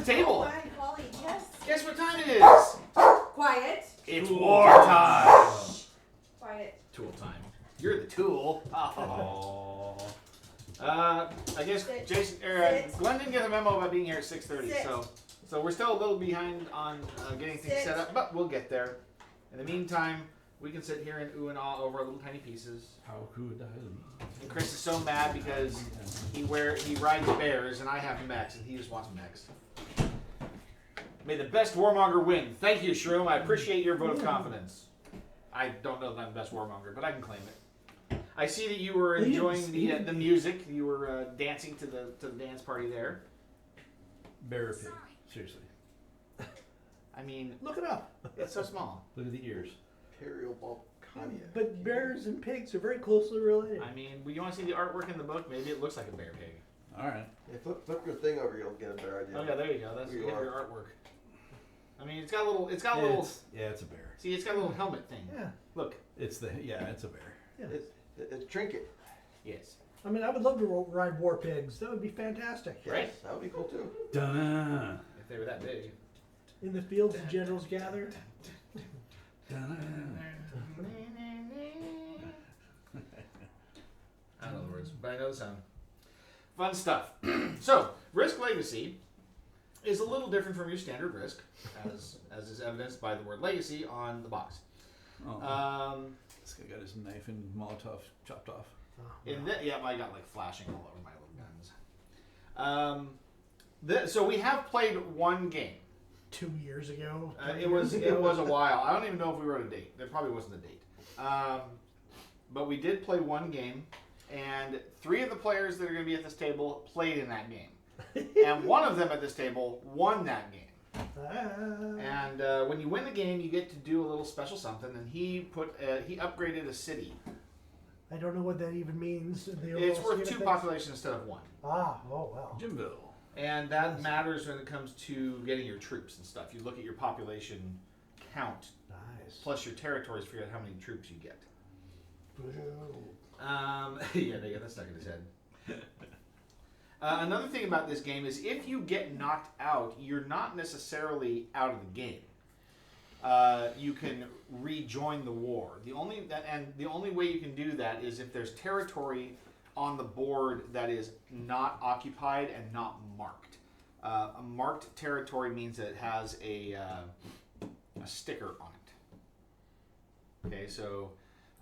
table. Oh, my golly, yes. Guess what time it is? Quiet. It's war time. Quiet. Tool time. You're the tool. Oh. I guess Sit. Jason Sit. Glenn didn't get the memo about being here at 6:30, Sit. so we're still a little behind on getting things Sit. set up, but we'll get there. In the meantime, we can sit here and ooh and ah over little tiny pieces. How could I leave? And Chris is so mad because he rides bears and I have mechs and he just wants mechs. May the best warmonger win. Thank you, Shroom. I appreciate your vote of confidence. I don't know that I'm the best warmonger, but I can claim it. I see that you were enjoying the music. You were dancing to the dance party there. Bear or pig? Seriously. I mean, Look it up. it's so small. Look at the ears. Imperial Balkania. But bears and pigs are very closely related. I mean, you want to see the artwork in the book? Maybe it looks like a bear pig. All right. Yeah, flip your thing over, you'll get a better idea. Oh yeah, there you go. That's Here your you are. artwork. I mean, it's got a little. It's a bear. See, it's got a little helmet thing. Yeah. Look. It's a bear. Yeah. It's a trinket. Yes. I mean, I would love to ride war pigs. That would be fantastic. Yes, Right. that would be cool too. Dun If they were that big. In the fields, the generals gather. I don't know the words, but I know the sound. Fun stuff. So, Risk Legacy is a little different from your standard Risk, as is evidenced by the word Legacy on the box. Oh, this guy got his knife and Molotov chopped off. I got like flashing all over my little guns. So we have played one game. 2 years ago. It was a while. I don't even know if we wrote a date. There probably wasn't a date. But we did play one game, and 3 of the players that are going to be at this table played in that game, and one of them at this table won that game. And when you win the game, you get to do a little special something. And he upgraded a city. I don't know what that even means. in the It's overall worth scheme 2 of things. population instead of 1. Ah, oh well. Jimville. And that matters when it comes to getting your troops and stuff. You look at your population count Nice. plus your territories, figure out how many troops you get. Boo. Yeah, they got that stuck in his head. Another thing about this game is if you get knocked out, you're not necessarily out of the game. You can rejoin the war. The only way you can do that is if there's territory on the board that is not occupied and not marked. A marked territory means that it has a sticker on it. Okay, so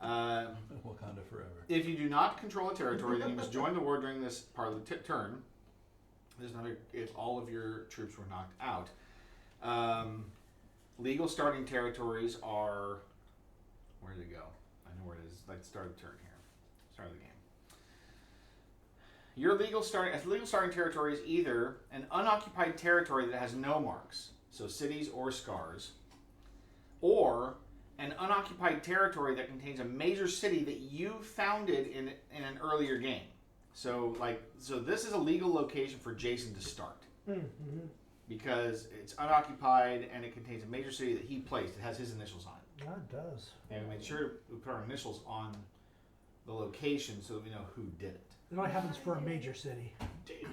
Wakanda forever. if you do not control a territory, then you must join the war during this part of the turn. There's another if all of your troops were knocked out. Legal starting territories are where did it go? I know where it is. Like the start of the turn here. Start of the game. Your legal starting territory is either an unoccupied territory that has no marks, so cities or scars, or an unoccupied territory that contains a major city that you founded in an earlier game. So this is a legal location for Jason to start Mm-hmm. because it's unoccupied and it contains a major city that he placed. It has his initials on it, That does. and we made sure we put our initials on the location so that we know who did it. It only happens for a major city.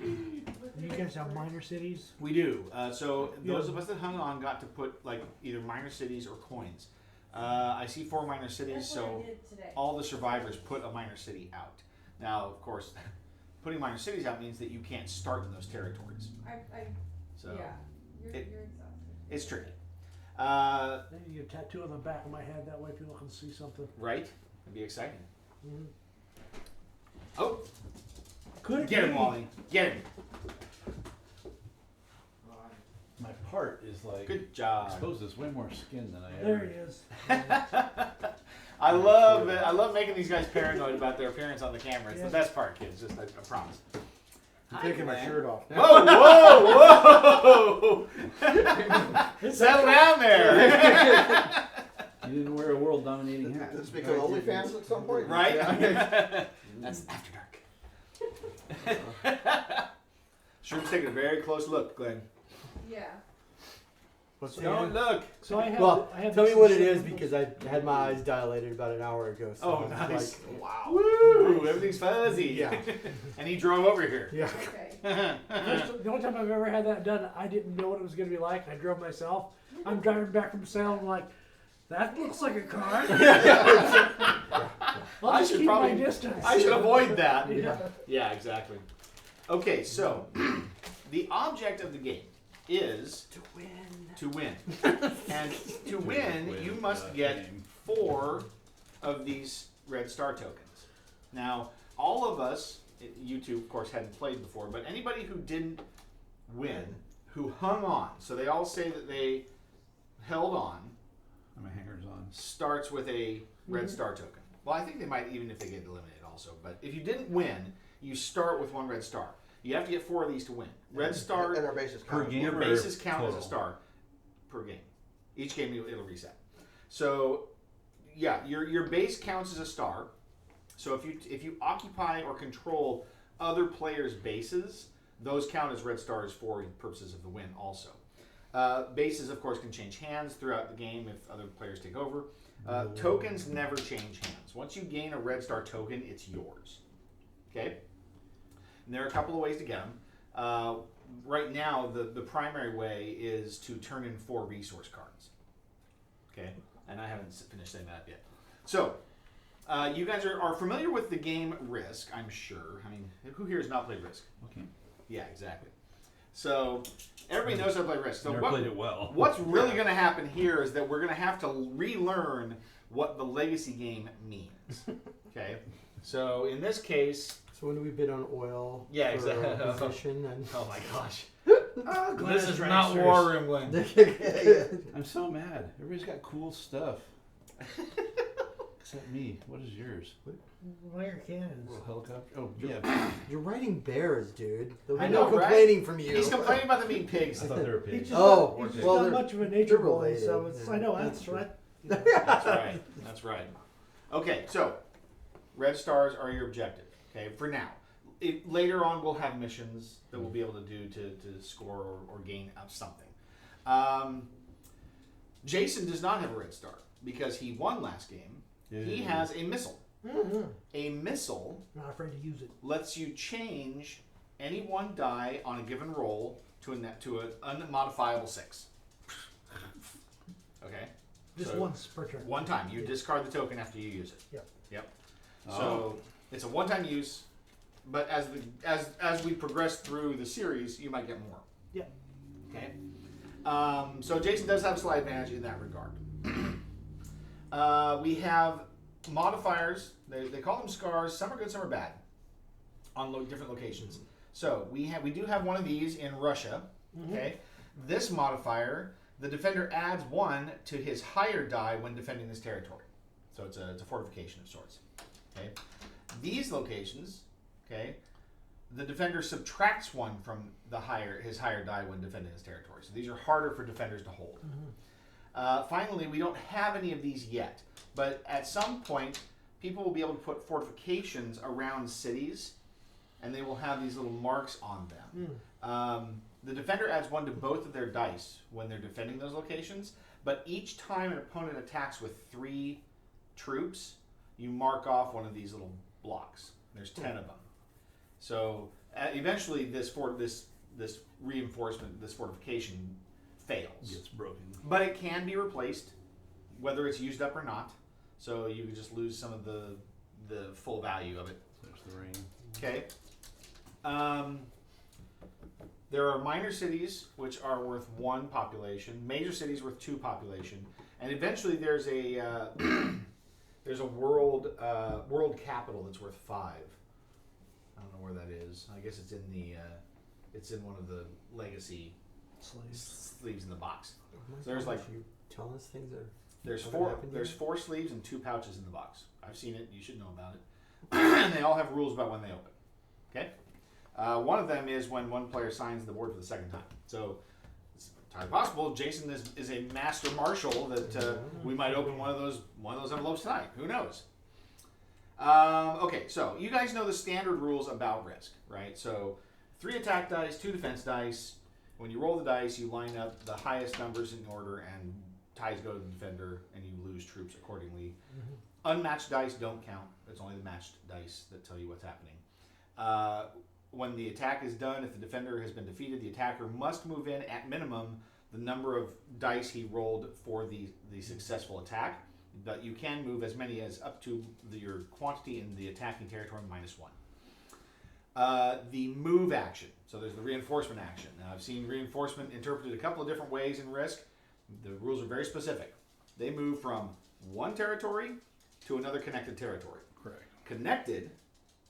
You guys have minor cities? We do. So those of us that hung on got to put like either minor cities or coins. I see 4 minor cities, That's what so I did today. all the survivors put a minor city out. Now, of course, putting minor cities out means that you can't start in those territories. So yeah, you're it- exhausted. it's tricky. Maybe you tattoo on the back of my head. That way people can see something. Right? It'd be exciting. Mm-hmm. Oh, Could get him, be. Wally. Get him. My part is like Good job. exposes way more skin than I There ever. he is. I love it. I love making these guys paranoid about their appearance on the camera. It's Yeah. the best part, kids. Just I promise. I'm taking my shirt off. Whoa, whoa, whoa! Settle down there. You didn't wear a world dominating hat. Does this become OnlyFans at some point? Right? That's After Dark. Shroom's taking a very close look, Glenn. Yeah. So, Don't look. So I have. Well, I have tell me this what it in is because I had my eyes dilated about an hour ago. So Oh, I'm nice. like, Wow. Woo! Everything's fuzzy. Yeah. And he drove over here. yeah. Okay. The only time I've ever had that done, I didn't know what it was going to be like. I drove myself. I'm driving back from Salem. I'm like, that looks like a car. I'll I just should keep my probably- distance. I should avoid that. Yeah. Yeah, exactly. Okay, so the object of the game is To win. to win. And to win, you must get 4 of these red star tokens. Now, all of us, you two, of course, hadn't played before, but anybody who didn't win, who hung on, so they all say that they held on, My hanger's on. starts with a red star token. Well, I think they might even if they get eliminated also. But if you didn't win, you start with 1 red star. You have to get 4 of these to win. Red star, And our bases Per count. game. your or bases count as total? a star per game. Each game it'll reset. So, yeah, your base counts as a star. So if you occupy or control other players' bases, those count as red stars for purposes of the win also. Bases, of course, can change hands throughout the game if other players take over. Tokens never change hands. Once you gain a red star token, it's yours. Okay? And there are a couple of ways to get them. Right now, the primary way is to turn in 4 resource cards. Okay? And I haven't finished setting that up yet. So, you guys are familiar with the game Risk, I'm sure. I mean, who here has not played Risk? Okay. Yeah, exactly. So, everybody knows how to play Risk. So Never played it well. what's really going to happen here is that we're going to have to relearn what the legacy game means. Okay? So, in this case, So when do we bid on oil? Yeah, for exactly. a position and oh my gosh. Oh, This is not transfers. War Room, Glenn. I'm so mad. Everybody's got cool stuff. Except me. What is yours? Wire cannons. Little helicopter? Oh, yeah. You're writing bears, dude. There'll be I no know, right? complaining from you. He's complaining about the mean pigs. I thought they were He's pigs. just Oh, not, he's just well, not they're- much of a nature they're boy, so related. it's, I know That's that's true. right. That's right. That's right. Okay, so red stars are your objective. Okay, for now. Later on, we'll have missions that we'll be able to do to score or gain up something. Jason does not have a red star because he won last game. He Yeah. has a missile. Mm-hmm. A missile Not afraid to use it. lets you change any one die on a given roll to an unmodifiable 6. Okay. Just So, once per turn. One time. You discard the token after you use it. Yep. Yep. Oh. So it's a one-time use, but as we progress through the series, you might get more. Yep. Okay. So Jason does have a slight advantage in that regard. We have modifiers. They call them scars. Some are good, some are bad. On different locations. So we do have one of these in Russia. Okay. This modifier, the defender adds 1 to his higher die when defending this territory. So it's a fortification of sorts. Okay. These locations, okay, the defender subtracts 1 from his higher die when defending his territory. So these are harder for defenders to hold. Finally, we don't have any of these yet, but at some point, people will be able to put fortifications around cities, and they will have these little marks on them. The defender adds 1 to both of their dice when they're defending those locations, but each time an opponent attacks with 3 troops, you mark off one of these little blocks. There's 10 of them. So eventually, this reinforcement, this fortification, fails. Gets broken. But it can be replaced, whether it's used up or not. So you can just lose some of the full value of it. There's the ring. Okay. There are minor cities which are worth 1 population, major cities worth 2 population, and eventually there's a there's a world capital that's worth 5. I don't know where that is. I guess it's in one of the legacy sleeves in the box. Oh my So there's gosh, like- you telling us things are. There's What 4 happened there's here? 4 sleeves and 2 pouches in the box. I've seen it. You should know about it. And they all have rules about when they open. Okay. One of them is when one player signs the board for the second time. So it's entirely possible Jason is a master marshal that we might open one of those envelopes tonight. Who knows? Okay, so you guys know the standard rules about Risk, right? So 3 attack dice, 2 defense dice. When you roll the dice, you line up the highest numbers in order, and ties go to the defender, and you lose troops accordingly. Unmatched dice don't count. It's only the matched dice that tell you what's happening. When the attack is done, if the defender has been defeated, the attacker must move in at minimum the number of dice he rolled for the successful attack. But you can move as many as up to your quantity in the attacking territory -1. The move action. So there's the reinforcement action. Now I've seen reinforcement interpreted a couple of different ways in Risk. The rules are very specific. They move from one territory to another connected territory. Correct. Connected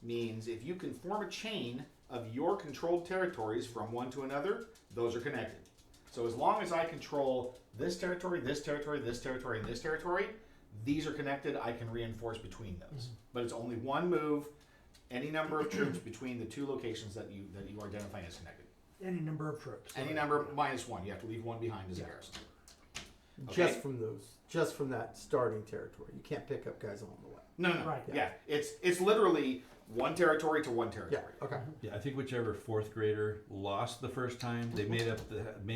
means if you can form a chain of your controlled territories from one to another, those are connected. So as long as I control this territory, this territory, this territory, and this territory, these are connected. I can reinforce between those. But it's only one move, any number of troops between the two locations that you are identifying as connected. Any number of troops. Any number -1. You have to leave one behind as a garrison. Just Okay. from those, just from that starting territory. You can't pick up guys along the way. No. Right. Yeah, it's literally one territory to one territory. Yeah. Okay. Yeah, I think whichever fourth grader lost the first time, they made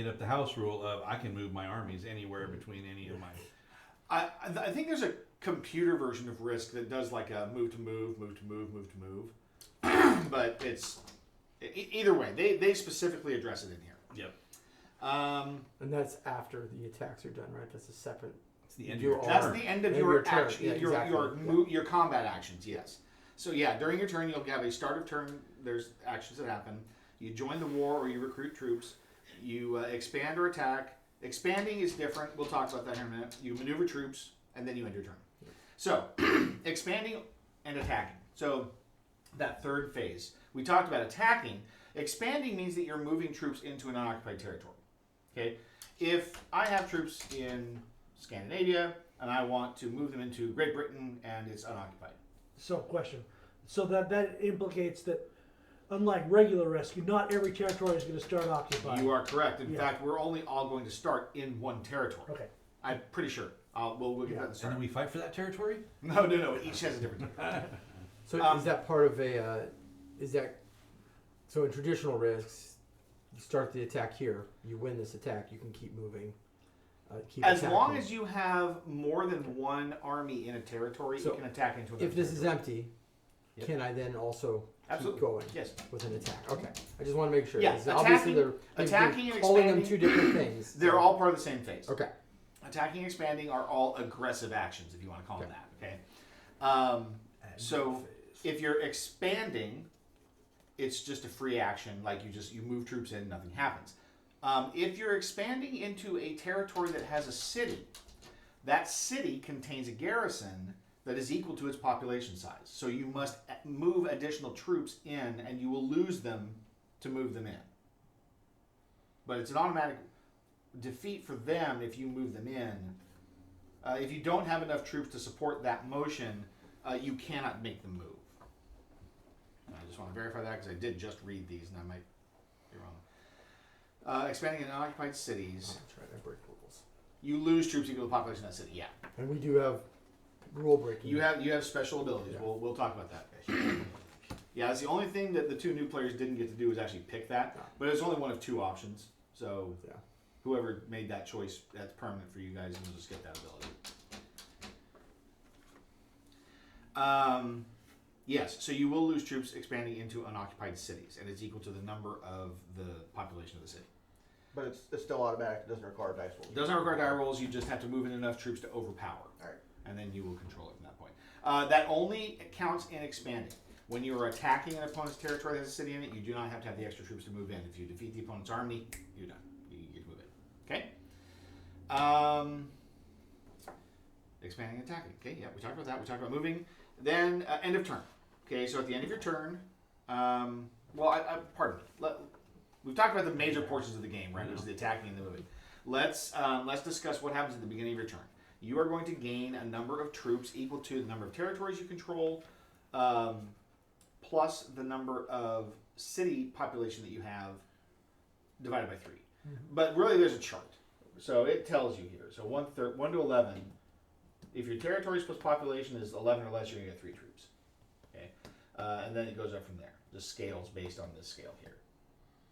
up the house rule of I can move my armies anywhere between any of my. I think there's a computer version of Risk that does like a move to move, move to move, move to move. But it's either way. They specifically address it in here. Yep. And that's after the attacks are done, right? That's a separate. It's the end of You're your all- That's turn. the end of End of your your turn. action, Yeah, exactly. your combat actions. Yes. So yeah, during your turn, you'll have a start of turn. There's actions that happen. You join the war or you recruit troops. You expand or attack. Expanding is different. We'll talk about that here in a minute. You maneuver troops, and then you end your turn. So, expanding and attacking. So, that third phase. We talked about attacking. Expanding means that you're moving troops into an unoccupied territory. Okay? If I have troops in Scandinavia, and I want to move them into Great Britain, and it's unoccupied. So, question. So that implicates that, unlike regular Risk, not every territory is going to start occupied. You are correct. In Yeah. fact, we're only all going to start in one territory. Okay. I'm pretty sure. We'll get that at the And start. then we fight for that territory. No. Each has a different territory. So Um, is that part of a? Is that so in traditional Risks? You start the attack here. You win this attack. You can keep moving. Keep As attacking. long as you have more than one army in a territory, So, you can attack into another If this is territory. empty, Yep. can I then also Absolutely. keep going Yes. with an attack? Okay. I just want to make sure. Yeah, because obviously attacking- they're attacking and calling them expanding- two different things. They're so- all part of the same phase. okay. Attacking and expanding are all aggressive actions, if you want to call them that. Okay. So if you're expanding, it's just a free action. Like you move troops in, nothing happens. If you're expanding into a territory that has a city, that city contains a garrison that is equal to its population size. So you must move additional troops in, and you will lose them to move them in. But it's an automatic defeat for them if you move them in. If you don't have enough troops to support that motion, you cannot make them move. And I just want to verify that because I did just read these and I might be wrong. Expanding in unoccupied cities, That's right. I break rules. you lose troops equal to the population of that city. Yeah, And we do have rule breaking. you have special abilities. Yeah. We'll talk about that. Yeah, that's the only thing that the two new players didn't get to do was actually pick that. Yeah. But it's only one of two options. So Yeah. whoever made that choice, that's permanent for you guys, and you'll just get that ability. Yes, so you will lose troops expanding into unoccupied cities, and it's equal to the number of the population of the city. But it's still automatic. It doesn't require dice rolls. It doesn't require die rolls, you just have to move in enough troops to overpower. Alright. And then you will control it from that point. That only counts in expanding. When you are attacking an opponent's territory that has a city in it, you do not have to have the extra troops to move in. If you defeat the opponent's army, you're done. You get to move in. Okay? Expanding and attacking. Okay, yeah, we talked about that. We talked about moving. Then, end of turn. Okay, so at the end of your turn, pardon me. We've talked about the major portions of the game, right? Which is the attacking and the moving. Let's discuss what happens at the beginning of your turn. You are going to gain a number of troops equal to the number of territories you control, plus the number of city population that you have divided by 3. But really, there's a chart, so it tells you here. So 1 to 11. If your territories plus population is 11 or less, you're gonna get 3 troops. Okay, and then it goes up from there. The scales based on this scale here.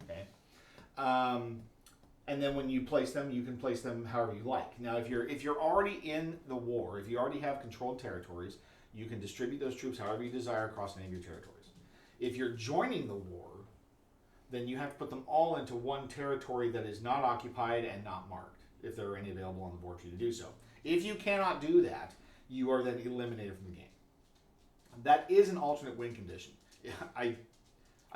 Okay. and then when you place them, you can place them however you like. Now, if you're already in the war, if you already have controlled territories, you can distribute those troops however you desire across any of your territories. If you're joining the war, then you have to put them all into one territory that is not occupied and not marked, if there are any available on the board for you to do so. If you cannot do that, you are then eliminated from the game. That is an alternate win condition. I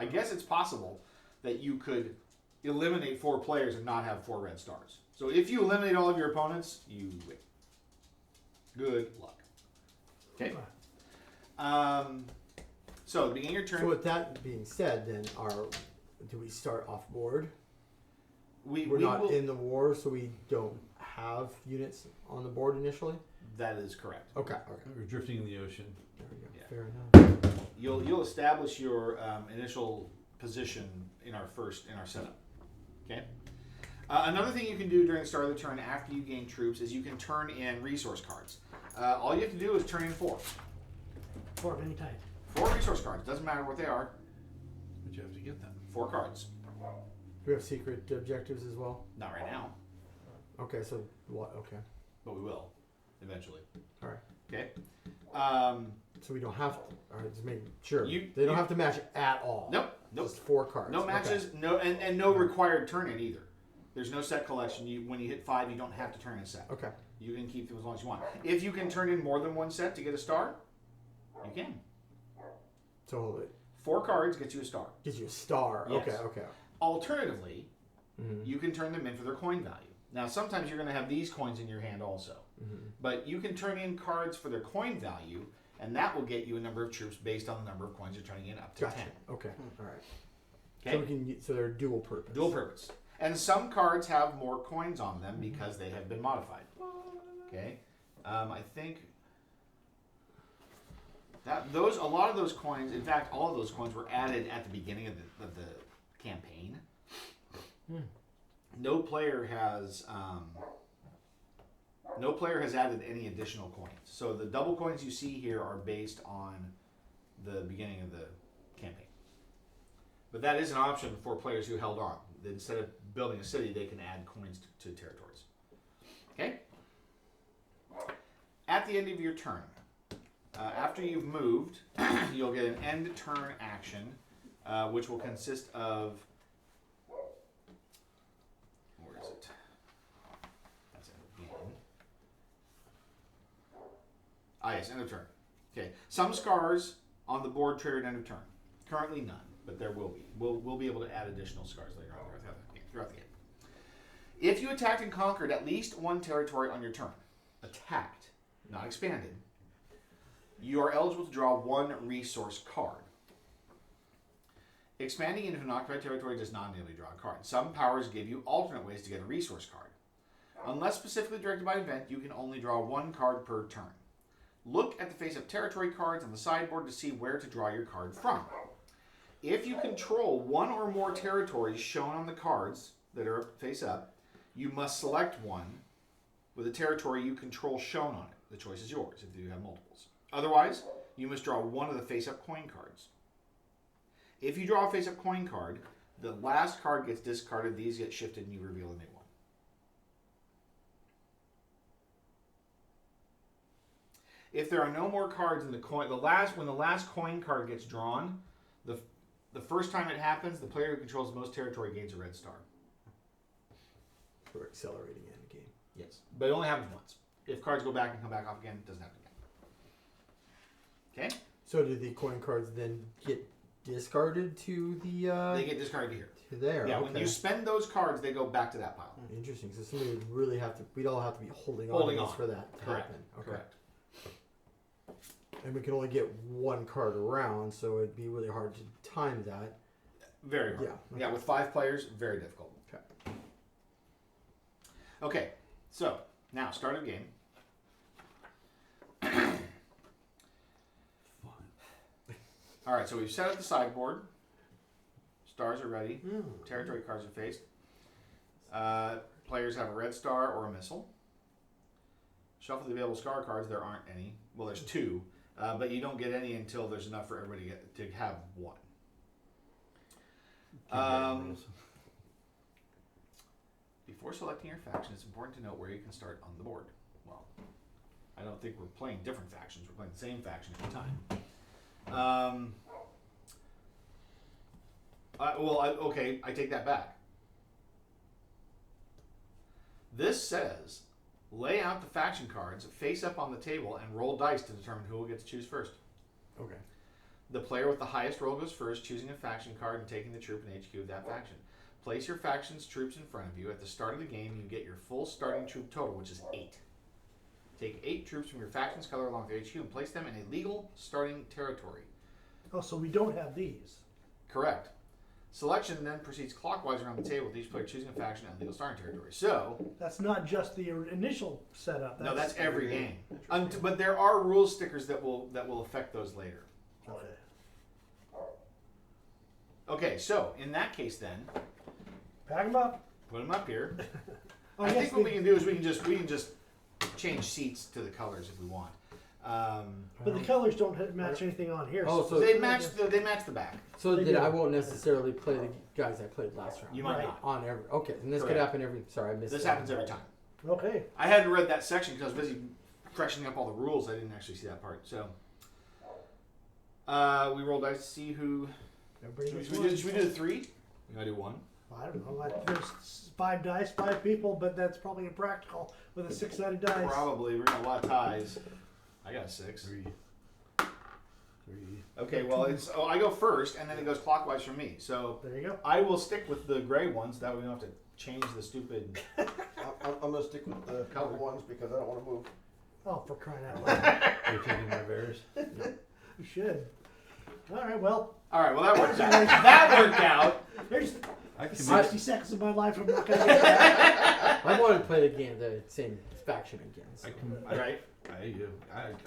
guess it's possible that you could eliminate 4 players and not have 4 red stars. So if you eliminate all of your opponents, you win. Good luck. Okay. So at the beginning of your turn, So with that being said, then do we start off board? We're we not will, in the war, so we don't have units on the board initially. that is correct. Okay. We're drifting in the ocean. There we go. Yeah. Fair enough. You'll establish your initial position in our setup. Okay. Another thing you can do during the start of the turn after you gain troops is you can turn in resource cards. All you have to do is turn in 4. 4 of any type. 4 resource cards. Doesn't matter what they are. But you have to get them. 4 cards. Do we have secret objectives as well? Not right now, Okay, so what? Okay. but we will eventually. All right. Okay. So we don't have to. All right, just making sure. You- They don't you- have to match at all. Nope. Nope. Just 4 cards. No Okay. matches. No, and no required turn in either. There's no set collection. When you hit 5, you don't have to turn in a set. Okay. You can keep them as long as you want. If you can turn in more than 1 set to get a star, you can. So it 4 cards gets you a star. gives you a star. Yes. Okay. Alternatively, Mhm. you can turn them in for their coin value. Now, sometimes you're going to have these coins in your hand also. Mhm. But you can turn in cards for their coin value, and that will get you a number of troops based on the number of coins you're turning in up to Gotcha. 10. Okay. All right. Okay? So we can. So they're dual purpose. Dual purpose. And some cards have more coins on them because they have been modified. Okay? I think that a lot of those coins, in fact, all of those coins were added at the beginning of the campaign. No player has added any additional coins. So the double coins you see here are based on the beginning of the campaign. But that is an option for players who held on. Instead of building a city, they can add coins to territories. Okay? At the end of your turn, after you've moved, you'll get an end turn action, which will consist of. Where is it? That's end of game. Yes, end of turn. Okay. Some scars on the board triggered end of turn. Currently none, but there will be. We'll be able to add additional scars later on throughout the game. If you attacked and conquered at least 1 territory on your turn, attacked, not expanded, you are eligible to draw 1 resource card. Expanding into an occupied territory does not enable you to draw a card. Some powers give you alternate ways to get a resource card. Unless specifically directed by event, you can only draw 1 card per turn. Look at the face-up territory cards on the sideboard to see where to draw your card from. If you control 1 or more territories shown on the cards that are face-up, you must select one with a territory you control shown on it. The choice is yours if you have multiples. Otherwise, you must draw 1 of the face-up coin cards. If you draw a face-up coin card, the last card gets discarded, these get shifted, and you reveal a new one. If there are no more cards in the coin, when the last coin card gets drawn, the first time it happens, the player who controls the most territory gains a red star. We're accelerating end game. Yes, but it only happens once. If cards go back and come back off again, it doesn't happen again. Okay? So do the coin cards then get discarded to the? They get discarded here. to there. Yeah, okay. when you spend those cards, they go back to that pile. Interesting. So somebody would really have to. We'd all have to be holding Holding on on. for that to Correct. happen. Okay. Correct. And we can only get 1 card around, so it'd be really hard to time that. Very hard. Yeah. Yeah, with 5 players, very difficult. Okay. Okay, so now start of game. All right, so we've set up the sideboard. Stars are ready. Territory cards are faced. Players have a red star or a missile. Shuffle the available scar cards. There aren't any. Well, there's 2, but you don't get any until there's enough for everybody to have 1. Before selecting your faction, it's important to note where you can start on the board. Well, I don't think we're playing different factions. We're playing the same faction every time. Okay, I take that back. This says, lay out the faction cards face up on the table and roll dice to determine who will get to choose first. Okay. The player with the highest roll goes first, choosing a faction card and taking the troop and HQ of that faction. Place your faction's troops in front of you. At the start of the game, you get your full starting troop total, which is 8. Take 8 troops from your faction's color along with HQ and place them in a legal starting territory. Oh, so we don't have these. Correct. Selection then proceeds clockwise around the table with each player choosing a faction and legal starting territory. So, That's not just the initial setup. no, that's every game. Interesting. But there are rule stickers that will affect those later. Okay. Okay, so in that case then, Pack them up. put them up here. Oh, I yes, think what we can do is we can just change seats to the colors if we want. But the colors don't match anything on here. Oh, so- They match the back. So They that do. I won't necessarily play the guys I played last round. You might Right. not. On every. Okay, and this could Correct. happen every. Sorry, I missed. This that. happens every time. Okay. I hadn't read that section because I was busy freshening up all the rules. I didn't actually see that part. So we rolled dice to see who. Everybody gets Should we do the 3? We gotta do 1. I don't know. There's 5 dice, 5 people, but that's probably impractical with a 6-sided dice. Probably. We're gonna have a lot of ties. I got a 6. 3. Okay, well I go first, and then it goes clockwise from me. So There you go. I will stick with the gray ones. That way we don't have to change the stupid. I'm gonna stick with the Color. color ones because I don't want to move. Oh, for crying out loud. You're taking my bears. You should. All right, well, All right. Well, that worked out. That worked out. there's I can 60 seconds of my life I'm not going to get back. I wanted to play the game, the same faction again. So. I Right.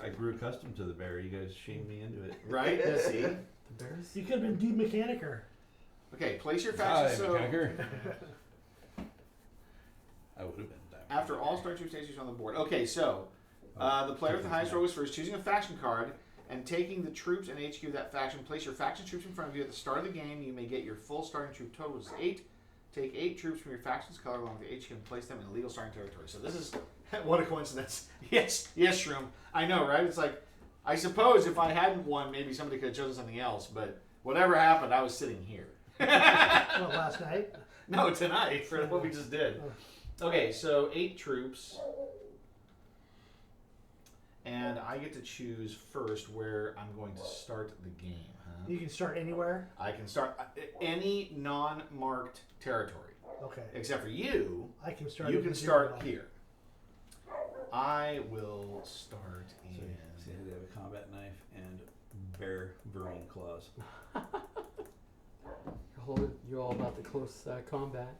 I grew accustomed to the bear. You guys shamed me into it. Right. See. The Bears. You could have been demechanicer. Okay. Place your Hi, faction. So McGregor. I would have been that. after all starting troop stations on the board. Okay. So the player with the highest roll goes first, choosing a faction card and taking the troops and HQ of that faction. Place your faction troops in front of you at the start of the game. You may get your full starting troop total, which is 8. Take 8 troops from your faction's color along with the HQ and place them in legal starting territory. So this is what a coincidence. Yes, Shroom. I know, right? It's like I suppose if I hadn't won, maybe somebody could have chosen something else. But whatever happened, I was sitting here. Well, last night. No, tonight for what we just did. Okay, so 8 troops. And I get to choose first where I'm going to start the game. Huh? You can start anywhere. I can start any non-marked territory, Okay. except for you. I can start. You at can 0. start here. I will start So in. they have a combat knife and bear burrowing claws. You're all about the close combat.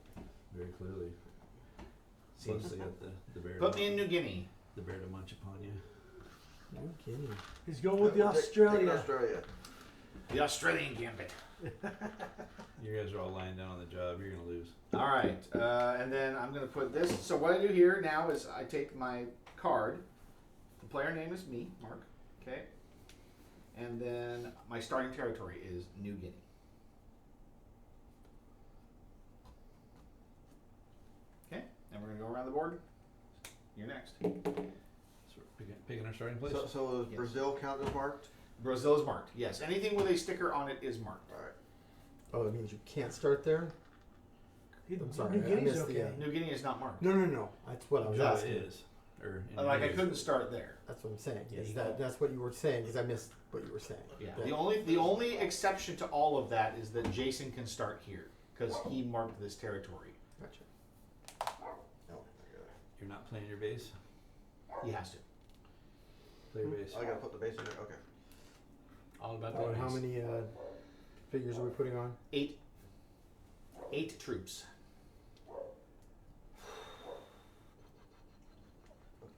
Very clearly. See, Plus they got the bear. put me in New Guinea. The bear to munch upon you. No kidding. He's going with the Take Australia. Australia. The Australian Gambit. You guys are all lying down on the job. You're gonna lose. All right, and then I'm going to put this. So what I do here now is I take my card. The player name is me, Mark. Okay. And then my starting territory is New Guinea. Okay. And we're going to go around the board. You're next. So we're picking our starting place. So does Yes. Brazil count as marked? Brazil is marked. Yes. Anything with a sticker on it is marked. All right. Oh, it means you can't start there? I'm sorry, New I Guinea's missed the, okay. New Guinea is not marked. No. That's what I was Java asking. is. Or in Like I is. couldn't start there. That's what I'm saying. Yeah, Is you that's what you were saying? Because I missed what you were saying. Yeah. That- The only exception to all of that is that Jason can start here because he marked this territory. Gotcha. No. You're not playing your base. He has to. Play your base. I gotta put the base in there. Okay. All about Oh, and how the many figures are we putting on? 8 troops.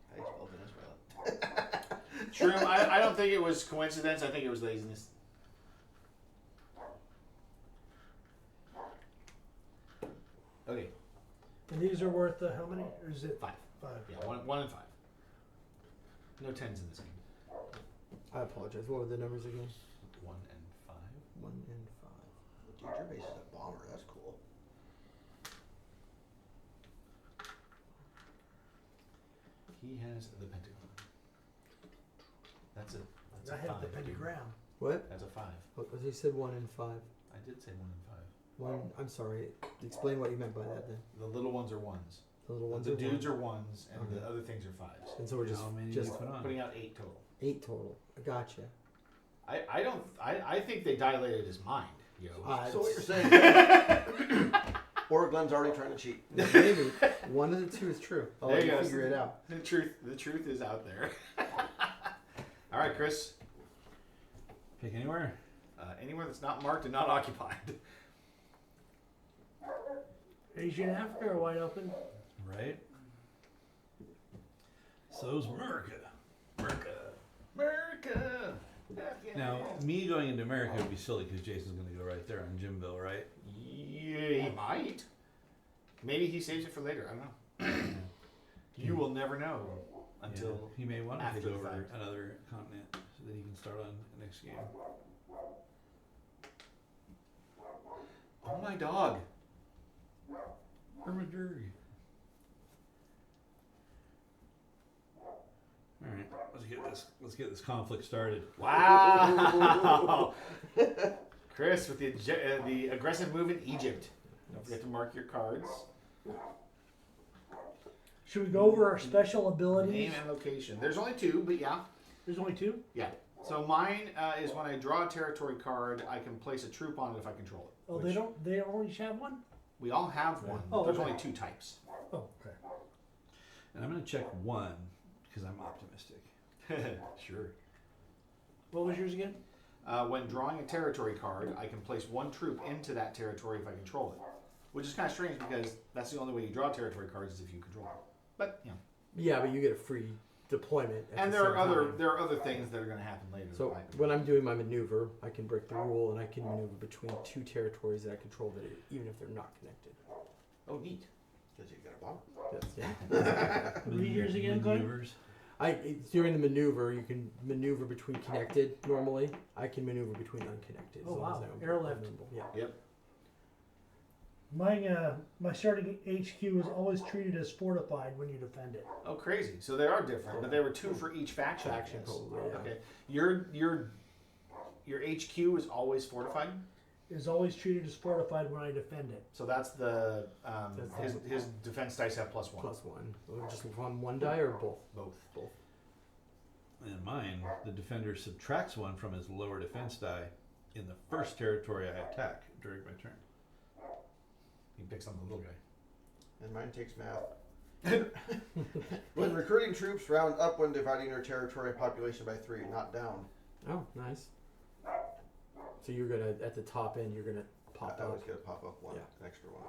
How do you spell Venezuela? True. I don't think it was coincidence. I think it was laziness. Okay, And these are worth how many? Or is it 5. 5? Yeah, 1 and 5. No 10s in this game. I apologize. What were the numbers again? 1 and 5. 1 and 5. Dude, your base is a bomber. That's cool. He has the pentagon. That's a I have the 5. pentagram. What? That's a 5. Oh, you said 1 and 5. I did say 1 and 5. One. I'm sorry. Explain what you meant by that then. The little ones are 1s. The little ones The are dudes one. are 1s, and the Okay. other things are 5s. And so we're just How many just do you put on? Putting out 8 total. 8 total. I gotcha. I think they dilated his mind, yo. So what you're saying? Or Glenn's already trying to cheat. Maybe one of the two is true. I'll There let you you go. figure it out. The truth is out there. All right, Chris. Pick anywhere. Anywhere that's not marked and not occupied. Asia and Africa are wide open. Right. So's America. America. Now, me going into America would be silly because Jason's going to go right there on Jimville, right? Yeah, he might. Maybe he saves it for later. I don't know. You will never know until. Yeah. He may want to after take the over fact. another continent so that he can start on the next game. Oh my dog. Hermitage. All right, let's get this conflict started. Wow. Chris with the aggressive move in Egypt. Don't forget to mark your cards. Should we go over our special abilities? Name and location. There's only 2, but yeah. There's only 2? Yeah. So mine is when I draw a territory card, I can place a troop on it if I control it. Oh, which they only each have one? We all have one. Oh, There's okay. only 2 types. Oh, okay. And I'm going to check 1 because I'm optimistic. Sure. What was yours again? When drawing a territory card, I can place 1 troop into that territory if I control it. Which is kind of strange because that's the only way you draw territory cards is if you control it. But, you know. Yeah, but you get a free deployment. At And the there same are time. other things that are going to happen later. So like- when I'm doing my maneuver, I can break the rule and I can maneuver between 2 territories that I control, that even if they're not connected. Oh, neat. Because you got a bomb. That's, yeah. Read yours again, Glenn? Maneuvers. During the maneuver, you can maneuver between connected normally. I can maneuver between unconnected. as Oh, long as wow. I'm Airlift. vulnerable. Yeah. Yep. My starting HQ is always treated as fortified when you defend it. Oh, crazy. So they are different, but there were 2 for each faction. I Faction, guess. probably, yeah. Okay. Your HQ is always fortified. Is always treated as fortified when I defend it. So that's the That's his defense dice have +1. +1. So just on one die or both? Both. Both. And mine, the defender subtracts 1 from his lower defense die in the first territory I attack during my turn. He picks on the little guy. And mine takes math. When recruiting troops, round up when dividing their territory and population by 3, not down. Oh, nice. So you're gonna at the top end, you're gonna pop I out. always get a pop up 1, Yeah. an extra 1.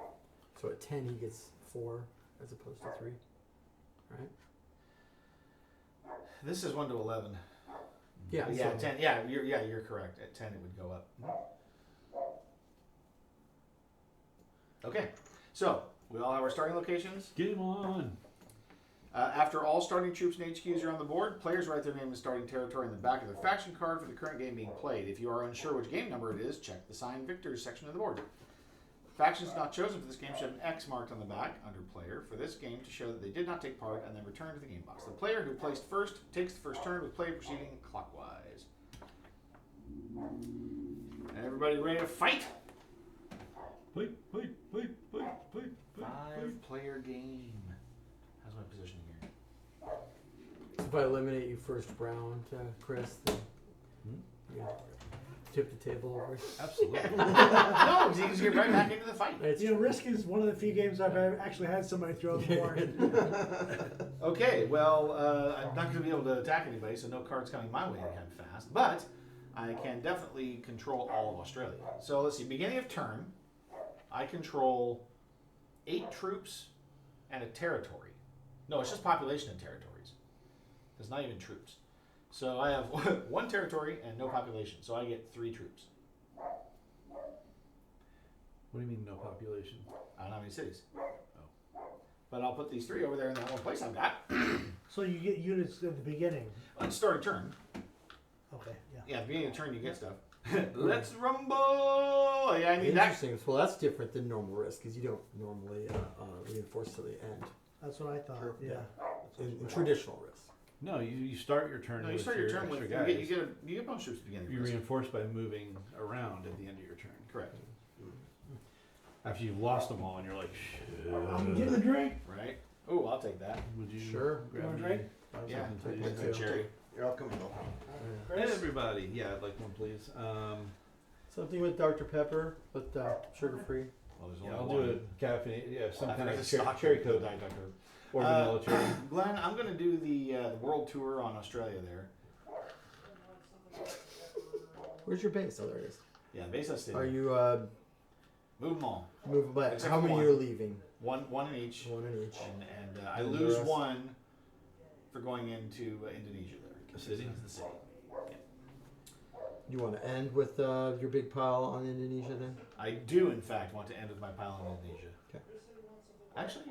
So at 10, he gets 4 as opposed to 3. Right? This is 1 to 11. Yeah. Yeah, so 10. Yeah, you're correct. At 10, it would go up. Okay, so we all have our starting locations. Game on! After all starting troops and HQs are on the board, players write their name and starting territory in the back of their faction card for the current game being played. If you are unsure which game number it is, check the Sign Victors section of the board. Factions not chosen for this game should have an X marked on the back under player for this game to show that they did not take part and then return to the game box. The player who placed first takes the first turn with play proceeding clockwise. Everybody ready to fight? Fight. 5-player game. How's my position here? if I eliminate you first round, Chris, then you tip the table over. Absolutely. No, you just get right back into the fight. It's You know, Risk is one of the few games I've actually had somebody throw the board. Okay, well, I'm not going to be able to attack anybody, so no cards coming my way anytime fast. But I can definitely control all of Australia. So let's see, beginning of turn, I control 8 troops and a territory. No, it's just population and territories. It's not even troops. So I have 1 territory and no population, so I get 3 troops. What do you mean no population? I don't have any cities. But I'll put these 3 over there in that one place I've got. So you get units at the beginning. On starting turn. Okay, yeah. Yeah, at the beginning of the turn you get stuff. Let's rumble! Yeah, I need that. Interesting. Well, that's different than normal Risk because you don't normally reinforce to the end. That's what I thought. Sure. Yeah. in traditional risk. No, you start your turn No, you with start your turn with extra guys. you get bonus troops at the beginning. You of the turn. reinforce by moving around at the end of your turn. Correct. After you've lost them all and you're like, shit. I'm getting a drink. Right. Oh, I'll take that. Would you Sure. grab Want a me drink? Yeah. something, With please? the cherry. You're welcome. Hey, everybody. Yeah, I'd like one, please. Something with Dr. Pepper, but sugar free. Well, there's Yeah, only I'll one. do it caffeinated. Yeah, some I kind forgot of to stock cherry the coke Diet Dr. or vanilla cherry. Glenn, I'm going to do the world tour on Australia there. Where's your base? Oh, there it is. Yeah, base us Are you move them all. moving back? Except How for many one. are leaving? One in each. One in each. And I And the lose rest? one for going into Indonesia there. The city? It's the city. You want to end with your big pile on Indonesia then? I do, in fact, want to end with my pile in Indonesia. Okay. Actually,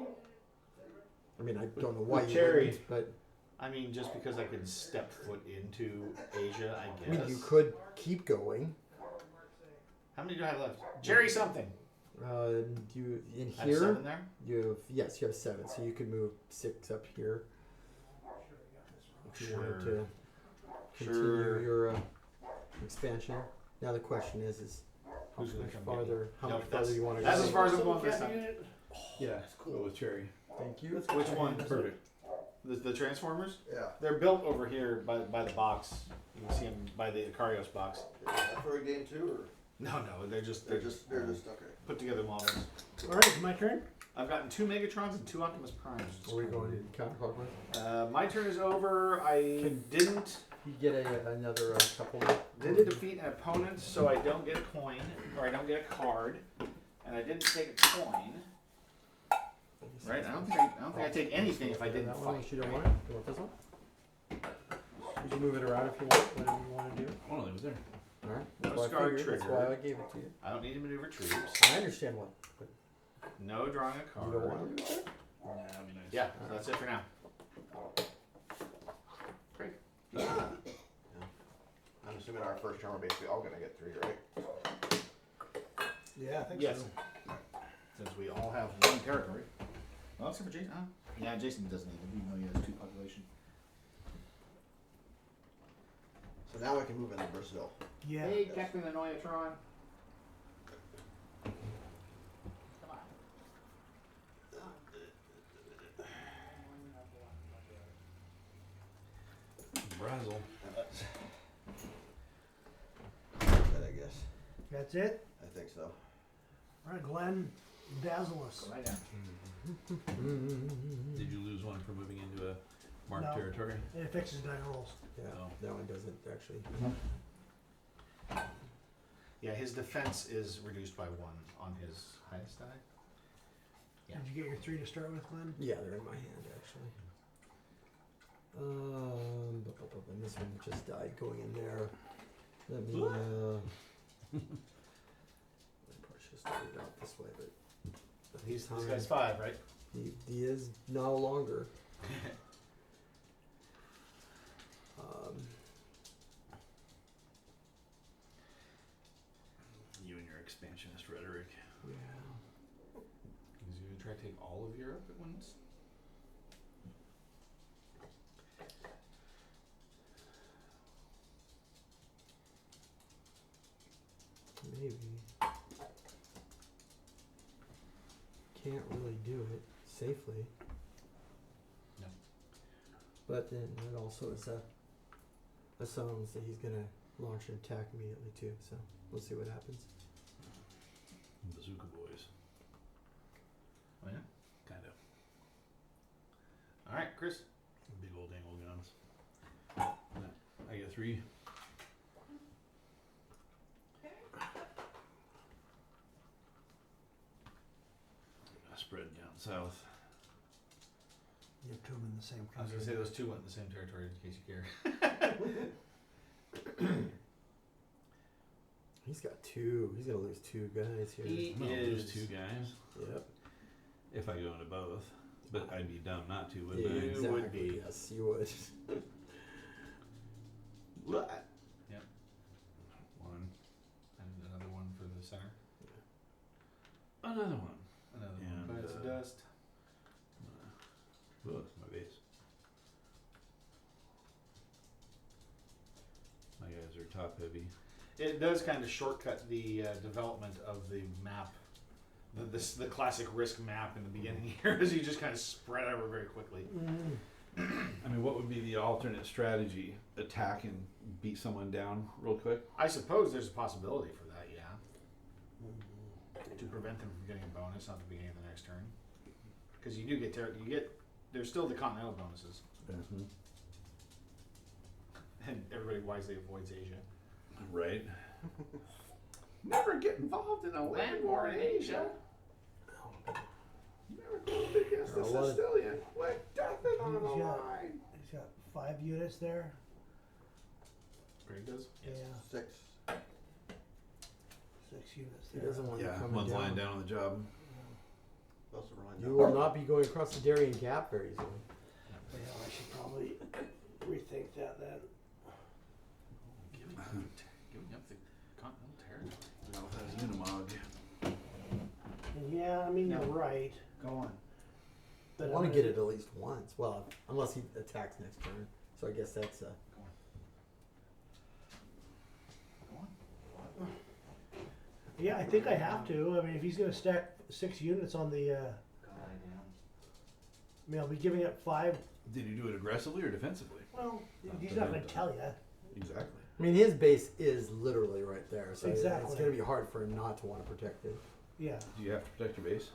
I mean, I don't know why you cherry. wouldn't, but I mean, just because I could step foot into Asia, I I guess. mean, you could keep going. How many do I have left? Jerry something. You in I have here? 7 there? You have, yes, you have 7, so you could move 6 up here if you wanted to continue Sure. your expansion. Now the question is how Who's gonna much come get farther? How No, much farther that's- you want to that's go? as far as I'm going this time. Yeah, cool with cherry. Thank you. Which one? Perfect. The Transformers? Yeah. They're built over here by the box. You can see them by the Ikarios box. Is that for a game too, or No, they're just they're just okay. put together models. All right, it's my turn. I've gotten 2 Megatrons and 2 Optimus Primes. Are we going counterclockwise? My turn is over. I didn't You get another couple. defeat an opponent, so I don't get a coin or I don't get a card, and I didn't take a coin. Right? I don't think I take anything if I didn't that one, fight. unless you don't want it. You want this one? You can move it around if you want. Whatever you want to do. I want to leave it there. All right. No That's why I scar figured, That's trigger. why I gave it to you. I don't need to maneuver troops. I understand one. But No drawing a you card. don't want to do it? Nah, that'd be nice. Yeah, so that's it for now. Great. I'm assuming our first turn we're basically all gonna get 3, right? Yeah, I think Yes. Since we all have one territory. Well, except for Jason. Yeah, Jason doesn't need it, even though he has 2 population. So now we can move into Brazil. Yeah. Hey, Captain Anoyatron. Come on. Brazil. That I guess. That's it. I think so. All right, Glenn, dazzle us. Right down. Did you lose one for moving into a marked No. territory? It fixes die rolls. Yeah, No. that one doesn't actually. Yeah, his defense is reduced by 1 on his highest die. Yeah. Did you get your 3 to start with, Glenn? Yeah, they're in my hand actually. And this one just died going in there. Let me. I probably should have started out this way, but at This this guy's time 5, right? he is no longer. You and your expansionist rhetoric. Yeah. He's going to try to take all of Europe at once. Maybe. Can't really do it safely. No. But then it also is assumes that he's gonna launch an attack immediately too. So we'll see what happens. Bazooka boys. Oh, yeah? Kind of. All right, Chris. Big old angle guns. I get 3. Spread down south. You have 2 of them in the same I was country. going to say those 2 went in the same territory, in case you care. He's got 2. He's gonna lose 2 guys here. He I'm gonna lose is 2 guys Yep. if I go into both. But I'd be dumb not to, Yeah, wouldn't I? You would be. Yes, you would. What? Yep. 1. And another 1 for the center. Another one. Another And, 1 bites of dust. Oh, it's my base. very top heavy. It does kind of shortcut the development of the map, the classic Risk map in the beginning here, as you just kind of spread over very quickly. I mean, what would be the alternate strategy? Attack and beat someone down real quick? I suppose there's a possibility for that, yeah, to prevent them from getting a bonus at the beginning of the next turn, because you do get there's still the continental bonuses, Mm-hmm. and everybody wisely avoids Asia. Right. Never get involved in a land war in Asia. Never go against the Sicilian. Like death is on the He's got- line. He's got 5 units there. Greg does? Yeah, 6. 6 units He there. doesn't want you Yeah, coming one's down. lying down on the job. Those are running You down. will not be going across the Darien Gap very soon. Yeah, I should probably rethink that then. Giving up the continental territory. Well, that's Unimog. Yeah, I mean, No. you're right. Go on. I But want to I'm get gonna- it at least once. Well, unless he attacks next turn. So I guess that's Go on. Yeah, I think I have to. I mean, if he's going to stack 6 units on the, I mean, I'll be giving up 5. Did he do it aggressively or defensively? Well, he's not going to tell you. Exactly. I mean, his base is literally right there, so it's Exactly. going to be hard for him not to want to protect it. Yeah. Do you have to protect your base?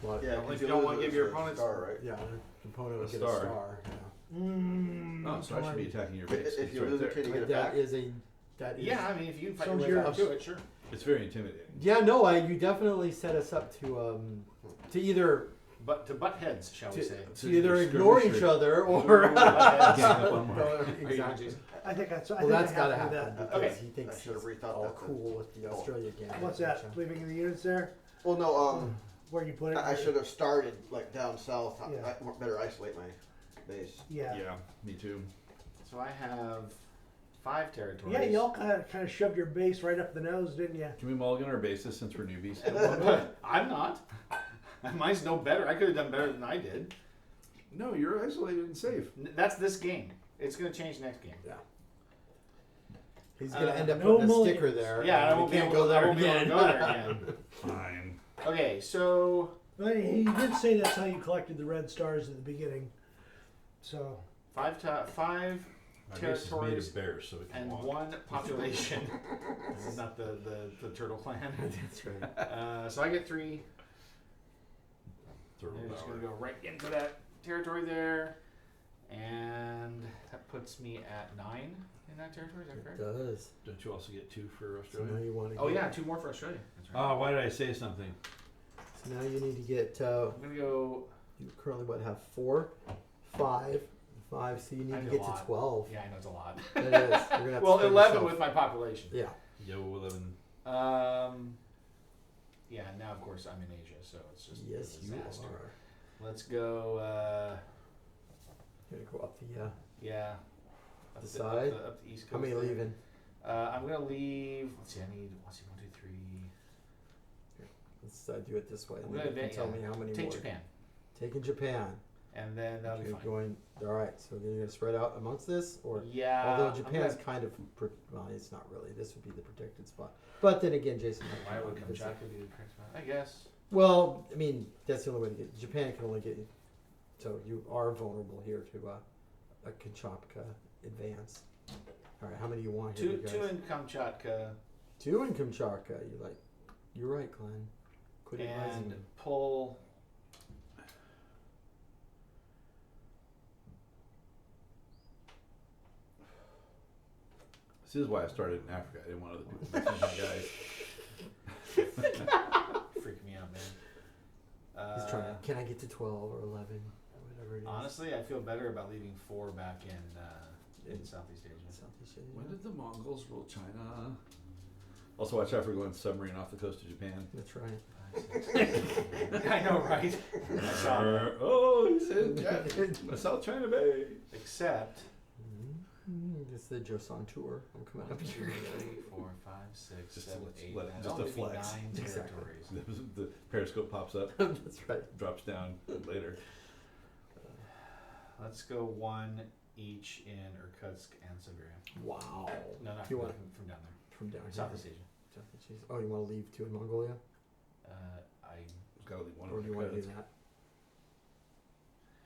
Well, Yeah, Only 'cause if you don't wanna lose give your a opponents- star, right? yeah, the component A would get star. a star. Yeah. Oh, so I should be attacking your base. If It's you right lose a there. kid, you But get it that back. is a that is Yeah, I mean, if you can fight So your way you're- back to it, sure. It's very intimidating. Yeah, no, you definitely set us up to either But to butt heads, shall we say? to either ignore each other or Ooh, butt heads. Gang up on Mark. Are you exactly. Jason? I think that's. I Well, think that's I got to have happen do that. because Okay. he thinks I should've he's rethought all that then. cool with the Australia game. What's that? Leaving the units there? Well, no, Where you put it? I should have started like down south. Yeah. I better isolate my base. Yeah. Yeah, me too. So I have 5 territories. Yeah, y'all kind of shoved your base right up the nose, didn't you? Can we mulligan our bases since we're newbies? I'm not. Mine's no better. I could have done better than I did. No, you're isolated and safe. That's this game. It's going to change next game. Yeah. He's gonna end up no putting a sticker mulligans. there. Yeah, I and we won't be can't able go to, I there won't be able to again. go there again. Fine. Okay, so But he did say that's how you collected the red stars at the beginning. So 5 My base is made territories of bears, so it can and walk. 1 population. This is not the turtle clan. That's right. So I get 3. Turtle I'm just power. going to go right into that territory there. And that puts me at 9 in that territory. Is that It correct? does. Don't you also get 2 for So now Australia? you want to. Oh, yeah, 2 more for Australia. That's right. Oh, why did I say something? So now you need to get. I'm going to go. You currently have 4, 5, 5. So you need I to need get a lot. to 12. Yeah, I know it's a lot. It is. You're gonna have to Well, spend 11 yourself. with my population. Yeah. Yo, 11. Yeah, now of course I'm in Asia, so it's just Yes, a you disaster. are. Let's go. You're gonna go up the. Yeah. Up The the, side? up the east coast. How many there. leaving? I'm gonna leave. Let's see. I need. Let's see. 1, 2, 3. Let's do it this way. I'm And gonna then you can tell me how many take more. Japan, Taking Japan. and then that'll be You're fine. going. All right. So then you're gonna spread out amongst this, or Yeah. although I'm Japan's gonna- kind of. Well, it's not really. This would be the protected spot. But then again, Jason. might Why come would out and visit. Kamchatka be the correct spot? I guess. Well, I mean, that's the only way to get. Japan can only get. So you are vulnerable here to a Kamchatka advance. All right. How many do you want here, you guys? 2 in Kamchatka 2 in Kamchatka. You're right, Glenn. Quit advising and me. pull. This is why I started in Africa. I didn't want other people messing with my guys. Freak me out, man. He's trying to. Can I get to 12 or 11 or whatever it is? Honestly, I feel better about leaving 4 back in Southeast Asia. Southeast Asia. When did the Mongols rule China? Also, watch out for going submarine off the coast of Japan. That's right. I know, right? I saw that. Oh, he's in South China Bay. Except This is the Joseon tour. I'm coming 1, up 2, here. 3, 4, 5, 6, Just 7, to 8, let- 9. just That'll a leave me flex. 9 Exactly. territories. The periscope pops up, That's right. drops down later. Let's go 1 each in Irkutsk and Siberia. Wow. No, not You from, want- from down there. From down here. Southeast Asia. Oh, you want to leave 2 in Mongolia? I. It's gotta leave one Or of do you want to do the that?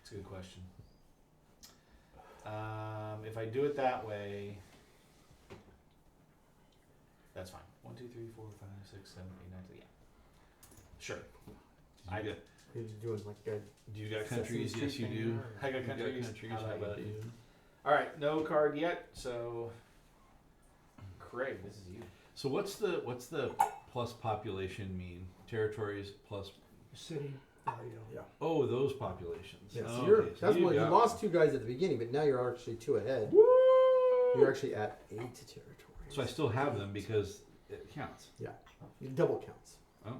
It's a good question. If I do it that way, that's fine. 1, 2, 3, 4, 5, 6, 7, 8, 9, 10. Yeah. Sure. I Do You're just doing like a you got Sesame countries? Street Yes, you thing do. there? I got You got countries. countries. How How about about you? you? All right, no card yet. So, Craig, this is you. So what's the plus population mean? Territories plus. City value. yeah. Oh, those populations. Yeah, so Oh, you're okay, so that's you what you got lost one. 2 guys at the beginning, but now you're actually 2 ahead. Woo! You're actually at 8 territories. So I still have them because it counts. It double counts. Oh.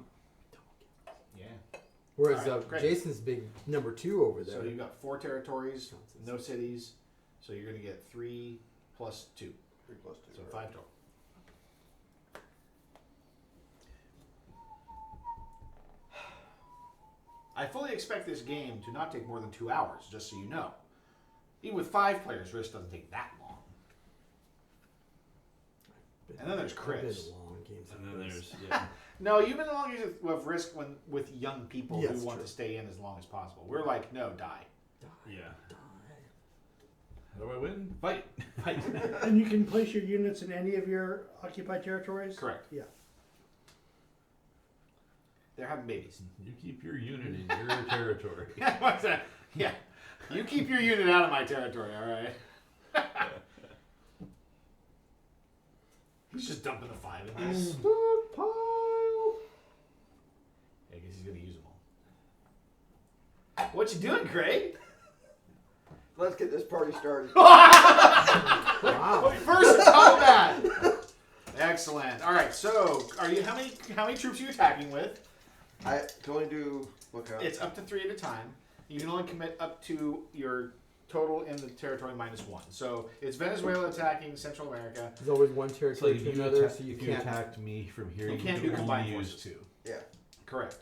Yeah. Whereas Alright, great. Jason's big number 2 over there. So you've got 4 territories, Counts as no cities. So you're going to get 3 plus 2. 3 plus 2. So right. 5 total. I fully expect this game to not take more than 2 hours, just so you know. Even with 5 players, Risk doesn't take that long. And then there's I've been Chris. to long games And like then this. there's yeah. No, you've been along with Risk with young people Yes, who want true. to stay in as long as possible. We're like, no, die. Yeah. Die. How do I win? Fight. Fight. And you can place your units in any of your occupied territories? Correct. Yeah. They're having babies. You keep your unit in your territory. What's that? Yeah. You keep your unit out of my territory, all right? He's just dumping a 5 in there. Stockpile. I guess he's gonna use them all. What you doing, Craig? Let's get this party started. Wow. First combat. Excellent. All right. So, are you how many troops are you attacking with? I can only do look out. It's up to 3 at a time. You can only commit up to your total in the territory -1. So it's Venezuela attacking Central America. There's always one So territory if to you, another, attack, so you if you can't. attacked me from here, You you can't can do only combined use forces. 2. Yeah. Correct.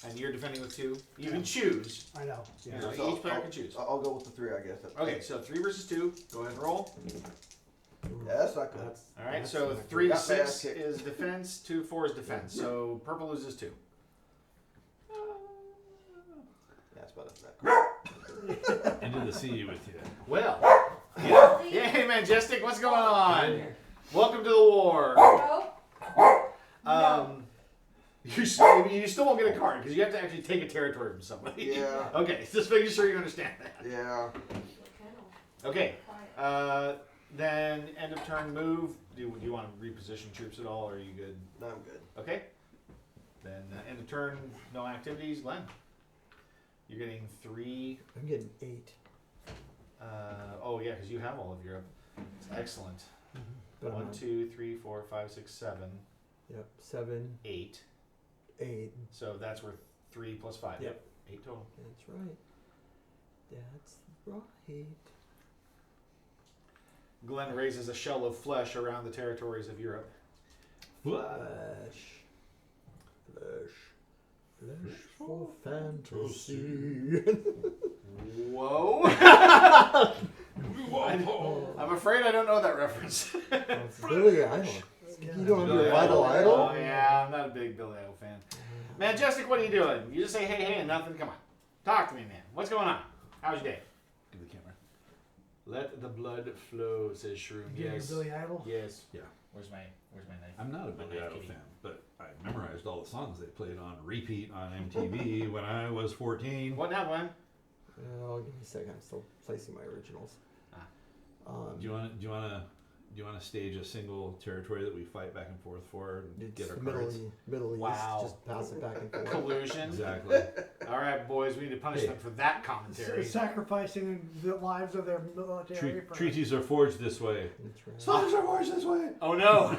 And you're defending with 2. You can choose. I know. You Yeah. know, So each player can choose. I'll go with the 3, I guess. Okay, so 3 versus 2. Go ahead and roll. Yeah, that's not good. That's, All right, that's so not 3 Got my 6 ass kicked. is defense, 2 4 is defense. So purple loses 2. That's about enough. Into the sea with you. Well, yeah. Hey, Majestic, what's going on? Welcome to the war. Nope. You still won't get a card because you have to actually take a territory from somebody. Yeah. Okay, just making sure you understand that. Yeah. Okay. Then end of turn move. Do you want to reposition troops at all, or are you good? No, I'm good. Okay. Then end of turn, no activities. Glenn, you're getting 3. I'm getting 8. Oh yeah, because you have all of Europe. Excellent. But I'm 1, not- 2, 3, 4, 5, 6, 7, Yep. 7, 8. 8. So that's worth 3 plus 5. Yep. 8 total. That's right. That's right. Glenn raises a shell of flesh around the territories of Europe. Flesh. Flesh for fantasy. Whoa! I'm afraid I don't know that reference. It's Billy Idol. You don't have your Billy Vital Idol. Oh Idol? yeah, I'm not a big Billy Idol fan. Majestic, what are you doing? You just say hey and nothing. Come on, talk to me, man. What's going on? How's your day? Give the camera. Let the blood flow, says Shroom. You get Yes. your Billy Idol? Yes. Yeah. Where's my knife? I'm not a My Billy knife Idol kitty. fan, but I memorized all the songs they played on repeat on MTV when I was 14. What now, Glenn? Oh, give me a second. I'm still placing my originals. Do you want to stage a single territory that we fight back and forth for and It's get our Middle cards? Middle East. Wow. Just pass it back and forth. Collusion. Exactly. All right, boys, we need to punish Hey. them for that commentary. Sacrificing the lives of their military. for- Treaties are forged this way. That's right. Songs are forged this way. Oh no!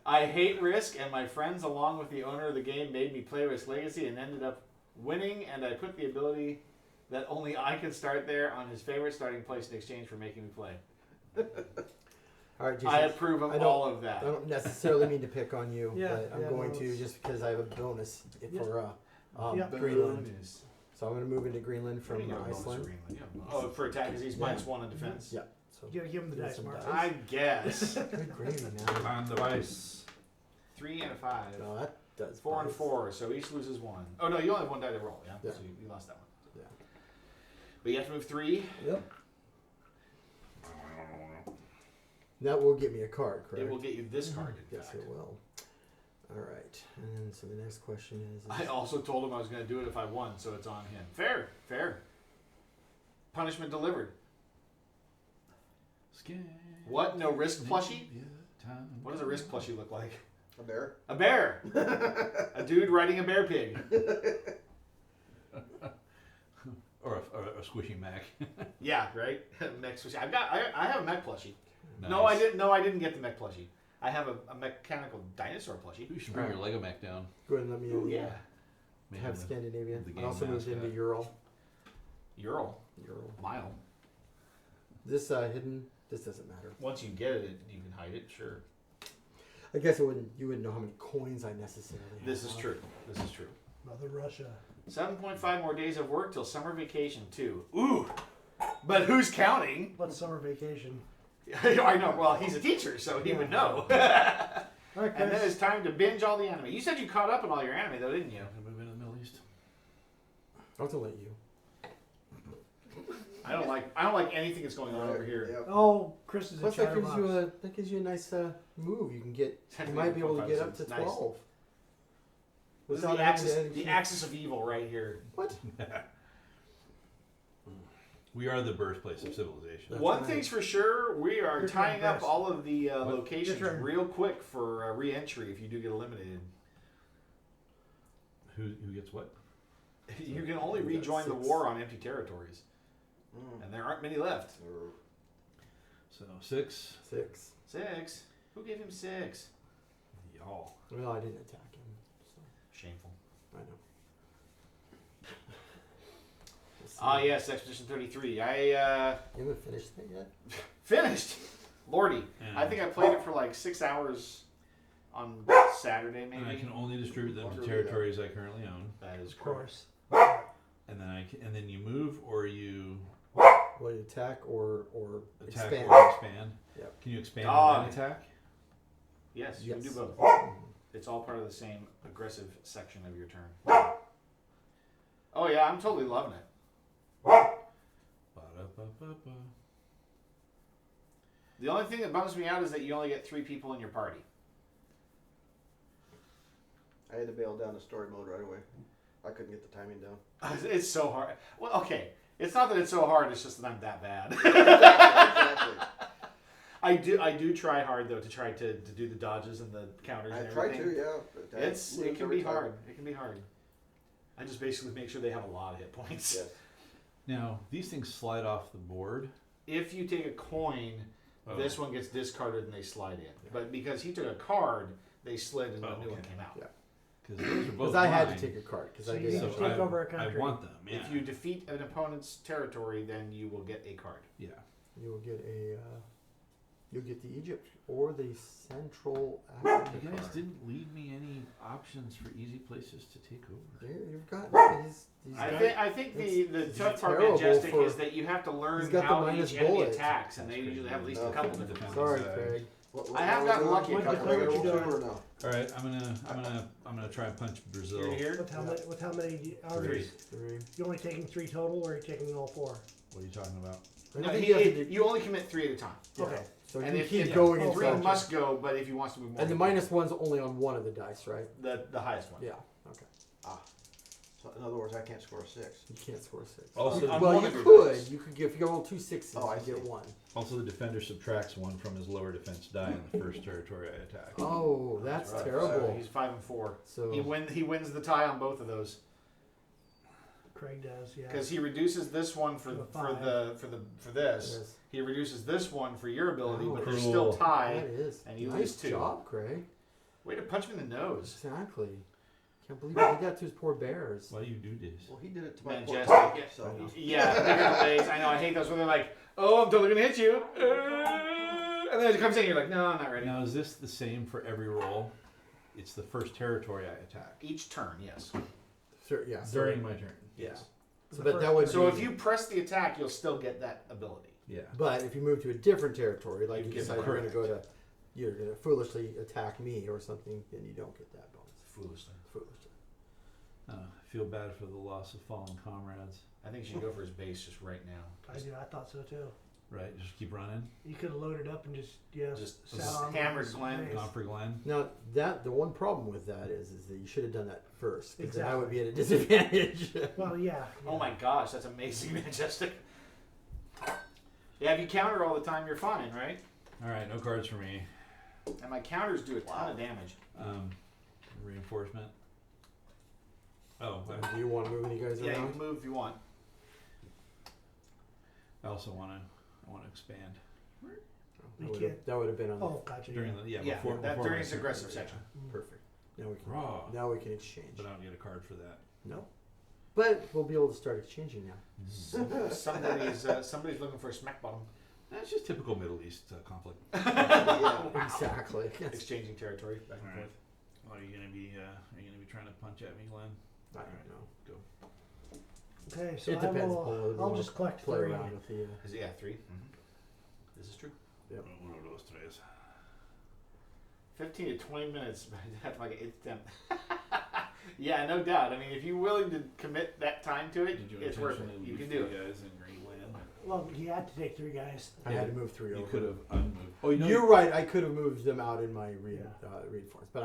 I hate Risk, and my friends, along with the owner of the game, made me play Risk Legacy and ended up winning. And I put the ability that only I can start there on his favorite starting place in exchange for making me play. All right, Jason. I approve of I don't- all of I that. don't necessarily mean to pick on you, Yeah, but I'm yeah, going no, to it's- just because I have a bonus Yeah. for Yeah. Greenland. Bonus. So I'm gonna move into Greenland What do from you have bonus for Iceland. Greenland? You have- Oh, for attack, because he's -1 in defense. Yeah. So You gotta give him the Give dice, some Mark. dice. I guess. good gravy, man. On the ice. 3 and a 5. No, that does 4 and bites. 4, so each loses 1. Oh no, you only have 1 die to roll, yeah? Yeah. So you lost that one. Yeah. But you have to move 3. Yep. That will get me a card, correct? It will get you this card, in Yes, fact. it will. All right, and then so the next question is. I also told him I was going to do it if I won, so it's on him. Fair, fair. Punishment delivered. What? No risk plushie? What does a risk plushie look like? A bear. A bear. A dude riding a bear pig. Or a squishy Mac. Yeah, right. Mech plushie. I have a mech plushie. No, I Nice. didn't. No, I didn't get the mech plushie. I have a mechanical dinosaur plushie. You should bring your Lego Mac down. Go ahead and let me Ooh, yeah. Make have him Scandinavian. the I game also moved mascot. into Ural. Ural. Ural. Mile. This hidden. This doesn't matter. Once you get it, you can hide it. Sure. I guess it wouldn't. You wouldn't know how many coins I necessarily. This have. is true. This is true. Mother Russia. 7.5 more days of work till summer vacation too. Ooh. But who's counting? What's summer vacation? I know. Well, he's a teacher, so he would know. All right, And then Chris. it's time to binge all the anime. You said you caught up on all your anime, though, didn't you? Gonna move into the Middle East. I'll have to let you. I don't like anything that's going on over here. Yep. Oh, Chris is a Plus, that gives chatterbox. you a nice move. You can get. You might be able to get up to Nice. 12. This is Without the having axis, to the execute- axis of evil right here. What? We are the birthplace of civilization. That's One right. thing's for sure, we are Your turn, tying up Chris. all of the What? locations Your turn. real quick for re-entry if you do get eliminated. Who gets what? You can only We got rejoin the 6. war on empty territories, Mm. and there aren't many left. So 6. 6. 6. Who gave him 6? Y'all. Well, I didn't attack him. So Shameful. I know. Let's see. Ah, yes, Expedition 33. I You haven't finished that yet? finished. Lordy, And, I think I played it for like 6 hours on Saturday, maybe. and I can only distribute them Longer to than territories I currently own. That is Of correct. course. And then you move or you Well, you attack or attack expand. or expand. Yep. Can you expand Dog. and then attack? Yes, you can do Yes. both. It's all part of the same aggressive section of your turn. Oh yeah, I'm totally loving it. Ba-da-ba-ba-ba. The only thing that bums me out is that you only get 3 people in your party. I had to bail down the story mode right away. I couldn't get the timing down. It's so hard. Well, okay, it's not that it's so hard. It's just that I'm that bad. Exactly. I do try hard though to try to do the dodges and the counters I and tried everything. to, yeah. But I It lose can every be time. hard. It can be hard. I just basically make sure they have a lot of hit points. Yes. Now, these things slide off the board. If you take a coin, this one gets discarded and they slide in. But because he took a card, they slid and a new one okay. came out. Yeah. Because those are both Because I had mine. to take a card. Because So I you did. need So to take I, over a I country. want them. Yeah. If you defeat an opponent's territory, then you will get a card. Yeah. You'll get a. You'll get the Egypt or the Central You Africa guys card. didn't leave me any options for easy places to take over. There, you've got these I guys. think the It's tough part, terrible Majestic, for- is that you have to learn He's got the how minus each enemy bullet. attacks, and they That's usually have at least crazy. a couple No. different Sorry, Side. Craig. I have gotten lucky a What couple declare of what you times. doing? Or no? All right, I'm gonna try and punch Brazil. You're here? With how many armies? 3. You only taking 3 total, or are you taking all 4? What are you talking about? I No, think he- you have to do- you only commit 3 at a time. Okay. So And you if keep if going Oh, 3 until. must go, but if he wants to move more, And the minus one's only on one of the dice, right? the highest one. Yeah. Okay. So in other words, I can't score a 6. You can't score 6. Also, On Well, one you of your could. dice. You could get if you roll 2 6s. Oh, I you get see. 1. also the defender subtracts 1 from his lower defense die in the first territory I attack. Oh, that's So terrible. he's 5 and 4. So He wins the tie on both of those Craig does, yeah. because he reduces this one for To a for this. yes. He reduces this one for your ability, Oh, but there's cool. still that tie. is and you nice lose 2. job, Craig. Way to punch him in the nose. Exactly. Can't believe he did that to his poor bears. Why do you do this? Well, he did it to my poor Majestic. dog, Yeah. so. Yeah, bigger delays. I know. I hate those when they're like, "Oh, I'm totally gonna hit you," and then it comes in. You're like, "No, I'm not ready." Now, is this the same for every roll? It's the first territory I attack Each turn, yes. Sure, yeah. so- during my turn. Yeah. The but first that would turn. So if you press the attack, you'll still get that ability. Yeah. But if you move to a different territory, like You you get decide the you're going to correct. you're going to foolishly attack me or something, then you don't get that bonus. Foolishly. Foolishly. I feel bad for the loss of fallen comrades. I think you should go for his base just right now. I thought so too. Right, just keep running. You could have loaded up and just Just sat on hammered his Glenn. base. Gone for Glenn. Now the one problem with that is that you should have done that first, because then I would Exactly. be at a disadvantage. Well, yeah. Oh my gosh, that's amazing, Majestic. Yeah, if you counter all the time, you're fine, right? All right, no cards for me. And my counters do a ton of damage. Reinforcement. Oh, Do you want to move any guys Yeah, you around? can move if you want. I also want to expand You That would have been on Oh, gotcha. during yeah. the Yeah, before that before during my his turn. aggressive section. perfect. Now we can Raw. now we can exchange. But I don't get a card for that. No, but we'll be able to start exchanging now. Somebody's looking for a smack bottom. That's just typical Middle East conflict. Yeah, exactly. Exchanging territory back and All right. forth. Well, are you gonna be trying to punch at me, Glenn? I don't know. Go. Okay, so It depends. I'll just collect play 3. around with the. Is it, yeah, 3. This is true. Yep. One of those tres. 15 to 20 minutes, but that's like an 8th attempt. Yeah, no doubt. I mean, if you're willing to commit that time to it, Did you it's worth it. intentionally You leave can do three it. guys in Greenland? Well, you had to take 3 guys. I had to move 3 You over. could have unmoved. Oh, You're right. I could have moved them out in my reinforcements, but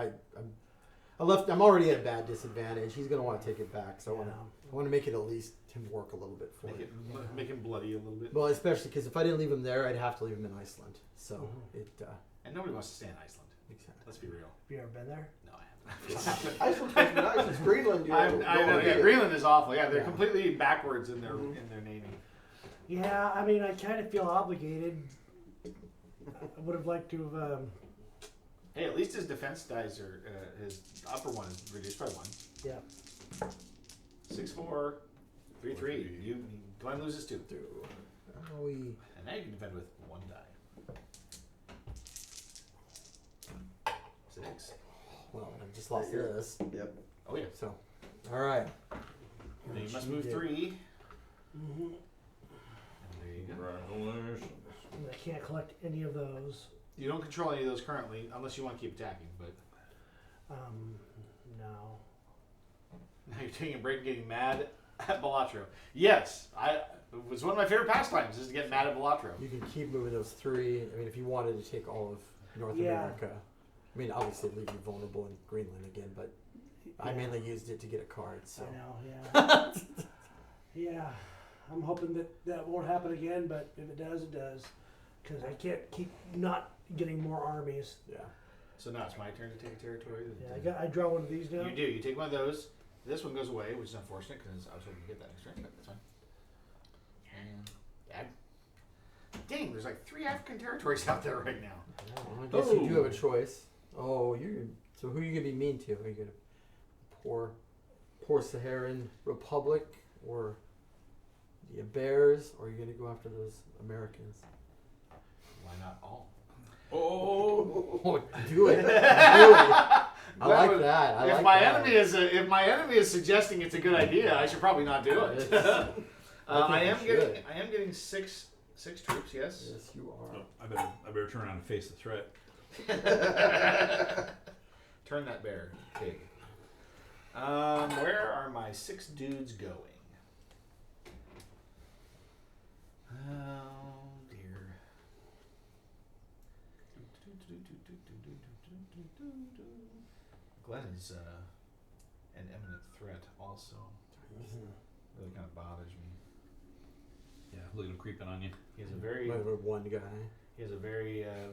I left. I'm already at a bad disadvantage. He's gonna want to take it back, so I want to make it at least him work a little bit for Make it. make him bloody a little bit. Well, especially because if I didn't leave him there, I'd have to leave him in Iceland. So it And nobody wants to stay in Iceland. exactly. Let's be real. Have you ever been there? No, I haven't. Iceland's supposed to be nice. It's Greenland. You I know. Yeah, Greenland is awful. Yeah, they're Yeah. completely backwards in their naming. Yeah, I mean, I kind of feel obligated. I would have liked to have. Hey, at least his defense dice are his upper one is reduced by 1. Yeah. 6-4, 3-3. You Glenn loses 2, We and now you can defend with 1 die. 6. well, I just lost this. Yep. Oh yeah. So, all right. Now you must move 3. Mm-hmm. There you go. Congratulations. I can't collect any of those. You don't control any of those currently, unless you want to keep attacking. But No. now you're taking a break and getting mad at Balatro. Yes, it was one of my favorite pastimes is to get mad at Balatro. You can keep moving those 3. I mean, if you wanted to take all of North Yeah. America, I mean, obviously leave you vulnerable in Greenland again, but I mainly used it to get a card. So. I know, yeah. Yeah. I'm hoping that won't happen again, but if it does, it does. Because I can't keep not getting more armies. Yeah. So now it's my turn to take a territory. Yeah, I draw one of these now. You do. You take one of those. This one goes away, which is unfortunate because I was hoping to get that next turn, but that's fine. And dang, there's like 3 African territories out there right now. Well, I guess you do have a choice. Oh, so who are you gonna be mean to? Are you gonna poor Saharan Republic or the Bears, or are you gonna go after those Americans? Why not all? Oh. Do it. Do it. I like Well, that. I if like my that. enemy is suggesting it's a good idea, I should probably not do it. It's- I am you getting should. six troops. Yes. Yes, you are. Oh, I better turn around and face the threat. Turn that bear pig. Where are my 6 dudes going? Oh dear. Glenn is an imminent threat also. Really kind of bothers me. Yeah, look at him creeping on you. He has a very One guy.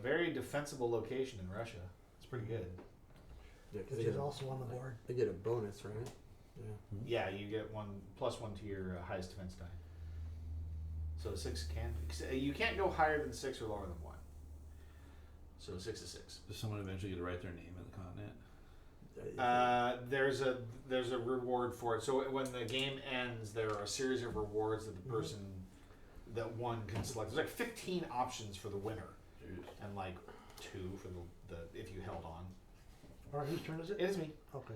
very defensible location in Russia. It's pretty good. Yeah, 'cause Which is also on the board. they get a bonus, right? Yeah. Yeah, you get +1 to your highest defense die. So 6 can you can't go higher than 6 or lower than 1. So 6 is 6. Does someone eventually get to write their name in the continent? There's a reward for it. So when the game ends, there are a series of rewards that the person that won can select. There's like 15 options for the winner, and like 2 for the if you held on. Or whose turn is it? It is me. Okay.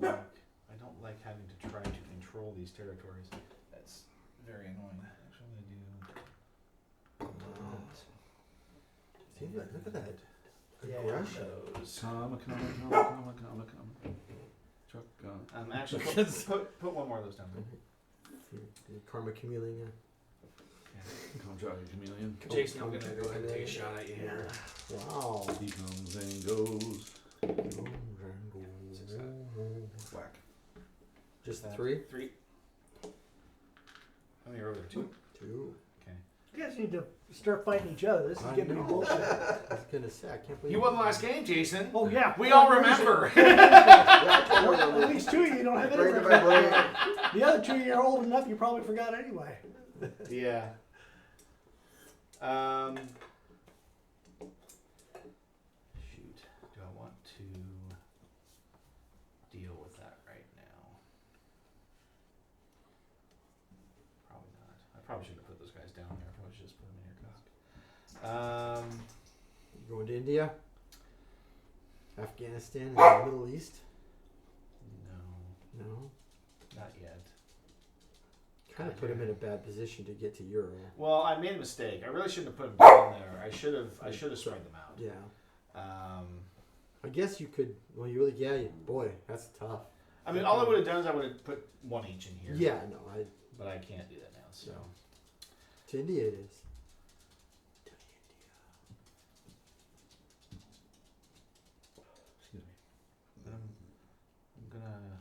I don't like having to try to control these territories. That's very annoying. Actually, I'm gonna See, look at that Yeah. aggression. do those. Truck gun. Actually, put one more of those down. Karma chameleon. Come jockey chameleon. Jason, I'm gonna go ahead and take a shot at you here. Wow. He comes and goes. Whack. Just 3? 3. How many are over there? 2. 2. You guys need to start fighting each other. This is I getting to be know. bullshit. I was gonna say, I can't believe You won the last game, Jason. Oh yeah, We all remember. At least 2 of you don't have any. Brain to my brain. The other 2 you're old enough, you probably forgot anyway. Yeah. Shoot. Do I want to deal with that right now? Probably not. I probably shouldn't have put those guys down there. I probably should just put them in here. You going to India? Afghanistan, and the Middle East? No, No. not yet. Kind of put him in a bad position to get to Euro. Well, I made a mistake. I really shouldn't have put them down there. I should have spread them out. Yeah. Um, I guess you could. Well, you really, boy, that's tough. I mean, all I would have done is I would have put one each in here. Yeah, no, But I can't do that now. So. to India it is. Excuse me. I'm gonna.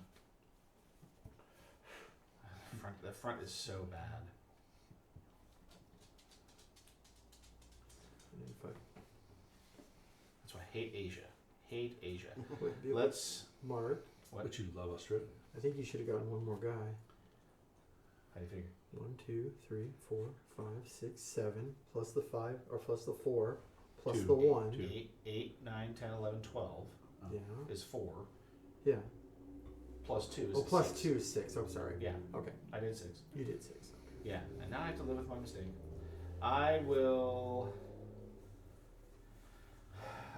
The front is so bad. That's why I hate Asia. Hate Asia. Let's. Mark, What? But you love Australia. I think you should have gotten one more guy. How do you figure? 1, 2, 3, 4, 5, 6, 7, plus the 5, or plus the 4, plus 2, the 1. 2. 8, 9, 10, 11, 12 Yeah. is 4. Yeah. Plus 2 is Oh, plus 6. 2 is 6. I'm sorry. Yeah, Okay. I did 6. You did 6. Yeah, and now I have to live with my mistake. I will.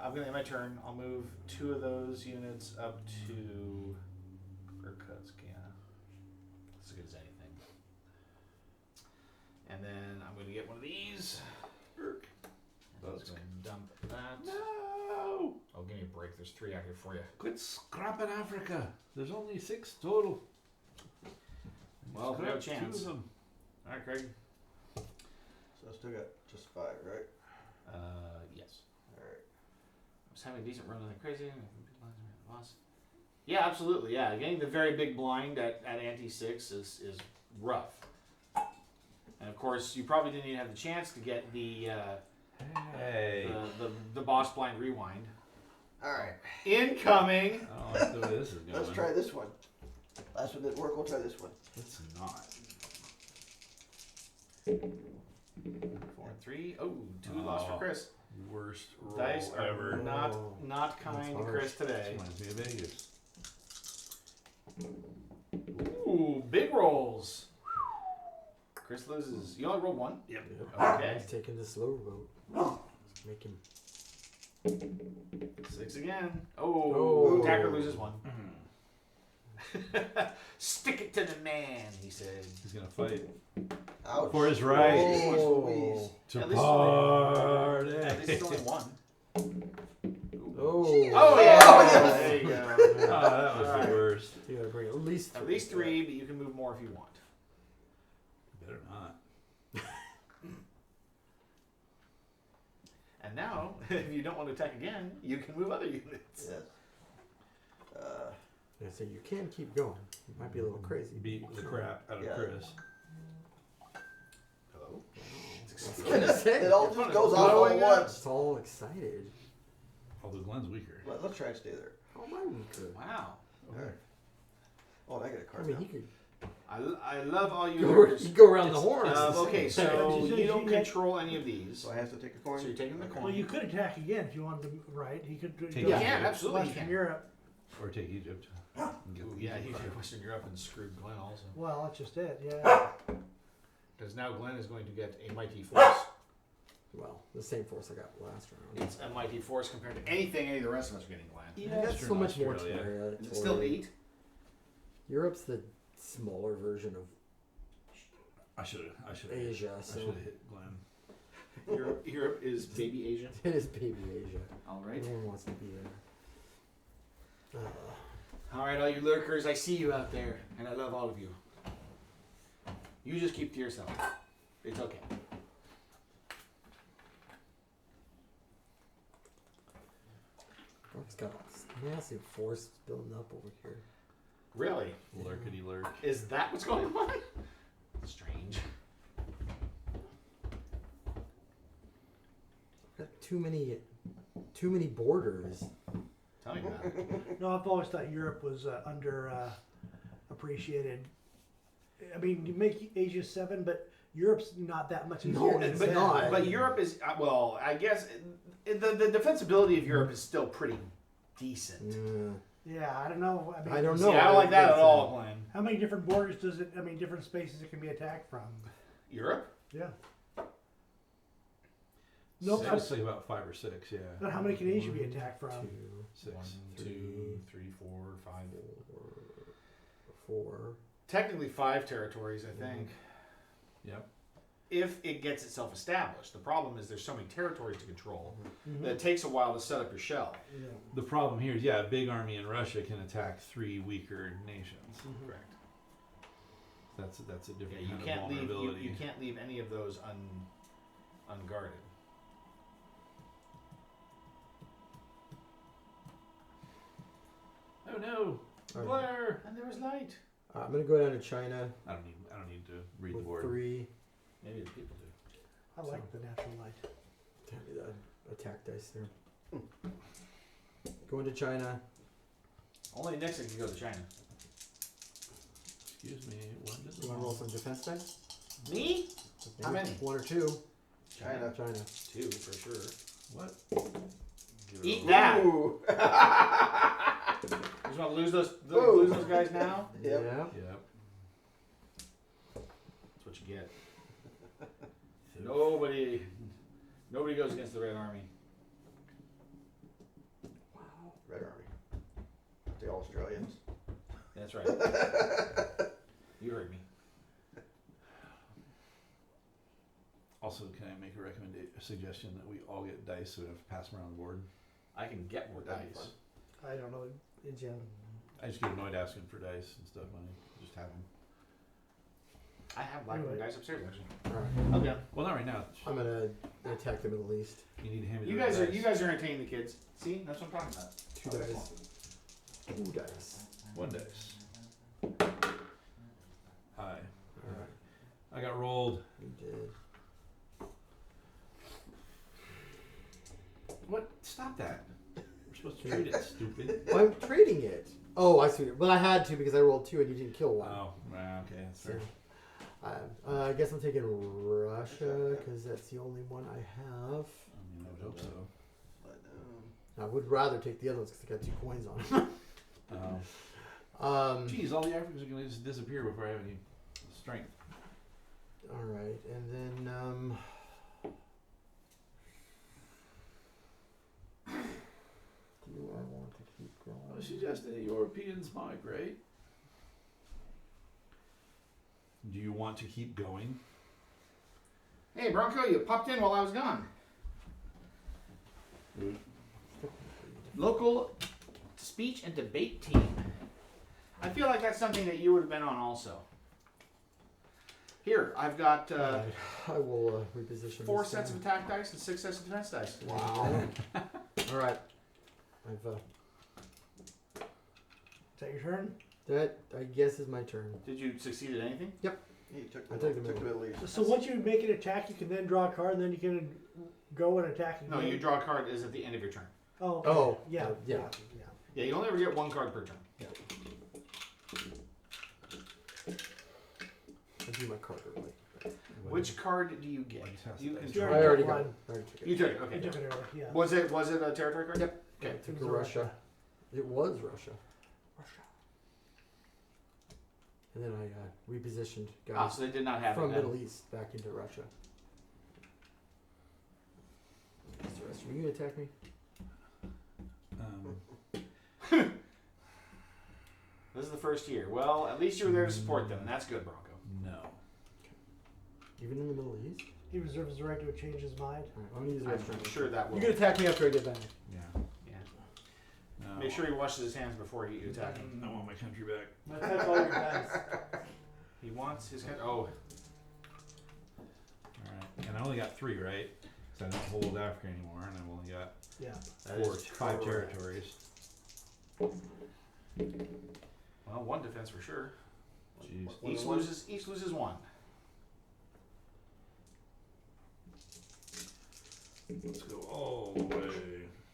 I'm gonna end my turn. I'll move 2 of those units up to Irkutsk. Yeah, as good as anything. And then I'm gonna get one of these. Let's go ahead and dump that. No! Oh, give me a break. There's 3 out here for you. Quit scrapping Africa. There's only 6 total. Well, Scrap no 2 chance. of them. All right, Craig. So I still got just 5, right? Yes. Alright. I was having a decent run like crazy. Lost. Yeah, absolutely. Yeah, getting the very big blind at ante 6 is rough. And of course, you probably didn't even have the chance to get the Hey. the boss blind rewind. Alright. Incoming. I don't like the way this is going. Let's try this one. Last one didn't work, we'll try this one. It's not. 4 and 3. Oh, 2 lost for Oh. Chris. Worst roll Dice are ever. not kind to Chris today. Reminds me of Vegas. Ooh, big rolls. Chris loses. You only rolled 1? Yep. Okay. He's taking the slow vote. Make him. 6 again. Oh, Oh. attacker loses 1. Stick it to the man, he said. He's gonna fight Ouch. for his right Oh. to At least party. At least it's only 1. Oh. Oh yeah! Oh, There you go. Oh, that was Alright. the worst. You gotta bring at least 3. At least 3, but you can move more if you want. Better not. And now, if you don't want to attack again, you can move other units. Yes. Yeah, so you can keep going. You might be a little crazy. Beat the crap out of Yeah. Chris. Hello? I was gonna say. It all just goes off all at once. It's all excited. Although Glenn's weaker. Let's try and stay there. How am I weaker? Wow. Alright. Oh, and I got a I card mean, now. he could I love all you go, units. he'd go around the horns. Okay, so Just- you don't you- control any of these. So I have to take a coin? So you're taking the Okay. coin. Well, you could attack again if you wanted to, right? He could Take go it. You Yeah, can, absolutely you Western can. Europe. Or take Egypt. And get Ooh, the yeah, Egypt he's card. Western Europe and screwed Glenn also. Well, that's just it, yeah. Because now Glenn is going to get a mighty force. Well, the same force I got last round. It's a mighty force compared to anything any of the rest of us are getting, Glenn. You got Western so much more Australia. territory. Is it still 8? Europe's the smaller version of I should have Asia, I so should have hit Glenn. Europe is baby Asia. it is baby Asia. All right. No one wants to be there. All right, all you lurkers, I see you out there, and I love all of you. You just keep to yourself. It's okay. It's got this massive force building up over here. Really? Lurkety lurk. Is that what's going on? Strange. Got too many borders. Tell me about it. No, I've always thought Europe was under appreciated. I mean, you make Asia 7, but Europe's not that much. No, easier than it's that. not. But Europe is, well, I guess the defensibility of Europe is still pretty decent. Yeah, I don't know. I mean, I don't See, know. I don't like that at all, Glenn. How many different borders does it? I mean, different spaces it can be attacked from. Europe? Yeah. No, I'd say about 5 or 6. Yeah. but how many can Asia be attacked from? 6. 1, 2, 3, 4, 5. 4. Technically 5 territories, I think. Yep. If it gets itself established. The problem is there's so many territories to control Mhm. that it takes a while to set up your shell. Yeah. The problem here is, a big army in Russia can attack 3 weaker nations. Correct. That's a Yeah, different you kind can't of leave vulnerability. you can't leave any of those unguarded. Oh no, All right. Blair! And there was light. I'm gonna go down to China I don't need to read the with board. 3. Maybe the people do. I like the natural light. Tell me the attack dice there. Going to China. Only Nixon can go to China. Excuse me, when did the You want to roll some defense dice? Me? How Maybe many? 1 or 2. China. China. 2 for sure. What? Eat that. Ooh. You just want to lose those guys now? Yep. Yeah. Yep. That's what you get. Nobody goes against the Red Army. Red Army. The Australians. That's right. You heard me. Also, can I make a suggestion that we all get dice so we don't have to pass them around the board? I can get more That'd be dice. I don't know. It's I just get annoyed asking for dice and stuff when I just have them. I have black Anyway. dice upstairs actually. Alright. Okay. Well, not right now. I'm gonna attack the Middle East. You need to hand me You the guys dice. are entertaining the kids. See, that's what I'm talking about. 2 dice. 2 dice. 1 dice. Hi. Alright. I got rolled. You did. What? Stop that. We're supposed to treat it, stupid. Well, I'm trading it. Oh, I see. Well, I had to because I rolled 2 and you didn't kill 1. Oh, well, okay, that's So, fair. I guess I'm taking Russia because that's the only one I have. I mean, I would hope so. But, I would rather take the other ones because I got 2 coins on them. Geez, all the Africans are going to just disappear before I have any strength. All right, and then do I want to keep going? I suggested the Europeans migrate. Do you want to keep going? Hey Bronco, you popped in while I was gone. Local speech and debate team. I feel like that's something that you would have been on also. Here, I've got Alright, I will reposition 4 this sets of down. attack dice and 6 sets of defense dice. Wow. All right, I've Is that your turn? that I guess is my turn. Did you succeed at anything? he took I the, took the Middle East. So once you make an attack, you can then draw a card, and then you can go and attack again. No, you draw a card is at the end of your turn. Oh. Okay. Oh, Yeah. yeah. Yeah. Yeah, you only ever get 1 card per turn. I do my card early. Which card do you get? Like test You dice. can You I try. already took got one. it. I already took it. You took it. Okay. You took it early. Yeah. Was it a territory card? Yep. Okay. I It took was a Russia. It was Russia. And then I repositioned Ah, guys so they did not have from it. Middle East back into Russia. Mr. Esther, are you gonna attack me? Um, This is the first year. Well, at least you were there to support them, and that's good, Bronco. No. Even in the Middle East? He reserves the right to change his mind. Alright, I'm gonna use the I'm restroom. sure that will. You can attack me after I get back. Yeah. Yeah. No. Make sure he washes his hands before you attack him. I want my country back. Attack all your guys. He wants his country. Oh, Alright. And I only got 3, right? So I don't hold Africa anymore, and I've only got Yeah. That is 5 correct. territories. well, one defense for sure. Jeez. Each loses one. Let's go all the way.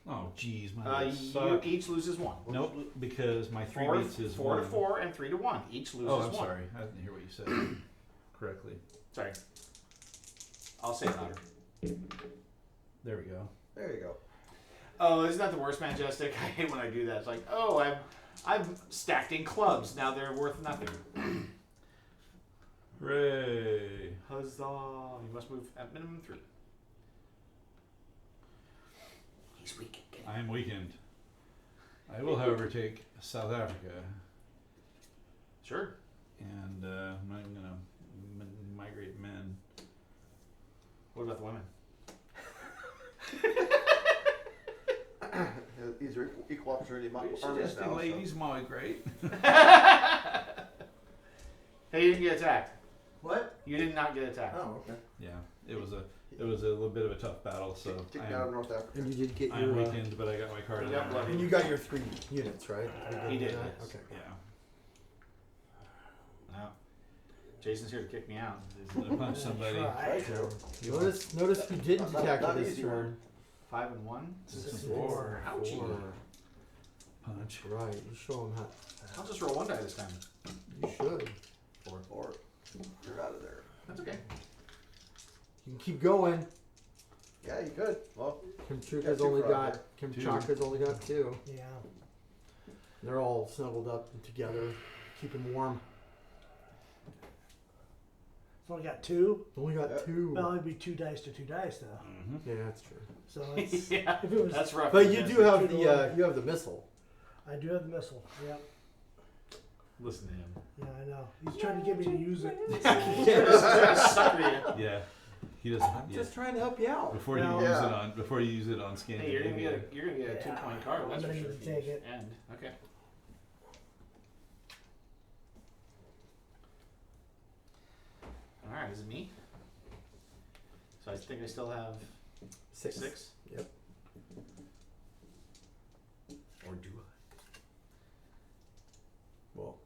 Oh, jeez, my legs You suck. each loses one. Nope, because my 3 Four, beats is 4 to 1. 4 and 3 to 1. Each loses Oh, I'm one. sorry. I didn't hear what you said correctly. Sorry. I'll say it louder. There we go. There you go. Oh, isn't that the worst, Majestic? I hate when I do that. It's like, oh, I'm stacked in clubs. Now they're worth nothing. Hooray! Huzzah! You must move at minimum 3. He's weak again. I am weakened. I will, however, take South Africa, Sure. and I'm not even gonna migrate men. What about the women? These are equal opportunity armies Suggesting now. ladies migrate. Hey, you didn't get attacked. What? You did not get attacked. Oh, okay. Yeah, it was a little bit of a tough battle. So Take me out of North Africa. And you did get I'm your. weakened, but I got my card. You got bloody. And you got your 3 units, right? He did, Yeah, yes. Okay. Yeah. No. Jason's here to kick me out. He's gonna punch somebody. Try. Notice you didn't Not- attack not you this easy turn. 5 and 1. 6 and 4. 4. Ouchie. 4. Punch. Right, you show him how. I'll just roll 1 die this time. You should. 4. You're out of there. That's okay. You can keep going. Yeah, you could. Well, Kimchaka's two only for got. there. Kimchaka's only got 2. Yeah. They're all snuggled up and together, keeping warm. So only got 2. Only got Yeah. 2. Well, it'd be 2 dice to 2 dice though. Mm-hmm. Yeah, that's true. So it's, Yeah, if it was, that's rough. But you Majestic. do have 2 to the 1. you have the missile. I do have the missile. Yeah. Listen to him. Yeah, I know. He's trying to get me to use it. Sucker you. Yeah. He doesn't. I'm Yeah. just trying to help you out. Before No. you use Yeah. it on Hey, you're gonna Scandinavia. get a Yeah, 2-point card. I'm That's for gonna sure. need to take it. And okay. All right, is it me? So I think I still have 6. 6. Yep. Or do I? Well,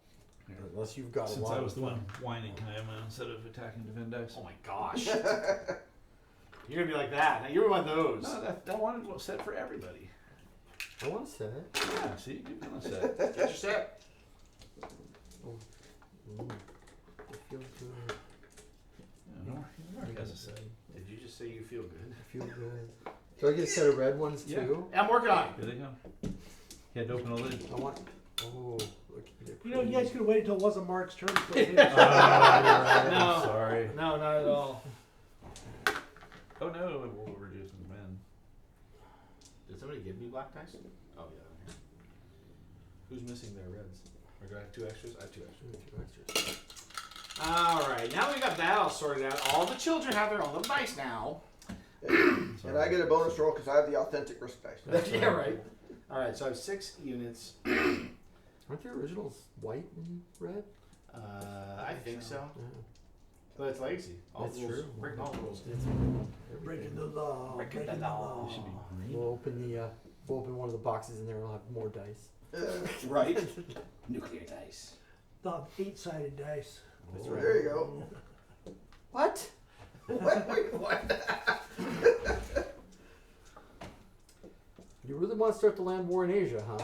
unless you've got a Since lot. I was of the one whining, can I have my own set of attacking defend dice? Oh my gosh. You're gonna be like that. Now you're one of those. No, that one was set for everybody. I want to say it. Yeah, see, give me a set. Get your set. It feels good. Yeah, Mark has a set. Did you just say you feel good? I feel good. Do I get a set of red ones Yeah. too? I'm working on it. Here they come. He had to open a lid. I want. Oh, look at it. You know, you guys could wait until it wasn't Mark's turn. To play his. No. I'm sorry. No, not at all. Oh no, we'll reduce his men. Did somebody give me black dice? Oh yeah. Here. Who's missing their reds? Or do I have 2 extras? I have 2 extras. All right, now we got that all sorted out. All the children have their own little dice now. and I get a bonus roll because I have the authentic risk dice. Yeah, right. All right, so I have 6 units. Aren't the originals white and red? I think so. Yeah. But it's legacy. All That's the rules. true. Breaking all the rules. Breaking the law. Breaking the law. It should be green. We'll open one of the boxes in there. We'll have more dice. Right. Nuclear dice. The 8-sided dice. That's Oh, right. there you go. What? What? You really want to start the land war in Asia, huh?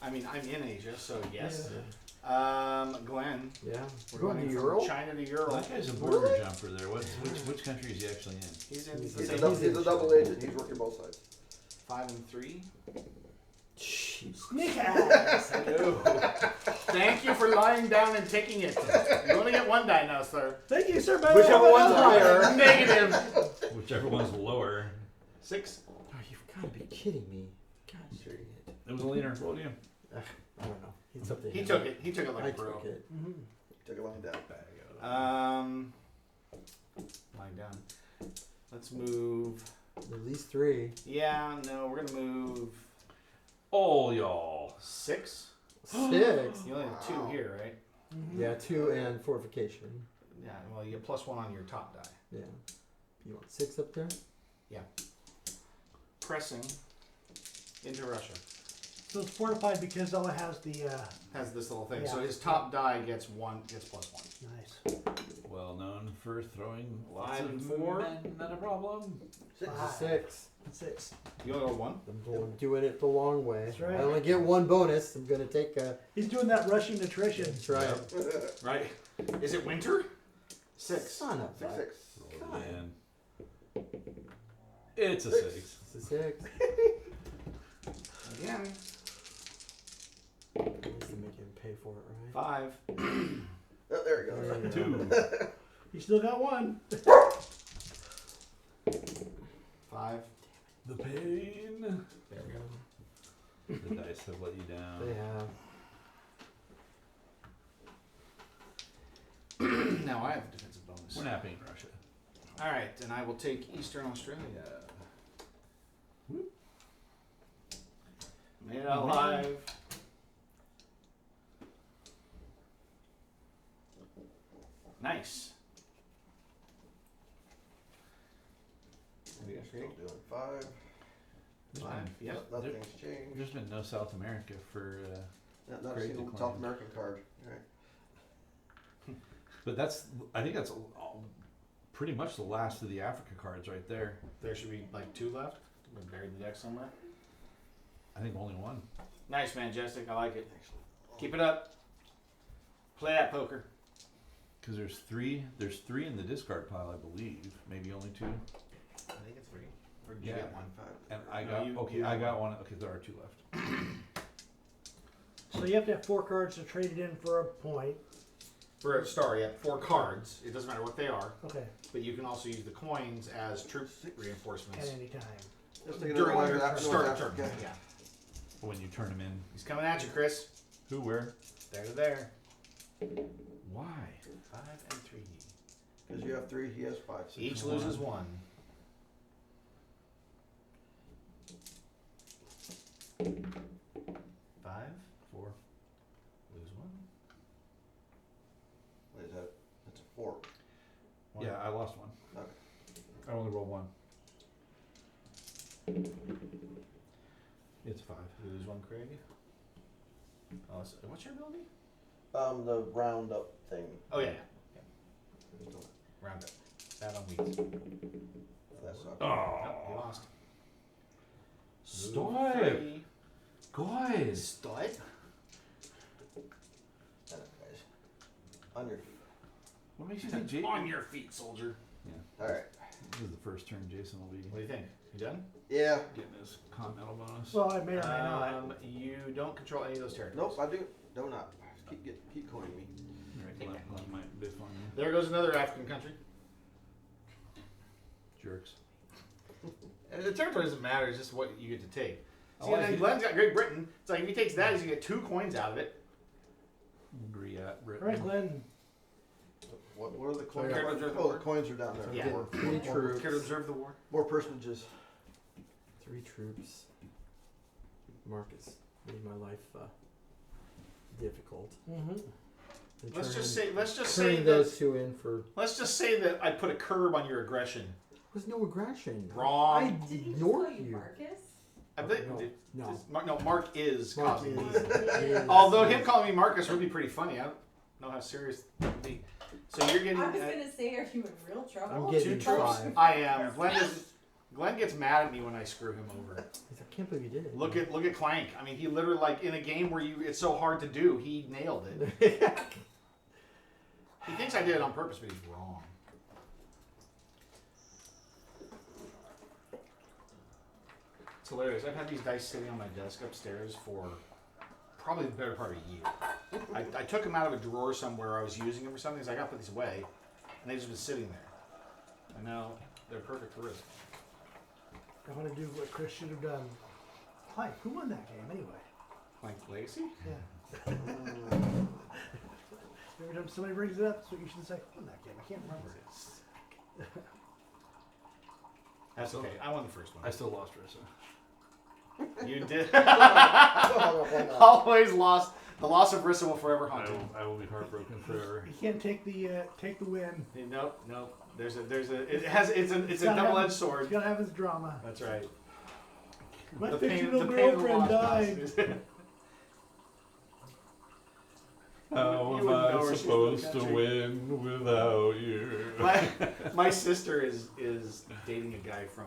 I mean, I'm in Asia, so yes. Yeah. Glenn. Yeah. We're We're going going to from Ural? China to Ural. That guy's a border jumper there. Which country is he actually in? He's in He's the He's same a, he's a double agent. He's working both sides. 5 and 3. Jeez. Snake eyes. No. Thank you for lying down and taking it. You only get 1 die now, sir. Thank you, sir. Whichever one's higher. Negative. Whichever one's lower. 6. Oh, you've got to be kidding me. God dang it. It was a leaner. What do you? I don't know. It's up to He him. took it. He took it like I a pro. took it. Mm-hmm. Took a line down. Lying down. Let's move. At least 3. Yeah, no, we're gonna move All y'all. 6. 6. You only have 2 here, right? Mm-hmm. Yeah, 2 and fortification. Yeah. Well, you get +1 on your top die. Yeah. You want 6 up there? Pressing into Russia So it's fortified because Ella has the has this little thing. So Yeah. his top die gets +1. nice. Well known for throwing lots 5 of and 4. men, not a problem. 6. Five. 6. 6. You only roll 1. I'm doing it the long way. That's right. I only get 1 bonus. I'm gonna take a. He's doing that Russian attrition. That's right. Right? Is it winter? 6. Son of a. 6. Oh, man. It's a 6. It's a 6. Again. At least to make him pay for it, right? 5. Oh, there you go. There you 2. go. He still got 1. 5. The pain. There we go. The dice have let you down. They have. Now I have a defensive bonus. We're not being Russia. All right, and I will take Eastern Australia. Made it out alive. Nice. What do you guys Still think? doing 5. There's 5. been- Yep. Nothing's There's changed. been no South America for, Not a Great single decline. South American card. Right. but I think that's pretty much the last of the Africa cards right there. There should be like 2 left. We buried the deck somewhere. I think only 1. Nice, Majestic. I like it. Keep it up. Play that poker. Because there's 3 in the discard pile, I believe. Maybe only 2. I think it's 3. Or did you Yeah. get 1? 5. And I No, got, you I got got 1. Okay, there are 2 left. So you have to have 4 cards to trade it in for a point. For a star, yeah. 4 cards. It doesn't matter what they are. Okay. But you can also use the coins as troop At reinforcements any time. Let's take another during one your after start North of turn. Africa. Yeah. When you turn them in. He's coming at you, Chris. Who, where? There to there. Why? 5 and 3. Because you have 3, he has 5. So Each loses 1. Five. 4. Lose 1. what is that? That's a 4. Yeah, I lost 1. Okay. I only rolled 1. It's 5. Lose 1, Craig. Oh, what's your ability? The roundup thing. Oh, yeah. Round up. That on weeds. That sucks. Oh, Nope, you lost. Stop. Move 3. guys. Stop. Guys. On your feet. What makes you think Jason? On your feet, soldier. Alright. This is the first turn Jason will be What do you think? You done? Yeah. getting his continental bonus. Well, I may or may not. You don't control any of those territories. Nope, I do. Do not. Keep coining me. Right, Glenn might biff on you. There goes another African country. Jerks. And the territory doesn't matter, it's just what you get to take. See, Oh, and then he- Glenn's got Great Britain. It's like if he takes that, he's going to get 2 coins out of it. Agree at Britain. All right, Glenn. What are the coins? Care to observe the Oh, war? the coins are down there. Yeah. More, 3 more, troops. Care to observe the war? more personages. 3 troops. Marcus made my life difficult. Mm-hmm. And Let's just turning- say turning that those 2 in for. let's just say that I put a curb on your aggression. There's no aggression. Wrong. I Did he just ignored call you you. Marcus? I think No. Mark is Mark causing is- me. is- Although him calling me Marcus would be pretty funny. I don't know how serious that would be. So you're getting. I was gonna say, are you in real trouble? I'm getting 2 troops. 5. I am. Glenn gets mad at me when I screw him over. I can't believe you did it. Look at Clank. I mean, he literally like in a game where it's so hard to do, he nailed it. He thinks I did it on purpose, but he's wrong. It's hilarious. I've had these dice sitting on my desk upstairs for probably the better part of a year. I took them out of a drawer somewhere. I was using them or something. So I got to put these away, and they've just been sitting there. And now they're perfect for risk. I want to do what Chris should have done. Hi, who won that game anyway? Clank Legacy? Yeah. Every time somebody brings it up, that's what you should say. Oh, that game, I can't remember it. That's okay. I won the first one. I still lost Rissa. You did. Why not? Always lost. The loss of Rissa will forever haunt you. I will be heartbroken forever. You can't take the win. Nope. It's a It's double-edged It's sword. gotta have its drama. That's right. My The pain fictional of the girlfriend lost died. us. How You am wouldn't know I where she's supposed in to the country. win without you? My sister is dating a guy from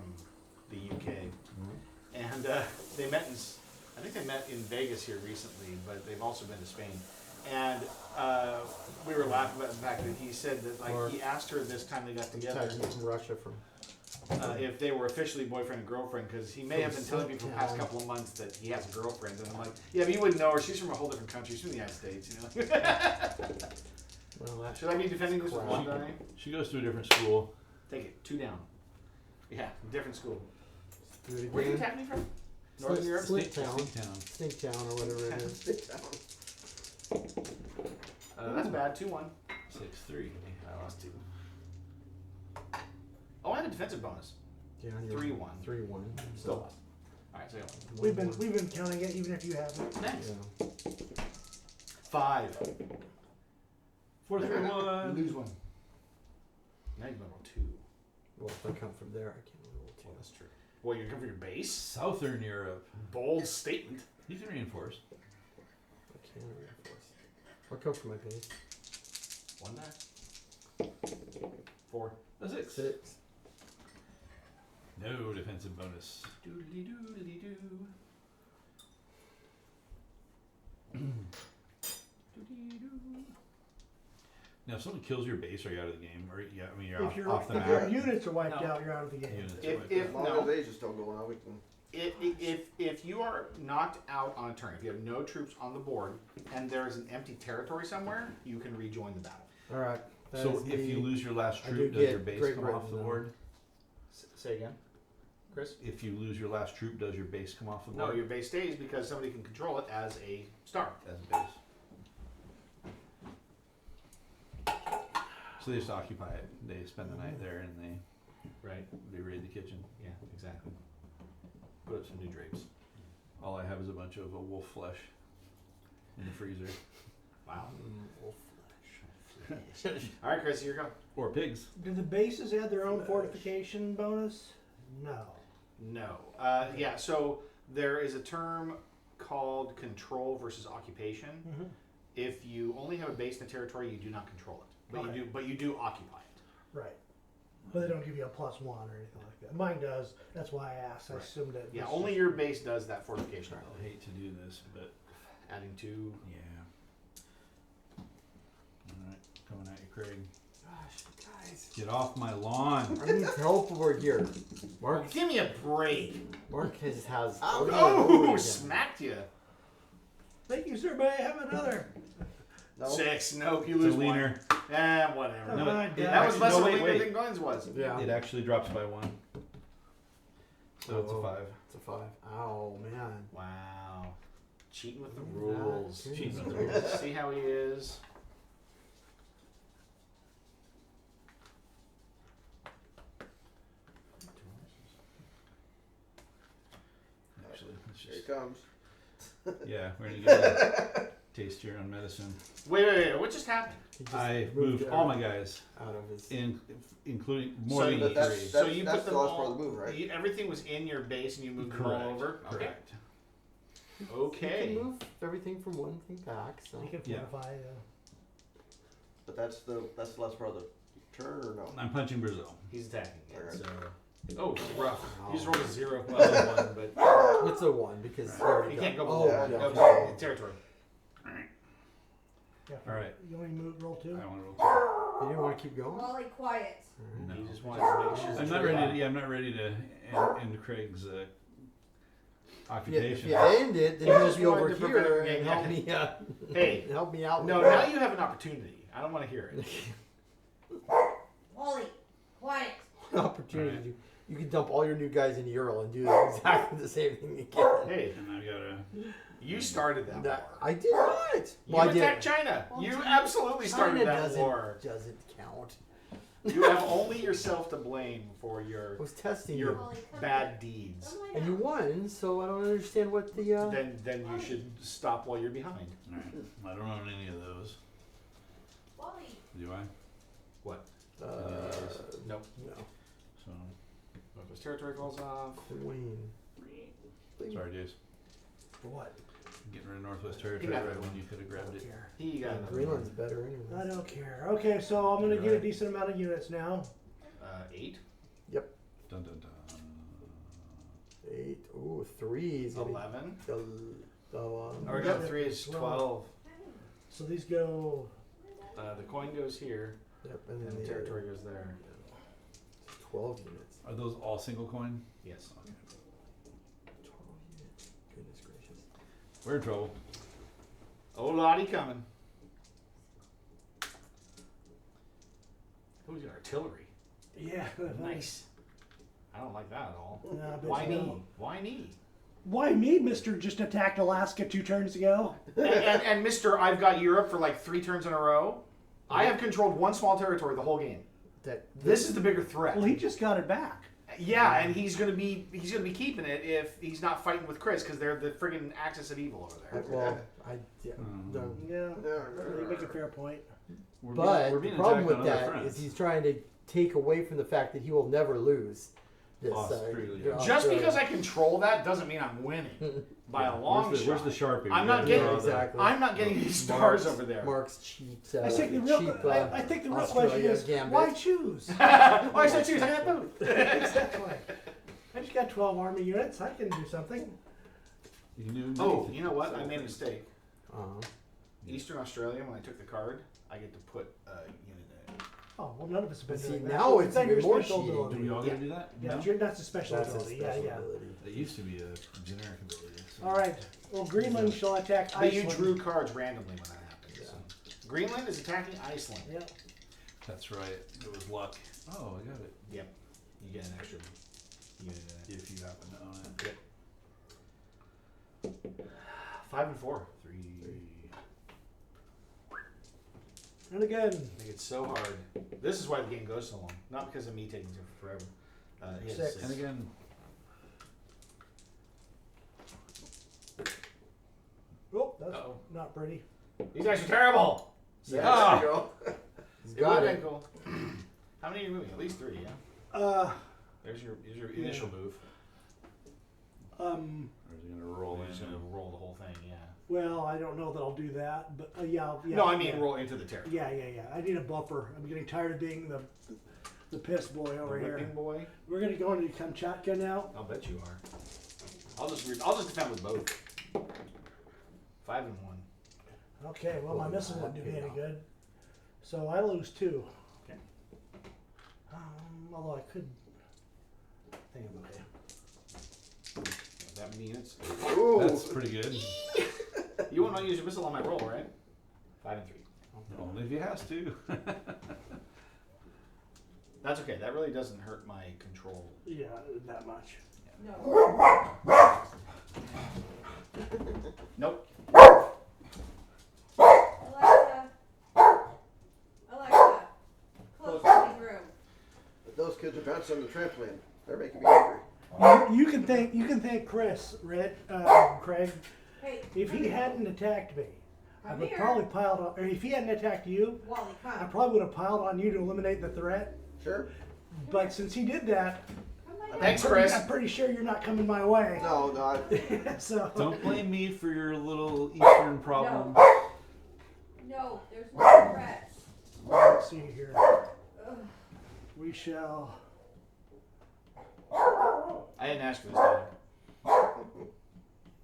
the UK, and they met I think they met in Vegas here recently, but they've also been to Spain. And we were laughing about the fact that he said that he asked her this time they got together He's from Russia from. if they were officially boyfriend and girlfriend, because he may have been telling me for the past couple of months that he has a girlfriend, and I'm like, yeah, but you wouldn't know her. She's from a whole different country. She's from the United States, you know. Well, that's Should I be defending this with one Crap. die? She goes to a different school. Take it, 2 down. Yeah, different school. do it Where are you again. attacking me from? Northern Europe? Slink Town. Town. Stink Town or whatever it is. That's bad. 2-1. 6-3. I lost 2. Oh, I had a defensive bonus. Yeah, you're 3-1. 3-1. Still lost. All right, so We've been counting it, even if you haven't. next. Yeah. 5. 4-3-1. Lose 1. Now you can roll 2. Well, if I come from there, I can't roll two. Well, that's true. Well, you come for your base. Southern Europe. Bold statement. You can reinforce. I can't reinforce. I'll come from my base. 1 die. 4. A 6. 6. No defensive bonus. Doodly doodly doo. Now, if someone kills your base, are you out of the game? Or you're If your off the if your map. units are wiped No. out, you're out of the game. Units If- wiped if- out. As long No. as they just don't go on, we can. If you are knocked out on a turn, if you have no troops on the board, and there is an empty territory somewhere, you can rejoin the battle. All right. That So is if you the- lose your last I do troop, does get your base Great come Britain off the now. board? Say again, Chris? If you lose your last troop, does your base come off the No, board? your base stays because somebody can control it as a star. As a base. So they just occupy it. They spend the night there and Right. they raid the kitchen. Yeah, exactly. Put up some new drapes. All I have is a bunch of wolf flesh in the freezer. Wow. wolf All right, Chris, here you go. Or pigs. Do the bases add their own fortification bonus? No. No. Yeah, so there is a term called control versus occupation. Mm-hmm. If you only have a base in a territory, you do not control it. But Okay. you do occupy it. Right. But they don't give you a +1 or anything like that. Mine does. That's why I asked. I Right. assumed it. Yeah, was only just- your base does that fortification I ability. hate to do this, but Adding 2. yeah. Alright, coming at you, Craig. Gosh, guys. Get off my lawn. I need help over here. Mark Give me a break. has. Ow. over and over Oh, again. smacked you. Thank you, sir. May I have another? No. 6. Nope, you It's a lose 1. wiener. Whatever. No, I it- died. That was less of a wait, wiener wait. than Guns was. Yeah. It actually drops by 1. So it's a Oh. 5. It's a 5. Ow, man. Wow. Cheating with the Yeah, rules. that Cheating is- with the rules. See how he is? Actually, it's Here just, it comes. yeah, we're gonna get a taste your own medicine. Wait. What just happened? He just I moved all my guys, out of his. including more So than But that's, three. that's, So you that's put the them last all, part of the move, right? everything was in your base and you moved them Correct. all over? Okay. Correct. You Okay. can move everything from one thing back. So You can Yeah. fortify. But that's the last part of the turn, or no? I'm punching Brazil. He's attacking it, Alright. so. Oh, rough. Wow. You just rolled a 0. Well, 1, but it's a 1 because he Right. already you got- can't go Oh, below yeah. that. okay. No, territory. Yeah. Alright. You only roll 2? I want to roll. You didn't want to keep going. Wally, quiet. No. He just wanted to make sure. I'm not ready. I'm not ready to end Craig's If occupation. you end it, then Yeah, he'll just be over wanted to prevent here it and getting- help me. Hey. help me out. No, with now that. you have an opportunity. I don't want to hear it. Wally, quiet. opportunity. Alright. You can dump all your new guys into Ural and do exactly the same thing again. Hey, And I've got a You started that war. I did not. You Well, I attacked did. China. Well, You China- absolutely started China that war. doesn't count. You have only yourself to blame for your I was testing your you, bad deeds. and you won. So I don't understand what the. Then you should stop while you're behind. All right. I don't own any of those. Do I? What? No. Nope. So Northwest Territory falls off. Queen. sorry, Jace. For what? Getting rid of Northwest Territory got right it. when you could have I grabbed don't it. care. He got another Greenland's one. better anyway. I don't care. Okay, so I'm gonna You're get a right. decent amount of units now. 8, Dun dun dun. 8. Ooh, 3 is gonna 11. go on. Or no, 3 is 12. So these go. The coin goes here, Yep, and then the territory goes there. 12 units. Are those all single coin? Yes. 12 units. Goodness gracious. We're in trouble. Oh, Lottie coming. Who's got artillery? Yeah. Nice. I don't like that at all. Nah, I bet Why you me? don't. Why me? Why me, Mister? Just attacked Alaska 2 turns ago. And Mr. I've got Europe for like 3 turns in a row. I have controlled one small territory the whole game. This is the bigger threat. Well, he just got it back. Yeah, and he's gonna be keeping it if he's not fighting with Chris because they're the friggin' axis of evil over there. Well, yeah, Mm. no. Yeah, you make a fair point. We're But we're the problem attacked with on other that fronts. is he's trying to take away from the fact that he will never lose this. Australia. Just because I control that doesn't mean I'm winning by a long Where's the shot. Sharpie? I'm We not gotta getting- draw the- exactly. I'm not getting these stars over there. Mark's cheap. I think the real, cheap, I think the real Australia question is gambit. why choose? Why should I choose? I got both. Exactly. I just got 12 army units. I can do something. You can do Oh, anything. you know what? I made a mistake. Uh-huh. Eastern Australia, when I took the card, I get to put a unit in it. Oh well, none of us have been See, doing that. now It's it's not your even more special cheating. ability. Do we all get to do that? Yeah, No? that's a special That's a ability. special Yeah. ability. It used to be a generic ability. so- All right. Well, Greenland shall attack But you Iceland. drew cards randomly when that happened. So. Greenland is attacking Iceland. Yeah. That's right. It was luck. Oh, I got it. Yep. You get an extra unit in it. If you happen to own it. 5 and 4. 3. And again, Make it so hard. This is why the game goes so long. Not because of me taking it forever. He has 6. And again, oh, that's Uh-oh. not pretty. These guys are terrible! Yeah, Ah. there you go. He's It got would've it. been cool. How many are you moving? At least 3, yeah? There's your initial move. or is he gonna roll We're in? just gonna roll the whole thing, yeah. well, I don't know that I'll do that, but yeah. No, I mean yeah. roll into the territory. Yeah. I need a buffer. I'm getting tired of being the piss boy over The here. whipping boy. We're gonna go into Kamchatka now. I'll bet you are. I'll just defend with both. 5 and 1. Okay. Well, my Oh, missile won't do me okay. any good. So I lose 2. Okay. Although I could. I think I'm okay. That means Ooh. That's pretty good. you won't use your missile on my roll, right? 5 and 3. Only if he has to. That's okay. That really doesn't hurt my control. Yeah, that much. No. Nope. Alexa, close the living room. But those kids are bouncing on the trampoline. They're making me angry. You can thank Chris, Craig. Hey, If he hadn't attacked me, I come would here. probably piled on. Or if he hadn't attacked you, Wally, I come. probably would have piled on you to eliminate the threat. Sure. But since he did that, Come lay down. Thanks, Chris. I'm pretty sure you're not coming my way. No, not. So Don't blame me for your little Eastern problem. No, there's no threat. let's see here. Ugh. We shall. I didn't ask for this time.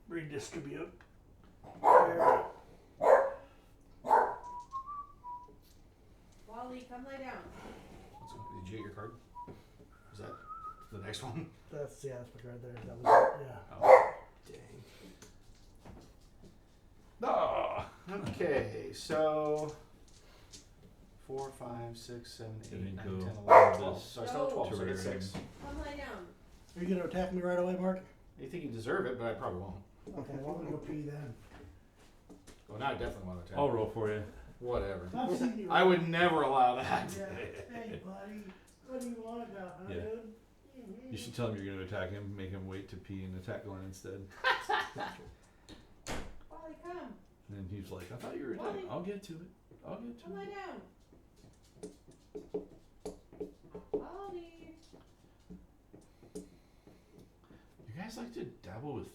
Redistribute. There. Wally, come lay down. Did you get your card? Is that the next one? That's what's right there. That was it. Yeah. Oh. Dang. Ah. Okay, so 4, 5, 6, 7, 8, Didn't 9, go 10, 11, 12. this So I still have 12, so I get 6. Come lay down. Are you going to attack me right away, Mark? You think you deserve it, but I probably won't. Okay, well, I'm gonna go pee then. Well, now I definitely want to attack. I'll roll for you. Whatever. I've seen you. I would never allow that. Yeah. Hey, buddy. What do you want now, huh, Yeah. dude? You should tell him you're going to attack him, make him wait to pee and attack Glenn instead. Wally, come. And then he's like, I thought you were attacking. I'll get to it. I'll get to Come lie it. down. Wally. You guys like to dabble with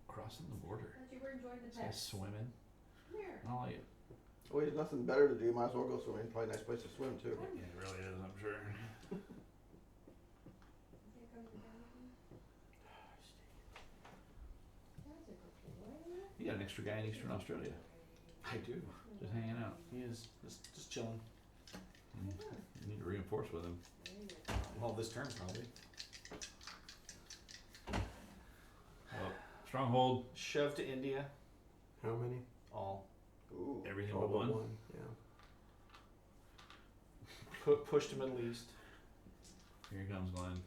crossing the border. Thought you were enjoying the This guy's pets. swimming. Come here. I don't like it. Well, there's nothing better to do. Might as well go swimming. Probably a nice place to swim too. Yeah, it really is, I'm sure. Here comes the doggy. That's a good boy. You got an extra guy in Eastern Australia. I do. Just hanging out. He is just chilling. You need to reinforce with him. Well, this turn probably. Well, stronghold. Shove to India. How many? All. Ooh. Everything All but one. Yeah. Push to Middle East. Here comes Glenn.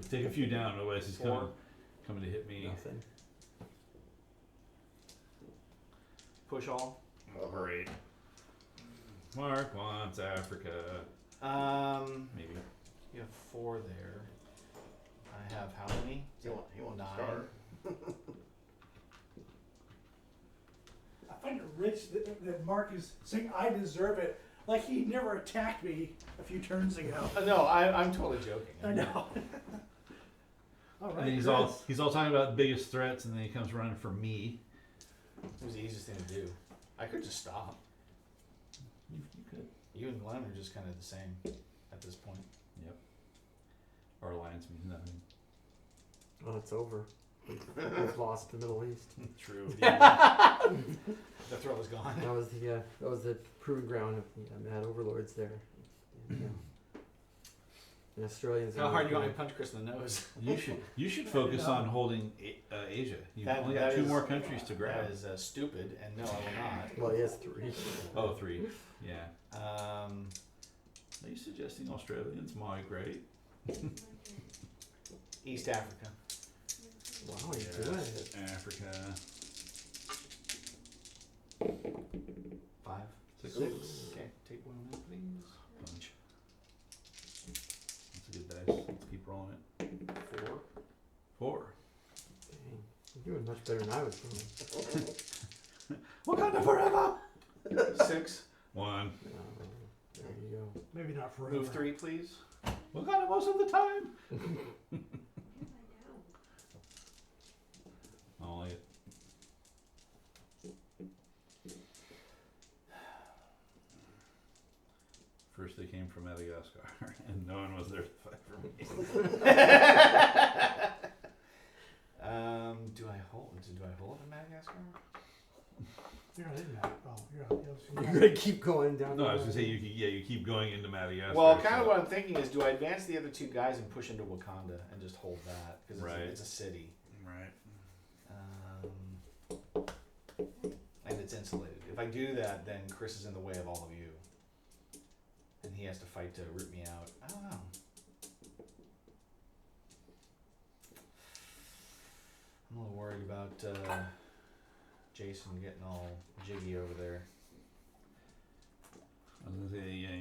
Take a few down, otherwise he's 4. coming to hit me. Nothing. Push all. Oh, great. Mark wants Africa. Maybe. You have 4 there. I have how many? He wants 9. to start. I find it rich that Mark is saying I deserve it. Like he never attacked me a few turns ago. No, I'm totally joking. I know. All right. And then he's all talking about the biggest threats, and then he comes running for me. It was the easiest thing to do. I could just stop. You could. You and Glenn are just kind of the same at this point. Our alliance means nothing. Oh, it's over. We've lost the Middle East. True. The thrill is gone. That was the proving ground of the mad overlords there. Yeah. And Australians. How hard you want me to punch Chris in the nose? You should focus on holding Asia. You've only got 2 more countries to grab. That is stupid, and no, I will not. Well, he has 3. Oh, 3. Yeah. Are you suggesting Australians migrate? East Africa. Wow, he's doing it. Africa. 5. 6. Okay, take 1 minute, please. Punch. That's a good dice. Let's keep rolling it. 4. Dang. You're doing much better than I was doing. Wakanda forever. 6. 1. There you go. Maybe not forever. Move 3, please. Wakanda most of the time. I don't like it. First they came from Madagascar, and no one was there to fight for me. Do I hold in Madagascar? You're not in that. Oh, you're not. You're gonna keep going down. No, the I was gonna road. say you keep going into Madagascar. Well, kind of so- what I'm thinking is, do I advance the other 2 guys and push into Wakanda and just hold that because Right. it's a city, Right. and it's insulated. If I do that, then Chris is in the way of all of you, and he has to fight to root me out. I don't know. I'm a little worried about Jason getting all jiggy over there. I was gonna say, yeah,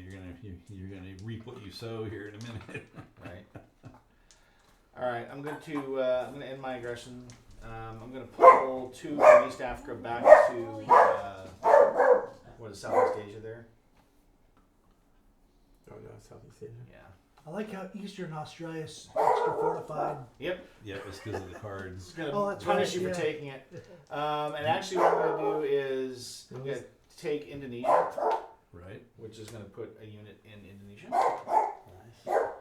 you're gonna reap what you sow here in a minute. Right. All right. I'm going to end my aggression. I'm going to pull 2 from East Africa back to what is Southeast Asia there? Oh no, Southeast Asia. Yeah. I like how Eastern Australia's extra fortified. Yep. Yep, it's because of the cards. It's going to Oh, that's punish right, you yeah. for taking it. And actually, what I'm going to do is I'm going to take Indonesia, Right. which is going to put a unit in Indonesia. Nice. All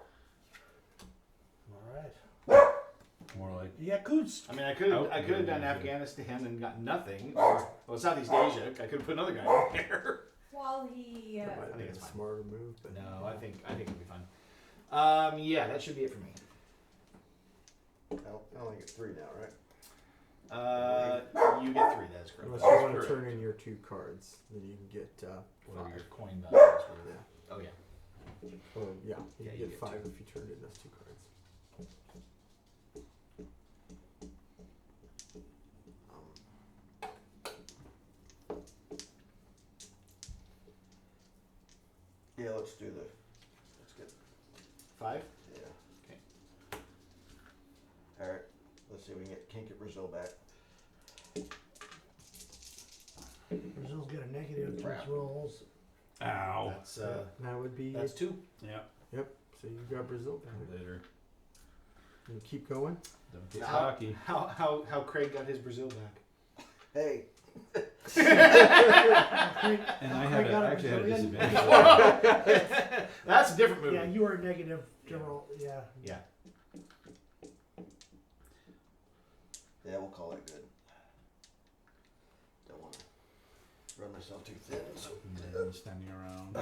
right. More like Yakutsk. I mean, I could have done Afghanistan and got nothing, or Southeast Asia. I could have put another guy in there. While he, That might have I think been it's a fine. smarter move, but No, I think it'll be fine. Yeah, that should be it for me. I only get 3 now, right? You get 3. That's correct. unless That's you want to correct. turn in your 2 cards, then you can get Whatever 5. your coin value is. Whatever. Oh yeah. Oh yeah, you Yeah, can you get get 5 2. if you turned in those 2 cards. let's do the. Let's get 5. yeah. Okay. All right. Let's see if we can't get Brazil back. Brazil's got a negative to Crap. its rolls. Ow. That would be. That's 2. Yeah. Yep. So you got Brazil back. Later. You keep going. Don't get How, cocky. how Craig got his Brazil back? Hey. And I Craig got a actually had a Brazilian? disadvantage. That's a different movie. Yeah, you were a negative to roll. Yeah. Yeah. Yeah, we'll call it good. Don't want to run myself too thin. So, And standing around.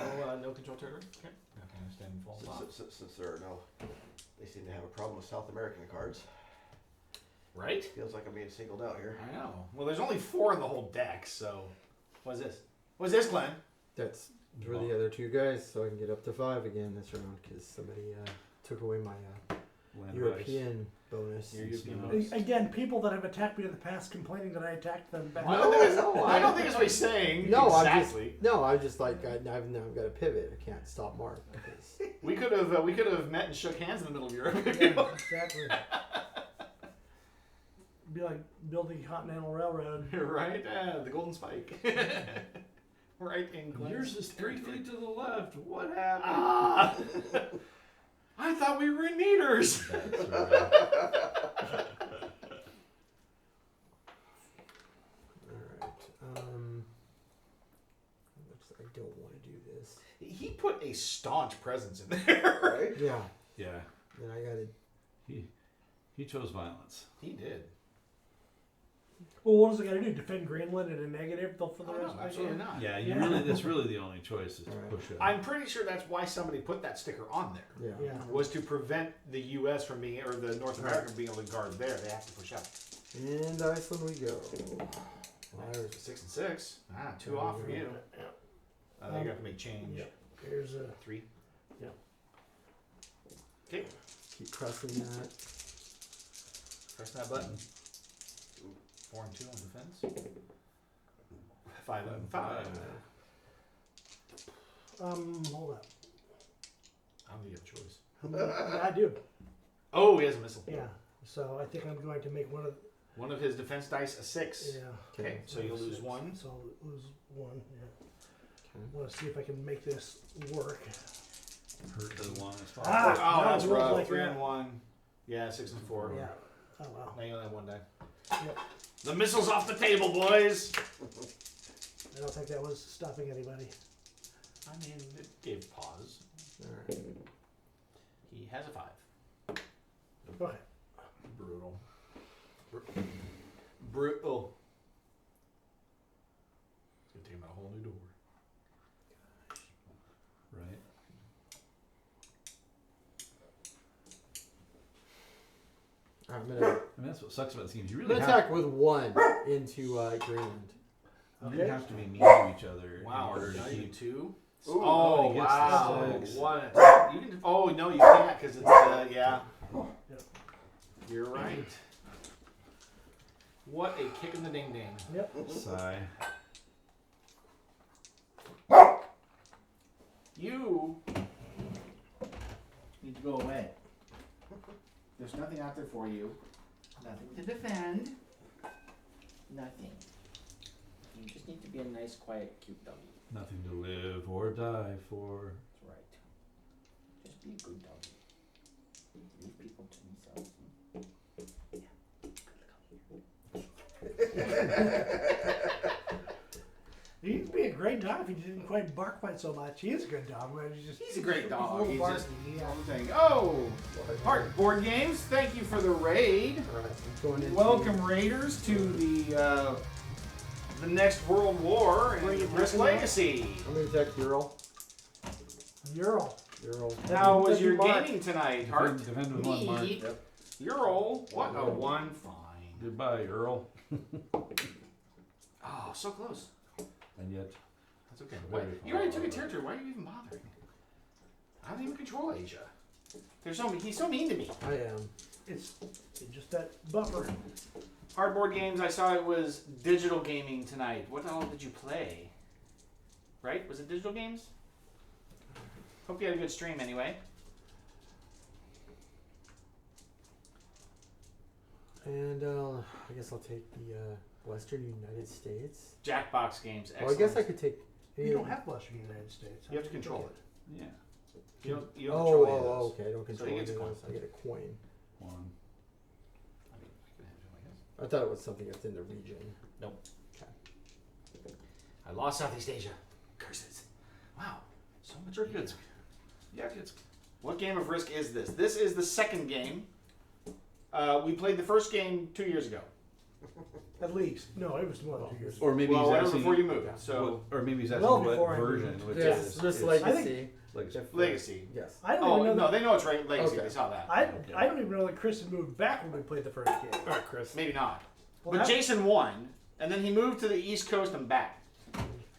No control territory. Okay. Afghanistan falls off. since there are no, they seem to have a problem with South American cards. Right? Feels like I'm being singled out here. I know. Well, there's only 4 in the whole deck, so what's this? What's this, Glenn? That's for the other 2 guys, so I can get up to 5 again this round because somebody took away my Land European bonus. Your European Snow. bonus. Again, people that have attacked me in the past complaining that I attacked them back. I don't think it's, I don't think it's what he's saying. No, exactly. I'm just like I've now got to pivot. I can't stop Mark. Because We could have met and shook hands in the middle of Europe. Yeah, exactly. Be like building a Continental Railroad. Right? The Golden Spike. Right in Glenn's Yours is 3 territory. feet to the left. What happened? Ah! I thought we were in meters. That's right. all right. Looks like I don't want to do this. He put a staunch presence in there. Right? Yeah. Yeah. Then I got to. He chose violence. He did. Well, what does it got to do? Defend Greenland at a negative for the Oh, rest no, of the absolutely game? not. Yeah, Yeah. that's really the only choice is to Alright. push it. I'm pretty sure that's why somebody put that sticker on there. Yeah. Yeah. Was to prevent the U.S. from being, or the North America from being able to guard there. They have to push out. And Iceland we go. Irish. 6 and 6. 2 off for you. Yeah. You're gonna have to make change. Yep. Here's a 3. Yep. Okay. Keep pressing that. Press that button. 4 and 2 on defense. 5 and 5. hold up. I don't think you have a choice. Yeah, I do. Oh, he has a missile. Yeah. So I think I'm going to make one of. One of his defense dice a 6. Yeah. Okay, so you'll lose 1. So I'll lose 1. Yeah. Okay. I want to see if I can make this work. Hurt as long as possible. Ah! Oh, now that's it rolls rough. like 3 that. and 1. Yeah, 6 and 4. Yeah. Oh wow. Now you only have 1 die. Yep. The missile's off the table, boys. I don't think that was stopping anybody. I mean, it gave pause. All right. He has a 5. Okay. Brutal. Brutal. It's gonna take him out a whole new door. Right. I'm gonna, I mean, that's what sucks about these games. You I'm really gonna have, attack with 1 into Greenland. you really have to be mean to each other in order to now you keep. 2. Ooh. Oh, he gets wow. the 6. What? You can. Oh no, you can't because it's yeah. Yep. You're right. What a kick in the ding ding. Yep. Sigh. You need to go away. There's nothing out there for you. Nothing to defend. Nothing. You just need to be a nice, quiet, cute doggy. Nothing to live or die for. That's right. Just be a good doggy. Leave people to themselves. He'd be a great dog if he didn't quite bark quite so much. He is a good dog. But He's a great dog. little He's barky, just yeah. thing. Oh, Heart Board Games. Thank you for the raid. All right. I'm going into Welcome, Raiders, to the next World War Where and you Risk talking about? Legacy. I'm gonna attack Ural. Ural. Ural. How was Thank you, your Mark. gaming tonight, Hart? Defend with 1 mark. Me. Ural. What a 1. Fine. Goodbye, Earl. Oh, so close. And yet, That's okay. Very Why, far. you already took a territory. Why are you even bothering? I don't even control Asia. He's so mean to me. I am. It's just that buffer. Hardboard Games, I saw it was digital gaming tonight. What all did you play? Right? Was it digital games? Hope you had a good stream anyway. And I guess I'll take the Western United States. Jackbox games. Well, I guess I excellent. could take. You don't have Western United States. You have to control it. Yeah. You don't Oh, control any of those. okay. I don't So control he any gets of a coin. those. I get a coin. One. I mean, I could have two, I guess. I thought it was something that's in the region. I lost Southeast Asia. Curses. Wow. So much goods. Yeah, it's What game of Risk is this? This is the second game. We played the first game 2 years ago. At least. No, it was more than 2 years ago. or maybe Well, he's whatever asking before you moved. Yeah. So or maybe he's asking Well what before I version, moved. which Yes, is just it's legacy. Legacy. Legacy. Yes. I don't Oh even know. no, they know it's right. Legacy. Okay. They saw that. I don't even know that Chris had moved back when we played the first game. All right, Chris. Maybe not. Well, But that- Jason won, and then he moved to the East Coast and back.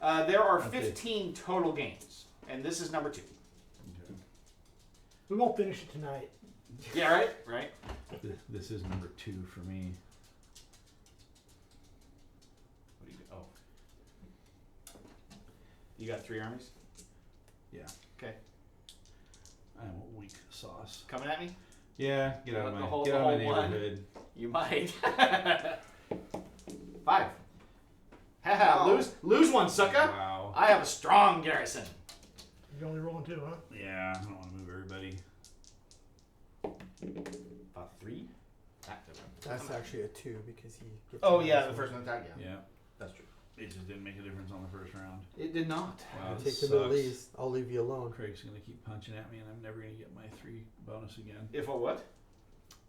There are Okay. 15 total games, and this is number 2. We won't finish it tonight. Yeah, right. Right. This is number 2 for me. What do you do? Oh, you got 3 armies Yeah. Okay. I'm a weak sauce. coming at me. Yeah, get out of The my whole- get the out of my whole one. neighborhood. You might. 5. Haha. Wow. Lose one, sucker. Wow. I have a strong garrison. You're only rolling 2, huh? Yeah, I don't want to move everybody. About 3. That's actually a 2 because he. Gets Oh the yeah, next the first one. one attack. Yeah, Yeah, that's true. it just didn't make a difference on the first round. It did not. Wow, Take this the Middle sucks. East. I'll leave you alone. Craig's gonna keep punching at me, and I'm never gonna get my 3 bonus again. If a what?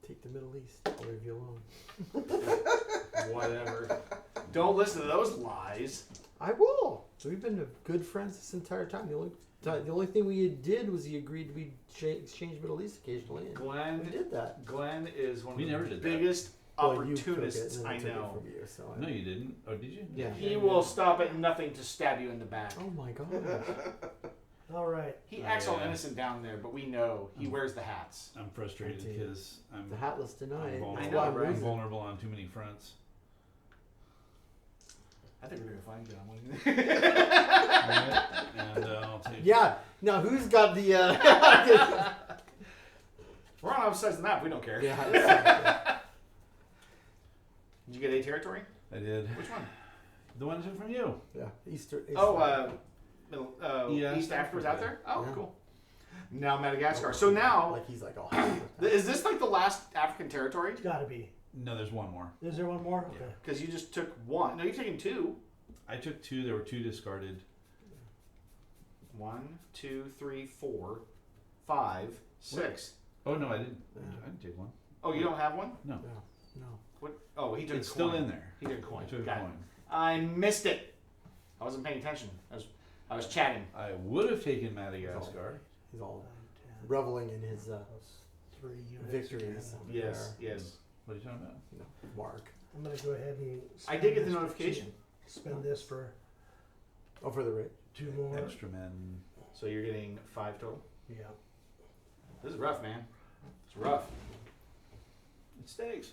Take the Middle East. I'll leave you alone. Whatever. Don't listen to those lies. I will. So we've been good friends this entire time. The only thing we did was he agreed we exchange Middle East occasionally, and we Glenn. did that. Glenn is one of We the never did that. biggest Well, you took it, opportunists and then I I took it know. from you, so No, you didn't. Oh, did you? Yeah. He will stop at nothing to stab you in the back. Oh my god. All right. He acts all Yeah. innocent down there, but we know he wears the hats. I'm frustrated Indeed. because I'm, The hatless denied. I'm vulnerable. I know, right? I'm vulnerable on too many fronts. I think we're gonna find John. Alright, and I'll take. Yeah. Now who's got the? We're on opposite sides of the map. We don't care. Yeah. Did you get a territory? I did. Which one? The one I took from you. Yeah. Easter. Oh, Yeah. East Africa was out there. Oh, Yeah. cool. Now Madagascar. So now, Like he's like, oh. is this like the last African territory? It's got to be. No, there's one more. Is there one more? Yeah. Okay. Because you just took 1. No, you've taken 2. I took 2. There were 2 discarded. 1, 2, 3, 4, 5, 6. Oh no, I didn't. Yeah. I didn't take one. Oh, you don't have one? No, No. What? Oh, he took it's a still coin. in there. He took a coin. I took a Got it. coin. I missed it. I wasn't paying attention. I was chatting. I would have taken Madagascar. He's all 9, 10, reveling in his 3 units. victories. Yes, yes. What are you talking about? No, Mark. I'm going to go ahead and. I did get spend the this- notification. Spend this for Oh, for the rate. 2 more. Extra men. So you're getting 5 total. Yeah. This is rough, man. It's rough. It stakes.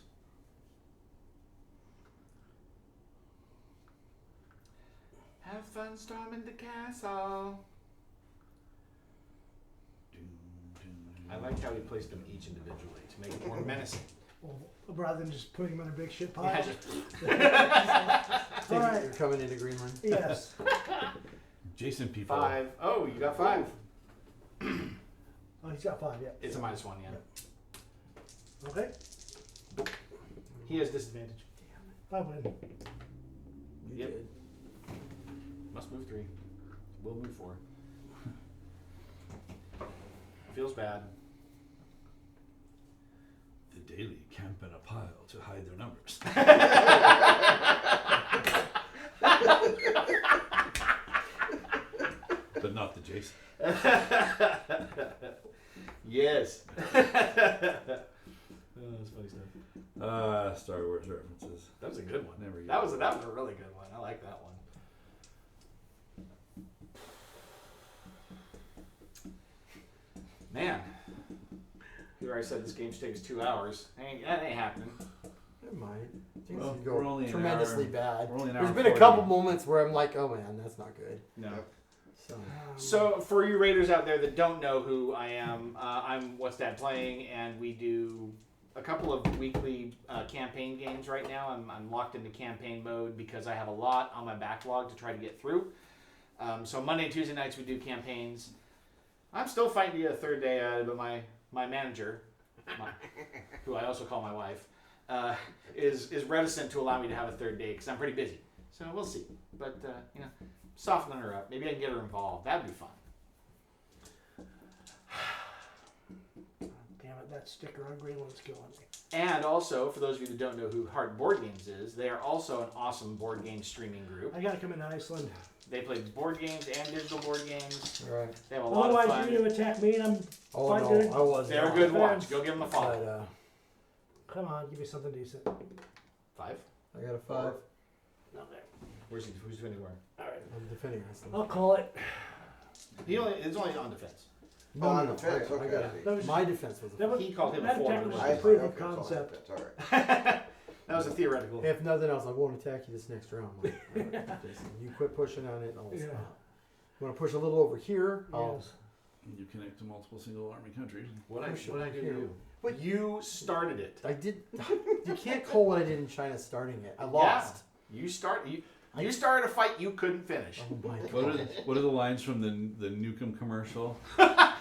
Have fun storming the castle. I like how he placed them each individually to make it more menacing. Well, rather than just putting them in a big shit pile. Yeah, just- All right. You're coming into Greenland. Yes. Jason people. 5. Oh, you got 5. Oh, he's got 5. Yeah. It's a -1, yeah. Okay. He has disadvantage. I win. You Yep. did. Must move 3. We'll move 4. Feels bad. The daily camp in a pile to hide their numbers. But not the Jason. Yes. Oh, that's funny stuff. Star Wars references. That was a good one. Never get That was a really good one. I like that one. Man, here I said this game takes 2 hours. That ain't happening. It might. Things Well, could we're only go an tremendously hour- bad. we're only an There's hour been a 40. couple moments where I'm like, oh man, that's not good. No. Yep. So for you Raiders out there that don't know who I am, I'm What's Dad Playing, and we do a couple of weekly campaign games right now. I'm locked into campaign mode because I have a lot on my backlog to try to get through. So Monday and Tuesday nights we do campaigns. I'm still fighting to get a third day at it, but my manager, who I also call my wife, is reticent to allow me to have a third day because I'm pretty busy. So we'll see. But you know, softening her up. Maybe I can get her involved. That'd be fun. Damn it, that sticker on Greenland's killing me. And also, for those of you that don't know who Heart Board Games is, they are also an awesome board game streaming group. I gotta come into Iceland. They play board games and digital board games. All right. They have a lot of Otherwise, you're fun. gonna attack me and I'm Oh quite no, good. I was. They're a not. good watch. Go give them a follow. But, Come on, give me something decent. 5? I got a 5. Okay. Who's defending where? All right. I'm defending Iceland. I'll call it. It's only on defense. No, on no, defense, I okay. got it. That was, My defense was a that 5. was, He called him a that 4. technically I was proof of okay, so concept. it's all right. That was a theoretical. Hey, if nothing else, I won't attack you this next round. Mike. All right, Jason, you quit pushing on it, and I'll Yeah. stop. You want to push a little over here? I'll Yes. You connect to multiple single army countries. What I push it do to here. you? But- You started it. I did. You can't call what I did in China starting it. I lost. You started a fight you couldn't finish. Oh my What are the lines from the Newcomb commercial?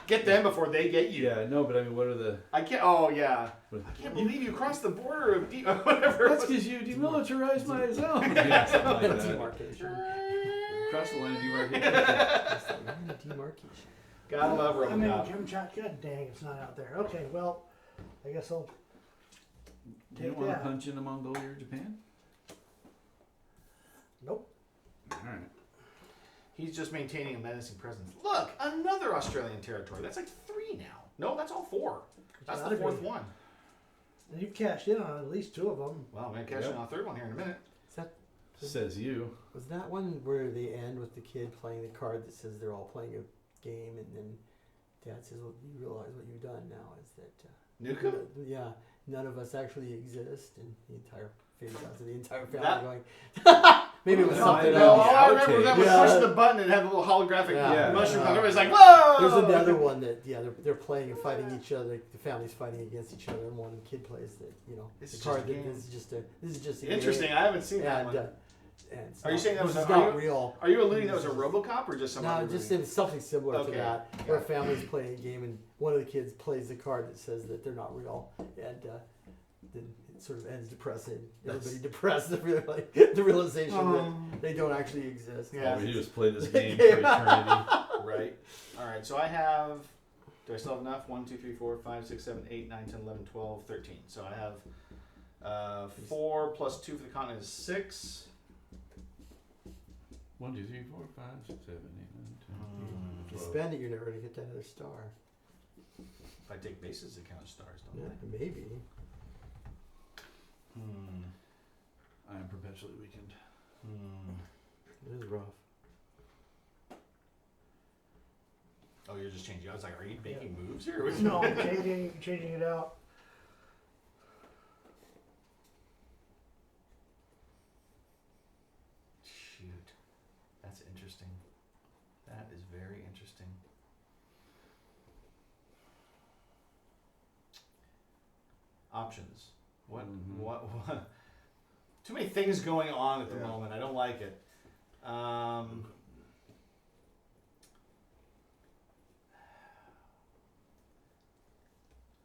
Get them before they get you. Yeah, no, but I mean, what are the? I can't. Oh yeah. What, I can't believe you crossed the border of whatever. that's because you demilitarized my zone. Yeah, something like that. Demarcation. Cross the line of demarcation. That's the line of demarcation. Gotta love I'm in RoboCop. Kamchatka. God dang, it's not out there. Okay, well, I guess I'll Do you take want to that. punch into Mongolia or Japan? Nope. All right. He's just maintaining a menacing presence. Look, another Australian territory. That's like 3 now. No, that's all 4. That's the gotta 4th be. one. And you've cashed in on at least 2 of them. Well, I'm gonna catch Yep. on a 3rd one here in a minute. Is that, Says you. was that one where they end with the kid playing the card that says they're all playing a game, and then Dad says, "Well, you realize what you've done now is that Nukem? yeah, none of us actually exist," and the entire fades out to the entire family That- going. Maybe it was No, something no, No, all else. I remember was that was Yeah. pushing the button and had a little holographic Yeah. mushroom. Yeah. Everybody's like, whoa! There's another one that they're playing and fighting each other. The family's fighting against each other, and one kid plays that This the is card just a that game. this is just a Interesting. game. I haven't seen that And, one. and it's Are you not- saying that this was is a- are not you- real? Are you alluding that was a RoboCop or just some No, other just movie? it was something similar Okay. to that, where a family's playing a game and one of the kids plays the card that says that they're not real, and then it sort of ends depressing. Everybody depressed, the realization that they don't actually exist. Yeah. All we do is play this game for eternity. Right. All right. So I have. Do I still have enough? 1, 2, 3, 4, 5, 6, 7, 8, 9, 10, 11, 12, 13. So I have 4 plus 2 for the continent is 6. 1, 2, 3, 4, 5, 6, 7, 8, 9, 10. If you spend it, you're never gonna get that other star. If I take bases, it counts stars, don't Yeah, maybe. I am perpetually weakened. It is rough. Oh, you're just changing. I was like, are you making moves here? No, I'm changing it out. Shoot. That's interesting. That is very interesting. Options. What? Mhm. What? Too many things going on at the Yeah. moment. I don't like it.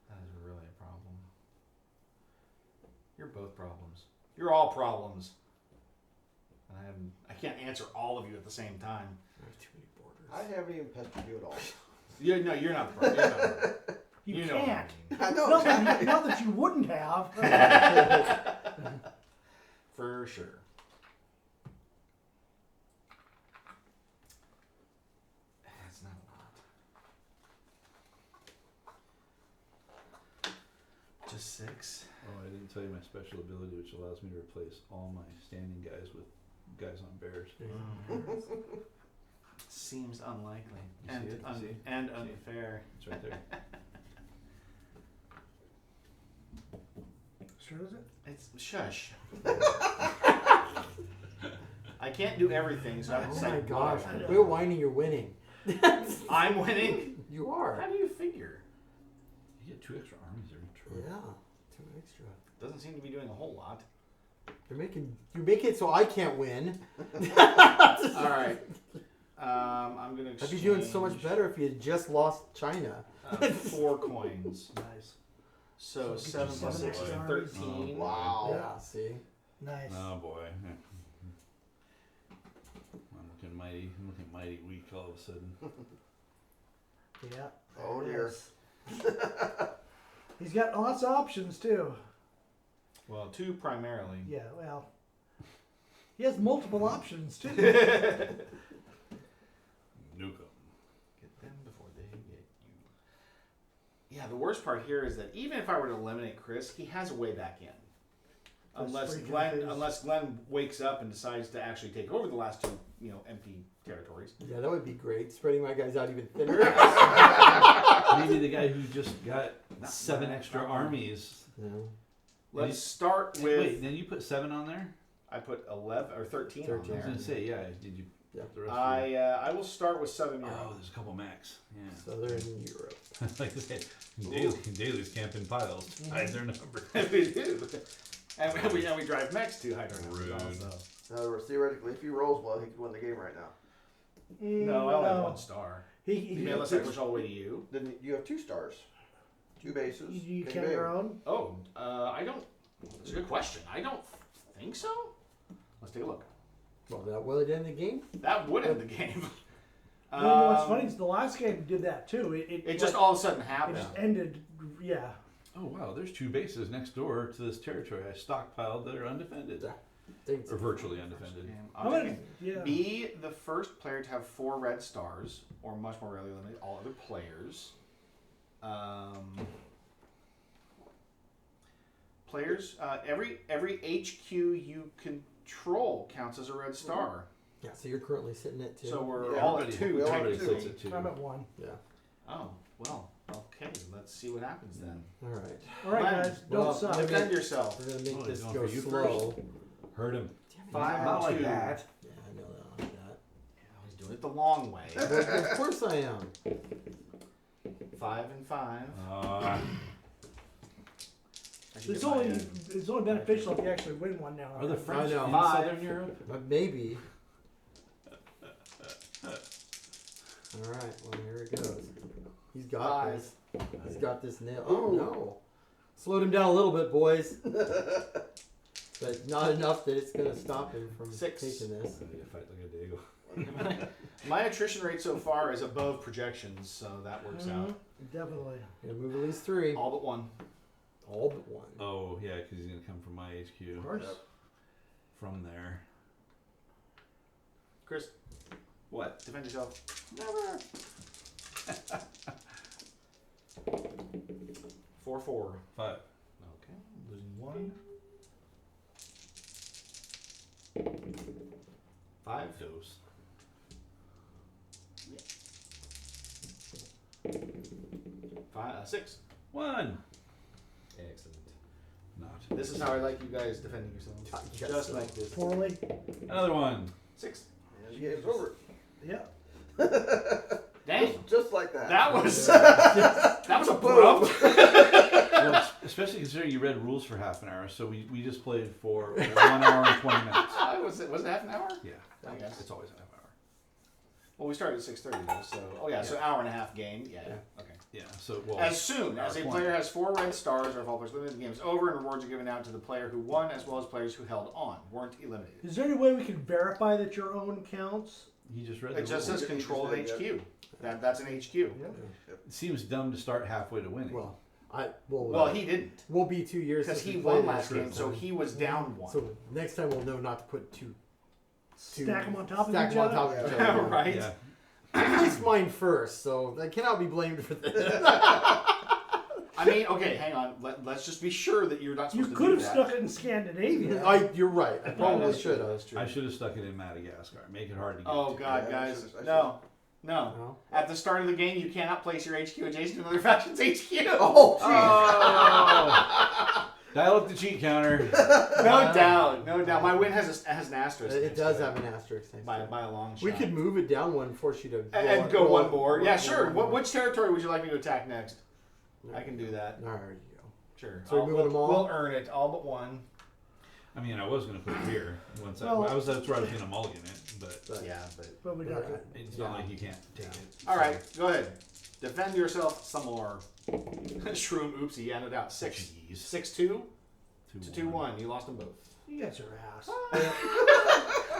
That is really a problem. You're both problems. You're all problems. And I can't answer all of you at the same time. I have too many borders. I haven't even pestered you at all. No, you're not the problem. You're not the problem. You know what I can't. mean. I know. Not that you wouldn't have. For sure. That's not a lot. Just 6. Oh, I didn't tell you my special ability, which allows me to replace all my standing guys with guys on bears. Seems unlikely You see it? You see? and See? unfair. It's right there. Sure is it? It's shush. I I can't do everything, so I have to Oh say my gosh! one. Quit whining. You're winning. I'm winning. You are. How do you figure? You get 2 extra armies every turn. Yeah. 2 extra. Doesn't seem to be doing a whole lot. You make it so I can't win. All right. I'm gonna. I'd be doing so much exchange, better if you had just lost China. 4 coins. Nice. So So get 7 you plus 7 6 is extra 13. Wow. Yeah. See. Nice. Oh boy. I'm looking mighty weak all of a sudden. Yeah. Oh, there it dear. is. He's got lots of options too. Well, 2 primarily. Yeah. Well, he has multiple options too. Nuke 'em. Get them before they get you. Yeah, the worst part here is that even if I were to eliminate Chris, he has a way back in. Those three countries. Unless Glenn wakes up and decides to actually take over the last 2, empty territories. Yeah, that would be great. Spreading my guys out even thinner. Maybe the guy who just got Not 7 bad. extra armies. Yeah. Let's start with. Wait, then you put 7 on there? I put 11 or 13, 13. on I was there. gonna say, yeah. Did you? Yeah. The rest of you? I will start with Southern Oh, Europe. there's a couple max. Yeah. Southern Europe. Like I said, Daly's camping piles. Hide their number. We do. And we drive mechs to hide our Rude. numbers also. In other words, theoretically, if he rolls well, he could win the game right now. No, I only have 1 star. He Unless I push all the way to you. Then you have 2 stars, 2 bases. you bing, count bing. your own. Oh, I don't. That's a good question. I don't think so. Let's take a look. Well, that will it end the game? That would end the game. Well, you know what's funny is the last game did that too. It just all of a sudden it happened. just ended. Yeah. Oh wow, there's 2 bases next door to this territory I stockpiled that are undefended. Thanks. Or virtually undefended. How many? Yeah. Be the first player to have 4 red stars, or much more rarely eliminate all other players. Players, every HQ you control counts as a red star. Yeah, so you're currently sitting at 2. So we're Yeah, all at Everybody- 2. we all have everybody 2. sits at 2. I'm at 1. Yeah. Oh, well, okay. Let's see what happens then. All right. All right, Fine. guys, don't Well, suck. let me- Defend yourself. We're gonna make Oh, this he's going go for you slow. Hurt him. 5 Not and like 2. that. Yeah, I know that. I like that. He's doing it the long way. Of course I am. 5 and 5. I should It's get my, only beneficial if you actually win one now. Are the French know. in 5. Southern Europe? But maybe. All right. Well, here it goes. He's got 5. this. He's got this nail. Oh no! Slowed him down a little bit, boys. But not enough that it's gonna stop him from 6. taking this. I need to fight like a dago. My attrition rate so far is above projections, so that works out. Definitely. Gonna move at least 3. All but 1. All but 1. Oh yeah, because he's gonna come from my HQ. Of course. From there. Chris, What? defend yourself. Never. 4-4. 5. Okay, losing 1. 5. Dose. 6. 1. Excellent. Not. This is how I like you guys defending yourselves. Yes. Just like this. Poorly. Another 1. 6. And the game's over. Yeah. Dang. Just like that. That was that was abrupt. Well, especially considering you read rules for half an hour, so we just played for 1 hour and 20 minutes. Was it half an hour? Yeah, I guess. it's always a half hour. Well, we started at 6:30 though, so so hour and a half game. Yeah. Okay. Yeah, so well, As soon as a 20. player has 4 red stars or if all players eliminated, the game is over and rewards are given out to the player who won as well as players who held on, weren't eliminated. Is there any way we can verify that your own counts? he just read It the just rules. says control of Yeah. HQ. That's an HQ. It seems dumb to start halfway to winning. Well, we'll Well, he didn't we'll be 2 years because since he we played won it last the game, first so time. he was down 1. So next time we'll know not to put two Stack them on top of stack each them on other? top of each other. right? yeah. At least mine first, so I cannot be blamed for this. I mean, okay, hang on. Let's just be sure that you're not You supposed to could do have that. stuck it in Scandinavia. You're right. I probably That's true, should have. that's true. I should have stuck it in Madagascar. Make it hard to get. Oh to. God, Yeah, guys, I no. No? At the start of the game, you cannot place your HQ adjacent to another faction's HQ. Oh, jeez. Oh! Dial up the cheat counter. No doubt, no doubt. My win has an asterisk. It next does to have an asterisk next by to it. a long shot. We could move it down one, force you to and go one more. Yeah, roll sure. one. Which territory would you like me to attack next? I can do that. There you go. Sure. So we're moving them all? We'll earn it, all but one. I mean, I was gonna put it here once Well- that's where I was gonna mulligan it, but But Yeah, but But we got it. it's not like you can't take it. all right. Go ahead. Defend yourself some more. Shroom, oopsie. Yeah, no doubt. Jeez. 6-2 to 2-1. You lost them both. You guys are ass.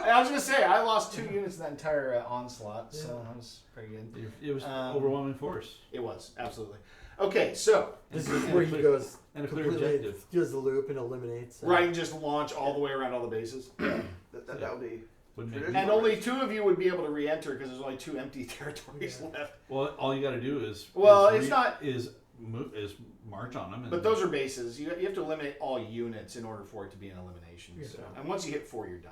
I was gonna say I lost 2 units in that entire onslaught, so that was pretty good. It was Um, overwhelming force It was absolutely okay. So this is where he goes and a clear completely objective. does the loop and eliminates. right, and just launch all the way around all the bases, That would be. Wouldn't make Traditional. and only 2 of you would be able to re-enter because there's only 2 empty territories left. Well, all you got to do is is march on them. And But those are bases. You have to eliminate all units in order for it to be an elimination. Yeah. So, and once you hit 4, you're done.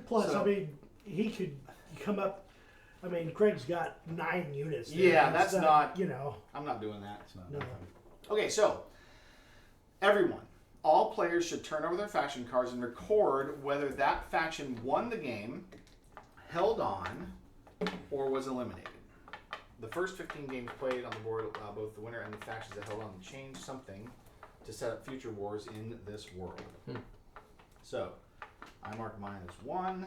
Plus, So- I mean, he could come up. I mean, Craig's got 9 units. there. Yeah, It's that's not- You know, I'm not doing that. It's not No. nothing. Okay, so everyone, all players should turn over their faction cards and record whether that faction won the game, held on, or was eliminated. The first 15 games played on the board, both the winner and the factions that held on change something to set up future wars in this world. So, I mark mine as 1.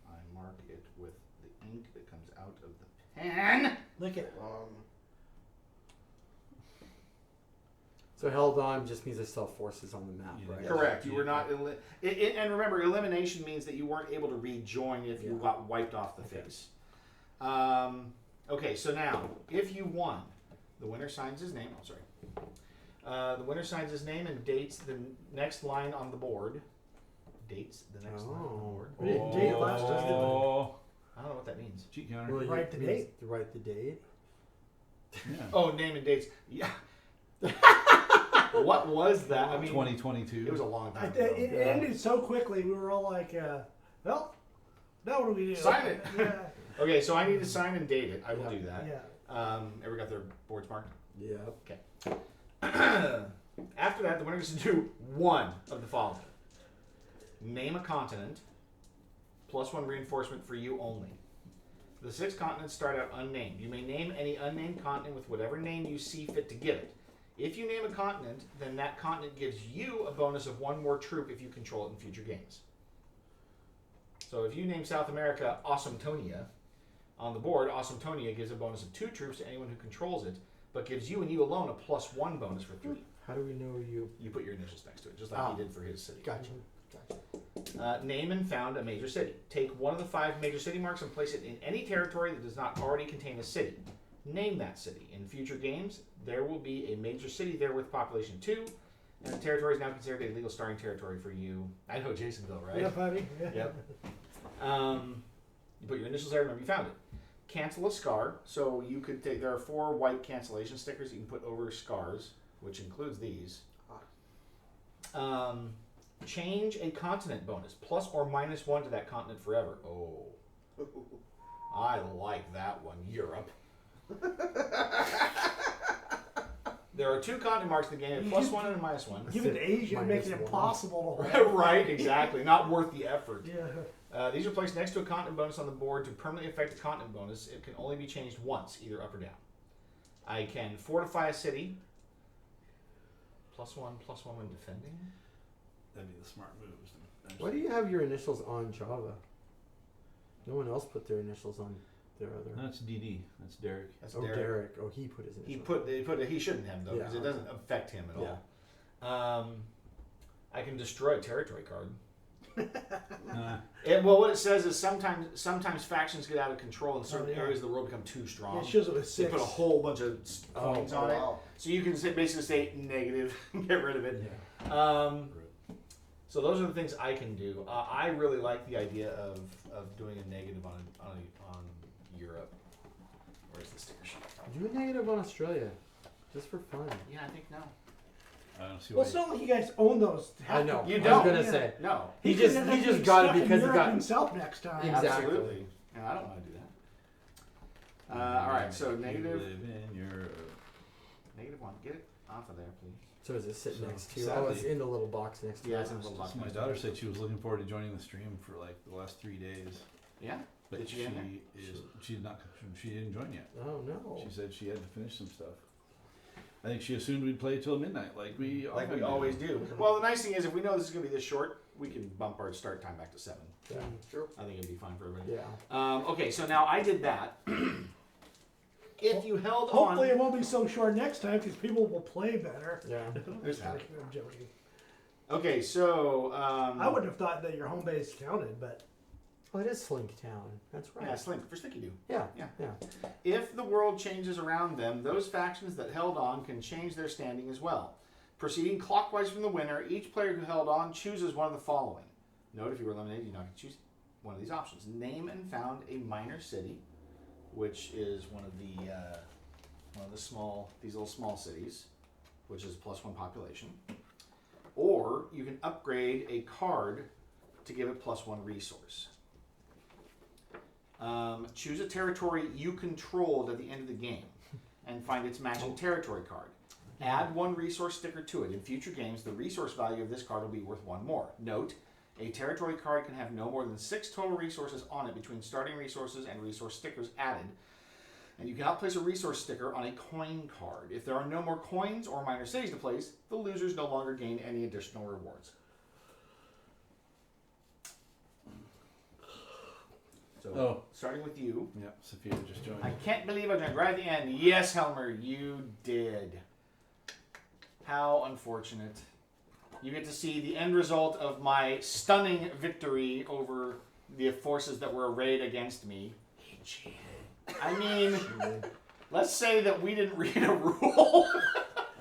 I mark it with the ink that comes out of the pen. look at So held on just means I still have forces on the map, Yeah. right? Correct. You were not. And remember, elimination means that you weren't able to rejoin if you Yeah. got wiped off the Okay. face. Okay, so now, if you won, the winner signs his name. Oh, sorry. The winner signs his name and dates the next line on the board. Dates the next line on the board. We didn't date last time, did we? Oh, I don't know what that means. cheat counter. Well, you Write the means date. to write the date. Yeah. Oh, name and dates. Yeah. What was that? I mean, 2022. it was a long time it ago. ended so quickly. We were all like, well, now what do we do? Sign it. Yeah. Okay, so I need to sign and date it. I will Yeah. do that. Yeah. Everyone got their boards marked? Yeah. After that, the winner gets to do one of the following. Name a continent, +1 reinforcement for you only. The 6 continents start out unnamed. You may name any unnamed continent with whatever name you see fit to give it. If you name a continent, then that continent gives you a bonus of 1 more troop if you control it in future games. So if you name South America Awesometonia, on the board, Awesometonia gives a bonus of 2 troops to anyone who controls it, but gives you and you alone a +1 bonus for 3. How do we know you? You put your initials next to it, just like Ah. he did for his city. Gotcha. Name and found a major city. Take one of the 5 major city marks and place it in any territory that does not already contain a city. Name that city. In future games, there will be a major city there with population 2, and the territory is now considered a legal starting territory for you. I know Jasonville, right? Yeah, buddy. Yeah. Yep. You put your initials there. Remember, you found it. Cancel a scar. So you could take. There are 4 white cancellation stickers you can put over scars, which includes these. Change a continent bonus, +1 or -1 to that continent forever. Oh, I like that one. Europe. There are 2 continent marks in the game, a +1 and a -1. Give it to Asia and make it -1. impossible to hold. Right, exactly. Not worth the effort. Yeah. These are placed next to a continent bonus on the board to permanently affect a continent bonus. It can only be changed once, either up or down. I can fortify a city. +1/+1 when defending. That'd be the smart moves. Why do you have your initials on Java? No one else put their initials on their other. That's DD. That's Derek. That's Oh, Derek. Derek. Oh, he put his initials. He shouldn't have though, because Yeah, it doesn't affect him at Yeah. all. I can destroy a territory card. Uh, Well, what it says is sometimes factions get out of control and certain Oh, yeah. areas of the world become too strong. It shows it with They 6. put a whole bunch of coins on it, Wow. so you can basically say negative, get rid of it. Yeah. So those are the things I can do. I really like the idea of doing a negative on Europe. Where's the sticker sheet? Do a negative on Australia, just for fun. Yeah, I think no. I don't see Well, why. it's not like you guys own those. I know. You I don't. was gonna Yeah. say. No. He could just end up got getting it stuck in because he Europe got himself next time. Exactly. Absolutely. No, I don't want to do that. All right, so negative Live in Europe. -1. Get it off of there, please. So does it sit So, next to you? Oh, sadly- it's in the little box next to Yeah, you. it's in the little box. My daughter said she was looking forward to joining the stream for like the last 3 days, Yeah. but Did she get in there? she didn't join yet. Oh no. She said she had to finish some stuff. I think she assumed we'd play till midnight, like we always do. Well, the nice thing is, if we know this is going to be this short, we can bump our start time back to 7. Yeah. Sure. I think it'd be fine for everybody. Yeah. Okay, so now I did that. If you held Hopefully on, it won't be so short next time because people will play better. Yeah. there's that. I'm joking. Okay, so I wouldn't have thought that your home base counted, but Oh, it is Slink Town. That's right. yeah, Slink for Slinky Doo. Yeah. Yeah. Yeah. If the world changes around them, those factions that held on can change their standing as well. Proceeding clockwise from the winner, each player who held on chooses one of the following. Note, if you were eliminated, you now can choose one of these options. Name and found a minor city, which is one of the these little small cities, which is +1 population. Or you can upgrade a card to give it +1 resource. Choose a territory you controlled at the end of the game and find its matching territory card. Add 1 resource sticker to it. In future games, the resource value of this card will be worth 1 more. Note, a territory card can have no more than 6 total resources on it between starting resources and resource stickers added. And you cannot place a resource sticker on a coin card. If there are no more coins or minor cities to place, the losers no longer gain any additional rewards. So, starting with you. Yeah, Sophia just joined. I can't believe I joined right at the end. Yes, Helmer, you did. How unfortunate. You get to see the end result of my stunning victory over the forces that were arrayed against me. He cheated. I mean, let's say that we didn't read a rule.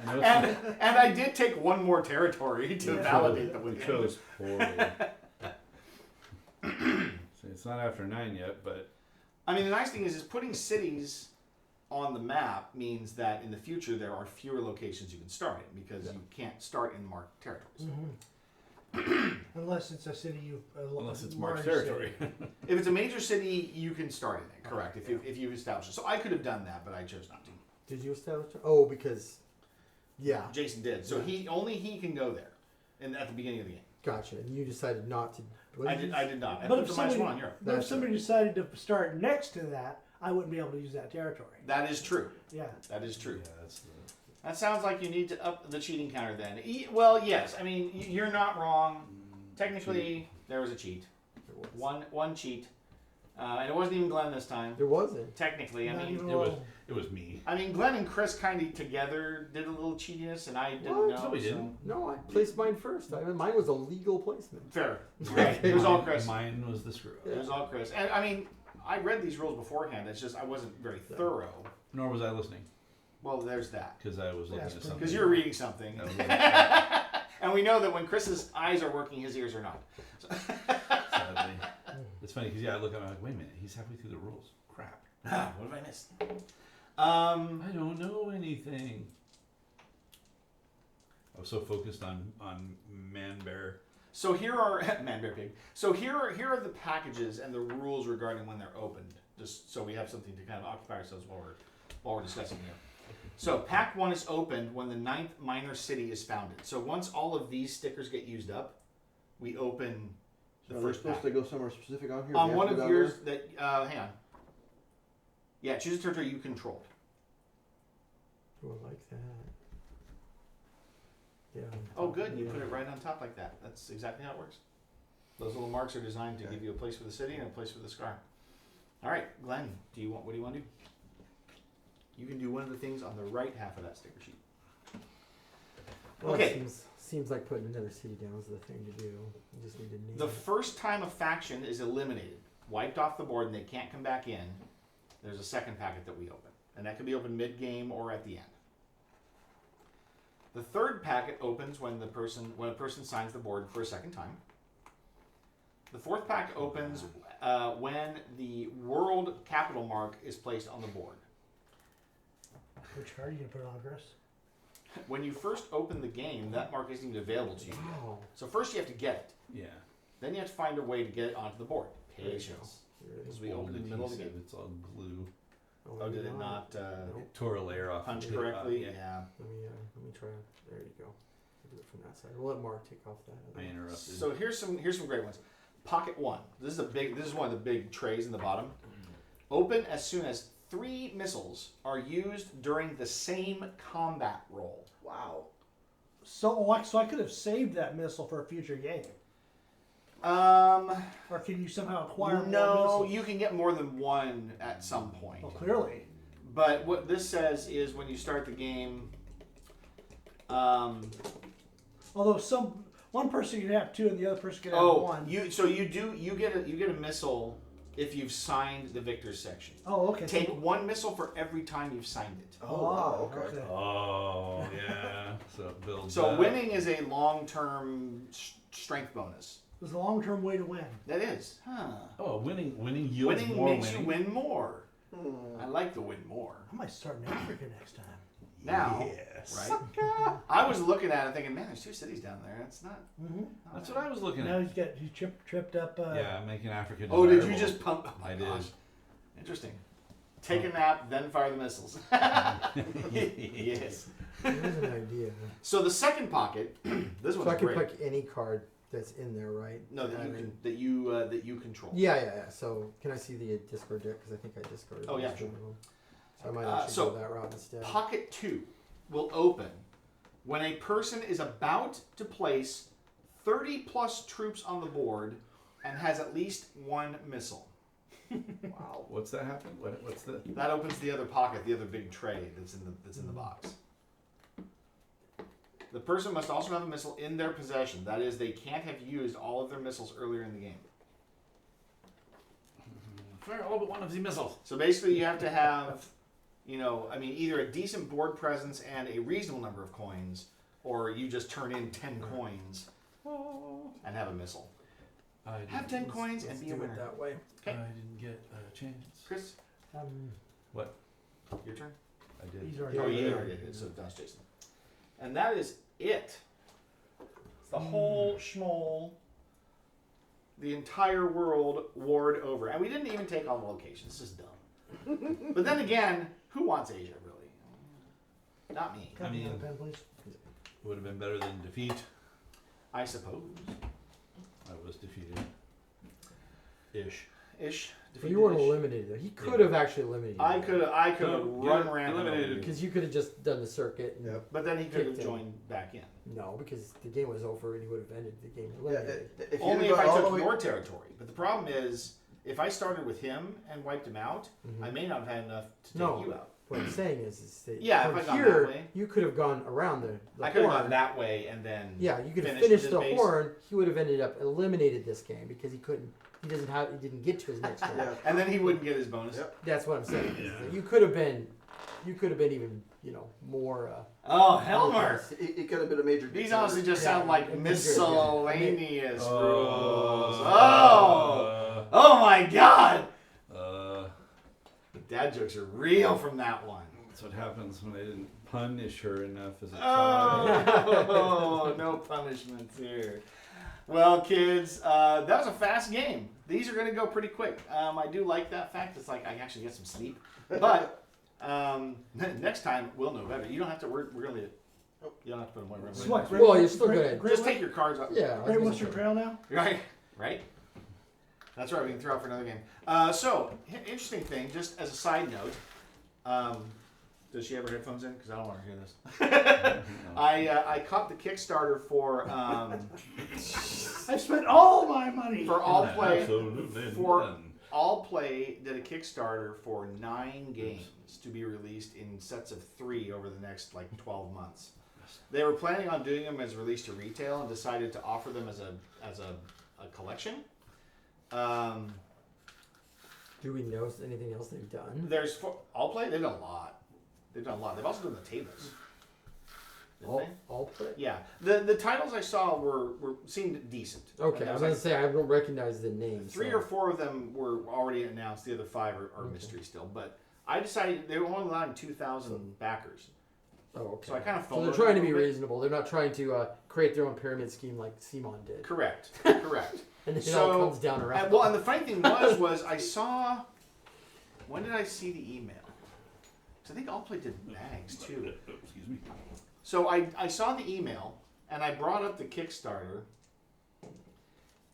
I know and I did take 1 more territory to validate the we win. chose poorly. So it's not after 9 yet, but I mean, the nice thing is putting cities on the map means that in the future there are fewer locations you can start in because you can't start in marked territories. unless it's a city you unless it's large marked territory. city. If it's a major city, you can start in it, correct? If you establish it. So I could have done that, but I chose not to. Did you establish it? Oh, because. Yeah. Jason did. So he can go there, and at the beginning of the game. Gotcha. And you decided not to. what I you- did not. I But put if the somebody, -1 on Europe. but if That's somebody decided to start next to that, I wouldn't be able to use that territory. That is true. Yeah. That is true. Yeah, that's the. That sounds like you need to up the cheating counter then. Well, yes. I mean, you're not wrong. Technically, there was a cheat. There was. One cheat, and it wasn't even Glenn this time. There wasn't. Technically, I Not mean, even It was all- it was me. Glenn and Chris kind of together did a little cheatiness, and I didn't What? know. No, we so- didn't. No, I placed mine first. I mean, mine was a legal placement. Fair. Right. It was all Chris. Mine was the screw up. It was all Chris. And I mean, I read these rules beforehand. It's just I wasn't very thorough. Nor was I listening Well, there's that. because I was looking Yes, at something. Because you're reading something. I was looking at And we know that when Chris's eyes are working, his ears are not. sadly. It's funny because I look at him, I'm like, wait a minute, he's halfway through the rules. Crap. What have I missed? I don't know anything. I was so focused on Man Bear. So here are Man Bear Pig. So here are the packages and the rules regarding when they're opened. Just so we have something to kind of occupy ourselves while we're discussing here. So pack 1 is opened when the 9th minor city is founded. So once all of these stickers get used up, we open the Are they first supposed pack. to go somewhere specific on here? On We have one to of go down yours that hang on. Yeah, choose a territory you control. Oh, I like that. Yeah. Oh, good. You Yeah. put it right on top like that. That's exactly how it works. Those little marks are designed to give you a place for the city and a place for the scar. All right, Glenn. What do you want to do? You can do one of the things on the right half of that sticker sheet. Well, Okay. It seems like putting another city down is the thing to do. You just need to name The it. first time a faction is eliminated, wiped off the board, and they can't come back in, there's a second packet that we open, and that can be opened mid-game or at the end. The third packet opens when a person signs the board for a second time. The fourth packet opens when the world capital mark is placed on the board. Which card are you gonna put on, Chris? When you first open the game, that mark isn't even available to you yet. Wow. So first you have to get it. Yeah. Then you have to find a way to get it onto the board. Patience. Here it is. Because we opened in the middle of the game. It's all glue. Oh, did it not It tore a layer off. punch the- correctly? yeah. Yeah. Let me try. There you go. I'll do it from that side. We'll let Mark take off that. I interrupted. So here's some great ones. Pocket 1. This is one of the big trays in the bottom. Open as soon as 3 missiles are used during the same combat roll. Wow. So I could have saved that missile for a future game. Or can you somehow acquire more No, missiles? you can get more than one at some point. Well, clearly. But what this says is when you start the game, Although one person could have 2 and the other person could have 1. you get a missile if you've signed the victor's section. Oh, okay. Take 1 missile for every time you've signed it. Oh, wow. Okay. Oh, yeah. So it builds So up. winning is a long-term strength bonus. It's a long-term way to win. That is, huh? Oh, winning yields Winning more makes winning. you win more. I like the win more. I might start in Africa next time. Now, Yes. right? I was looking at it thinking, man, there's 2 cities down there. It's not. Mm-hmm. That's what I was looking Now at. he's tripped up. Yeah, making Africa Oh, did you desirable. just pump? Oh my I did. gosh. Interesting. Take a nap, then fire the missiles. Yes. Here's an idea. So the second pocket, this So I one's can great. pick any card that's in there, right? No, that you And can, then- that you control. Yeah. So can I see the discard deck? Because I think I discarded. Oh, yeah, most sure. of them. So I might Uh, actually so go that route instead. Pocket 2 will open when a person is about to place 30 plus troops on the board and has at least 1 missile. Wow. What's that happen? What's the? That opens the other pocket, the other big tray that's in the box. The person must also have a missile in their possession. That is, they can't have used all of their missiles earlier in the game. Fire all but one of the missiles. So basically, you have to have, either a decent board presence and a reasonable number of coins, or you just turn in 10 coins and have a missile. Have 10 coins and Let's be a do winner. it that way. I Okay. didn't get a chance. Chris, your turn. I did. He's already. Oh, Yeah, you yeah. already did. So that's Jason. And that is it. It's the whole schmoll. The entire world warred over. And we didn't even take all the locations. This is dumb. But then again, who wants Asia, really? Not me. Can I mean- have a pen, please? Would have been better than defeat. I suppose. I was defeated. Ish. Ish. But you weren't Defeated-ish. eliminated though. He could have actually eliminated. I could have No, run you around eliminated. because you could have just done the circuit. And Yep. But then he could have Kicked him. joined back in. No, because the game was over and he would have ended the game Yeah, eliminated. if Only you if I all the took way- your territory. But the problem is, if I started with him and wiped him out, Mhm. I may not have had enough to take No. you out. What I'm saying is that Yeah, from if I gone here that way. you could have gone around the I could have horn. gone that way and then. Yeah, you could have finished finished his the base. horn. He would have ended up eliminated this game because he couldn't. He didn't get to his next turn. Yeah. And then he wouldn't get his bonus. Yep. That's what I'm saying. is that you could have been even more. Oh, Helmer! It could have been a major. These honestly just Yeah, sound like yeah. miscellaneous rules. Oh. Oh! Oh my god! Uh, The dad jokes are real from that one. that's what happens when I didn't punish her enough as a child. Oh, no punishments here. Well, kids, that was a fast game. These are going to go pretty quick. I do like that fact. It's like I actually get some sleep. But next time we'll know better. You don't have to. We're going to leave it. You don't have to put them away. So what, Well, you're still Great- gonna- Great Just West- take your cards up. Yeah. I was Great gonna Western say- Trail now? Right. Right. That's right. We can throw out for another game. So interesting thing. Just as a side note. Does she have her headphones in? Because I don't want to hear this. I caught the Kickstarter for I spent all my money. for All Play. Absolutely for- none. All Play did a Kickstarter for 9 games to be released in sets of 3 over the next 12 months. They were planning on doing them as release to retail and decided to offer them as a collection. Do we know anything else they've done? There's All Play. They've done a lot. They've also done the tables. Didn't they? All play. Yeah. The titles I saw seemed decent. Okay, And I there was was gonna say I don't recognize the names. 3 or 4 of them were already announced. The other 5 are Okay. mystery still. But I decided they were only allowing 2,000 backers. Oh, okay. So I kind of So they're trying to be reasonable. They're not trying to create their own pyramid scheme like Simon did. Correct. Correct. And it So, all comes down around. And the funny thing was I saw. When did I see the email? 'Cause I think Allplay did bags too. Excuse me. So I saw the email and I brought up the Kickstarter.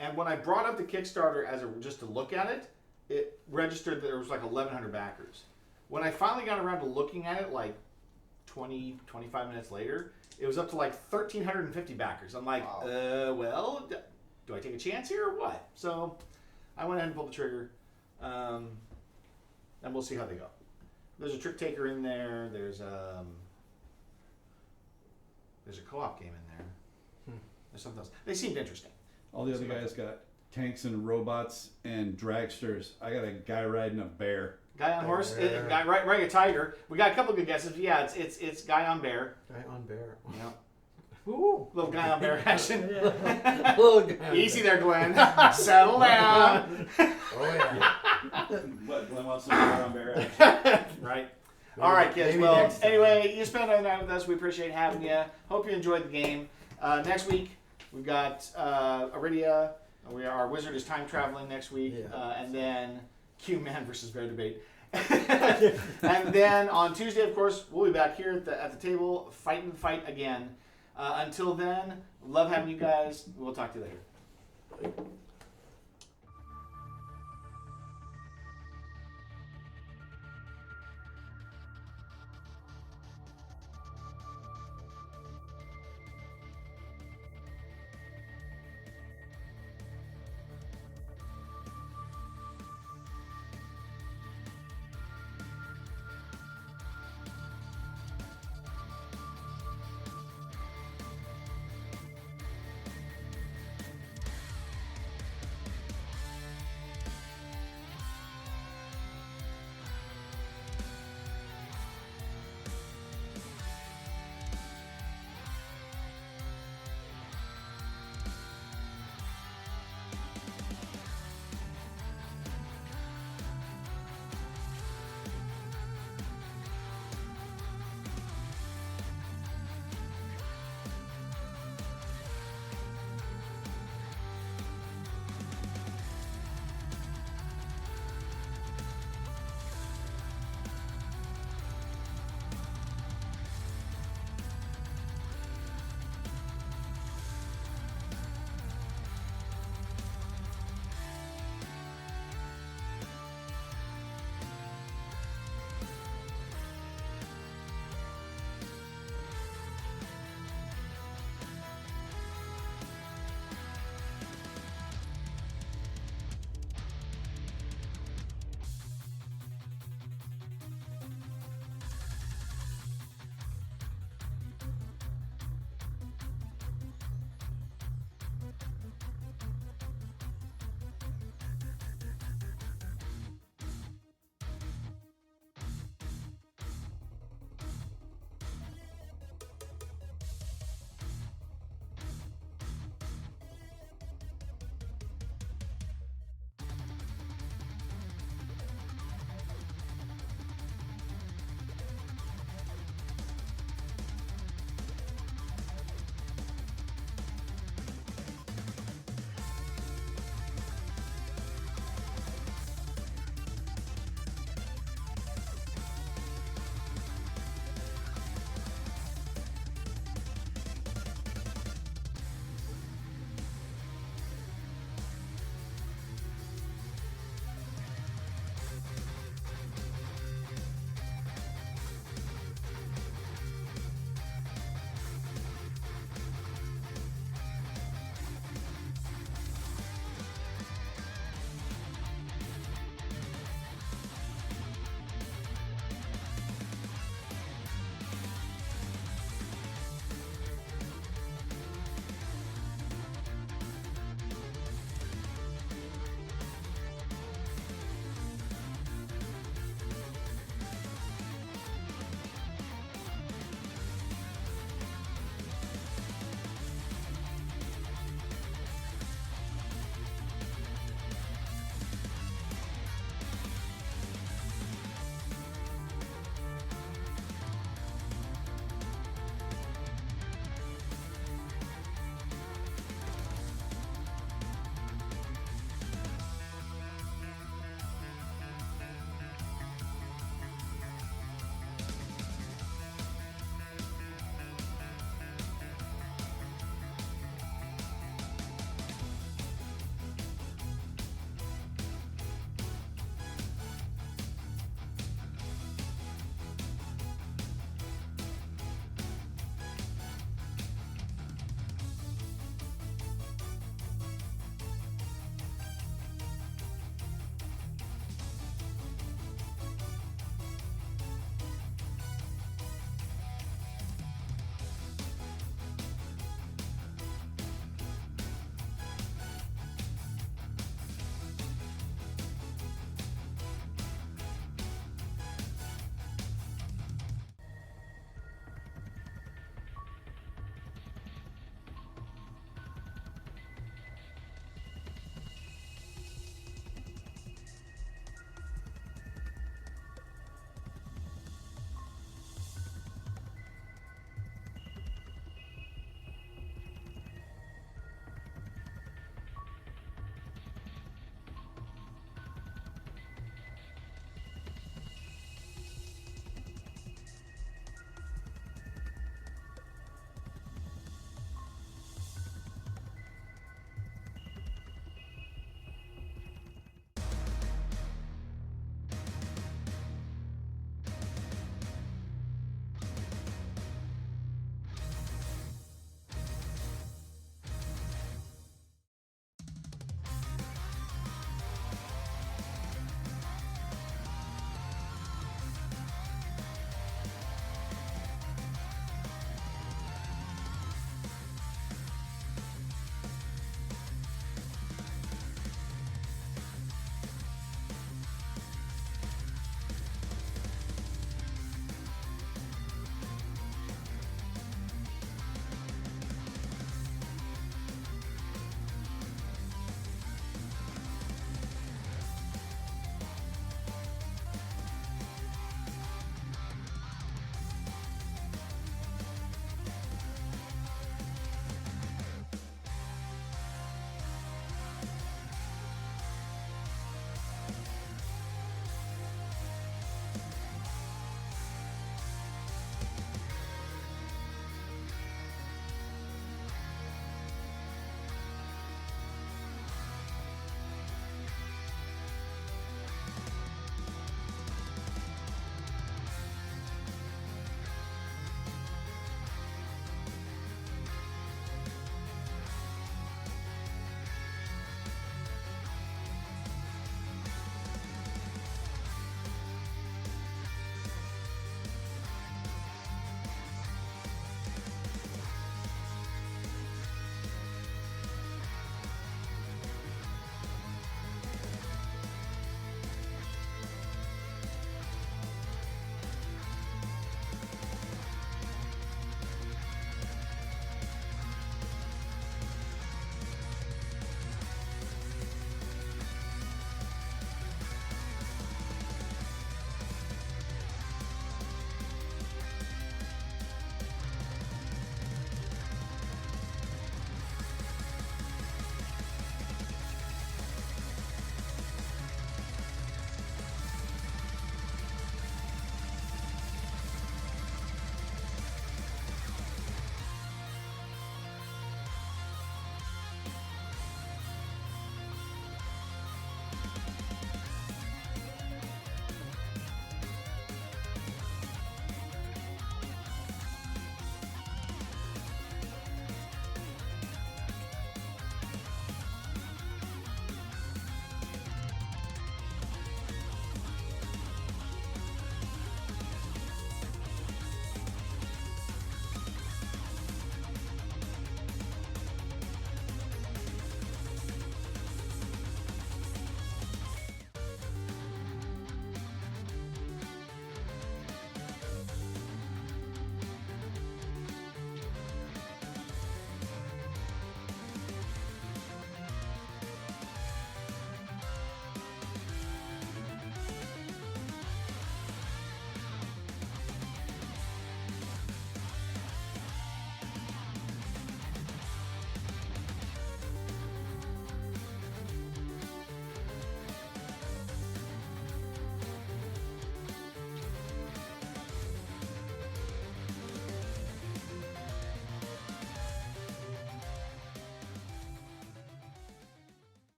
And when I brought up the Kickstarter just to look at it, it registered that there was like 1,100 backers. When I finally got around to looking at it, like 20, 25 minutes later, it was up to like 1,350 backers. I'm like, Wow. well, do I take a chance here or what? So I went ahead and pulled the trigger, and we'll see how they go. There's a trick taker in there. There's a co-op game in there. There's something else. They seemed interesting. All the other guys got tanks and robots and dragsters. I got a guy riding a bear. Guy on horse, Bear. guy riding a tiger. We got a couple good guesses. Yeah, it's guy on bear. Guy on bear. You know, Ooh. little guy on bear action. Little guy on Easy bear. there, Glenn. Settle down. Oh yeah. But Glenn wants some bear on bear action. Right. All right, kids. Maybe Well, next time. anyway, you spent another night with us. We appreciate having you. Hope you enjoyed the game. Next week we've got Iridia. Our wizard is time traveling next week, Yeah. and then Q-Man versus Bear Debate. And then on Tuesday, of course, we'll be back here at the table, fighting the fight again. Until then, love having you guys. We'll talk to you later.